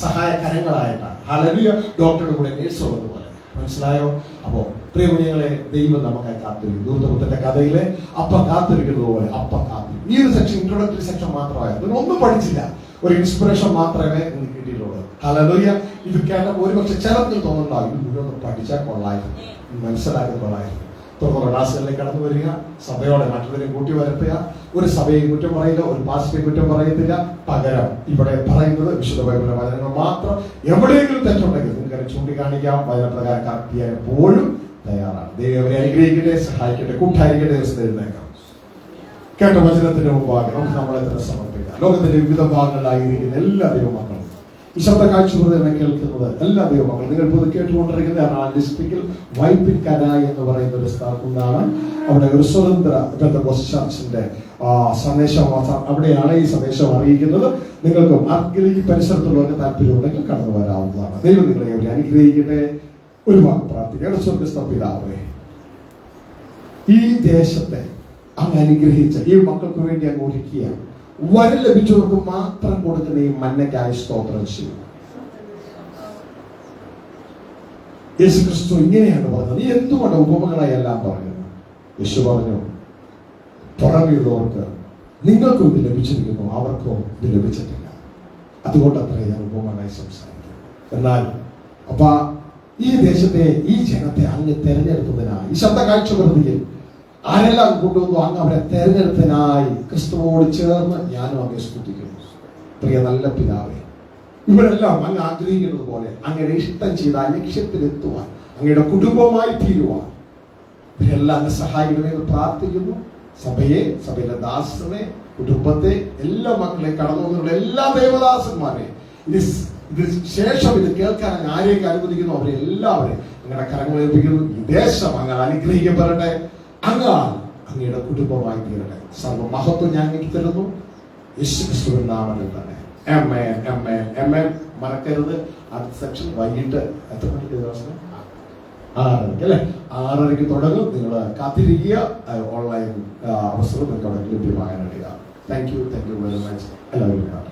സഹായകരങ്ങളായിട്ടാണ്. ഹല്ലേലൂയ. ഡോക്ടറുടെ കൂടെ നേഴ്സ് ഉള്ളതുപോലെ. മനസ്സിലായോ? അപ്പോ പ്രിയമുനികളെ, ദൈവം നമുക്കായി കാത്തിരിക്കും. ദൂതപുത്രന്റെ കഥയിലെ അപ്പ കാത്തിരിക്കുന്നത് പോലെ അപ്പ കാത്തിരിക്കും. ഈ ഒരു സെക്ഷൻ ഇൻട്രോഡക്ടറി സെക്ഷൻ മാത്രമായിരുന്നു. ഒന്നും പഠിച്ചില്ല, ഒരു ഇൻസ്പിറേഷൻ മാത്രമേ നിങ്ങൾക്ക് കിട്ടിയിട്ടുള്ളൂ. ഹല്ലേലൂയ. ഇത് കേട്ടപ്പോൾ ഒരുപക്ഷെ ചിലർക്ക് തോന്നുന്നുണ്ടാവും, ഇത് മുഴുവൻ പഠിച്ചാൽ കൊള്ളായിരുന്നു, മനസ്സിലാക്കി കൊള്ളായിരുന്നു. തുടർന്നുള്ള ക്ലാസ്സുകളിലേക്ക് കടന്നു വരിക, സഭയോടെ മറ്റുള്ളവരെ കൂട്ടി വരുത്തുക. ഒരു സഭയെ കുറ്റം പറയില്ല, ഒരു പാസ്റ്ററെ കുറ്റം പറയത്തില്ല. പകരം ഇവിടെ പറയുന്നത് വിശുദ്ധ ബൈബിളിലെ വചനങ്ങൾ മാത്രം. എവിടെയെങ്കിലും തെറ്റുണ്ടെങ്കിൽ നിങ്ങൾക്ക് ചൂണ്ടിക്കാണിക്കാം. വചനപ്രകാരം കറക്റ്റ് ചെയ്യാൻ എപ്പോഴും തയ്യാറാണ്. ദൈവം അവരെ അനുഗ്രഹിക്കട്ടെ, സഹായിക്കട്ടെ, കൂട്ടായിരിക്കട്ടെ. എഴുന്നേക്കാം. കേട്ട വചനത്തിന്റെ മുമ്പാകെ നമുക്ക് നമ്മളെ തന്നെ സമർപ്പിക്കാം. ലോകത്തിന്റെ വിവിധ ഭാഗങ്ങളിലായിരിക്കുന്ന എല്ലാ ദൈവമക്കളും, ഈ ശബ്ദ കാഴ്ച കേൾക്കുന്നത് എല്ലാ ദൈവമക്കളും, നിങ്ങൾ ഇപ്പോൾ കേട്ടുകൊണ്ടിരിക്കുന്ന ഡിസ്ട്രിക്റ്റിൽ വൈപ്പിൻകര എന്ന് പറയുന്ന ഒരു സ്ഥലത്തുനിന്നാണ്. അവിടെ ഒരു സ്വതന്ത്ര പെന്തക്കോസ്ത് ചർച്ചിന്റെ സന്ദേശം, അവിടെയാണ് ഈ സന്ദേശം അറിയിക്കുന്നത്. നിങ്ങൾക്കും ആർക്കെങ്കിലും ഈ പരിസരത്തുള്ളവർക്ക് താല്പര്യമുണ്ടെങ്കിൽ കടന്നു വരാവുന്നതാണ്. ദൈവം നിങ്ങളെ അവരെ അനുഗ്രഹിക്കട്ടെ. ഒരു വാക്ക് പ്രാർത്ഥിക്കുക. സ്വർഗ്ഗസ്ഥ പിതാവേ, ഈ ദേശത്തെ അങ്ങ് അനുഗ്രഹിച്ച ഈ മക്കൾക്ക് വേണ്ടി അങ്ങ് ഒരുക്കിയ വരം ലഭിച്ചവർക്ക് മാത്രം കൊടുക്കുന്ന ഈ മന്നയ്ക്കായി സ്തോത്രം ചെയ്യും. യേശു ക്രിസ്തു ഇങ്ങനെയാണ് പറഞ്ഞത്. നീ എന്തുകൊണ്ട് ഉപമകളായി എല്ലാം പറഞ്ഞത്? യേശു പറഞ്ഞു, പുറമെയുള്ളവർക്ക് നിങ്ങൾക്കും ഇത് ലഭിച്ചിരിക്കുന്നു, അവർക്കോ ഇത് ലഭിച്ചിട്ടില്ല. അതുകൊണ്ട് അത്ര ഞാൻ ഉപമകളായി സംസാരിക്കും. എന്നാൽ അപ്പ ഈ ദേശത്തെ, ഈ ജനത്തെ അങ്ങ് തെരഞ്ഞെടുത്തതിനായി ഈ ശബ്ദ കാഴ്ച പ്രതിയിൽ ആരെല്ലാം കൊണ്ടുവന്നു അങ്ങ് അവരെ തെരഞ്ഞെടുത്തതിനായി ക്രിസ്തുവോട് ചേർന്ന് ഞാനും അങ്ങ് സ്തുതിക്കുന്നു. പ്രിയ നല്ല പിതാവേ, ഇവരെല്ലാം അങ്ങ് ആഗ്രഹിക്കുന്നത് പോലെ അങ്ങയുടെ ഇഷ്ടം ചെയ്ത ആ ലക്ഷ്യത്തിലെത്തുവാൻ, അങ്ങയുടെ കുടുംബമായി തീരുവാൻ ഇവരെല്ലാം അങ്ങ് സഹായിക്കണമെന്ന് പ്രാർത്ഥിക്കുന്നു. സഭയെ, സഭയിലെ ദാസനെ, കുടുംബത്തെ, എല്ലാ മക്കളെ, കടന്നു വന്നുള്ള എല്ലാ ദേവദാസന്മാരെ, ഇത് ശേഷം ഇത് കേൾക്കാൻ ആരെയൊക്കെ അനുവദിക്കുന്നു അവരെ എല്ലാവരെയും അങ്ങയുടെ കരങ്ങൾ ഏൽപ്പിക്കുന്നു. ഈ ദേശം അങ്ങ് അനുഗ്രഹിക്കപ്പെടട്ടെ. അങ്ങയുടെ കുടുംബമായി തീരട്ടെ. സർവ്വ മഹത്വം ഞാൻ എനിക്ക് തരുന്നു. യേശു ക്രിസ്തുവിൻ നാമത്തിൽ തന്നെ. മറക്കരുത്. അടുത്ത സെക്ഷൻ വൈകിട്ട് എത്ര മണിക്ക് ദിവസം? 6:30 അല്ലേ? 6:30 തുടങ്ങും. നിങ്ങൾ കാത്തിരിക്കുക. ഓൺലൈൻ അവസരം നിങ്ങൾക്ക് അവിടെ ലഭ്യമാകാനായിട്ട്. Thank you very much. എല്ലാവരും കാണാം.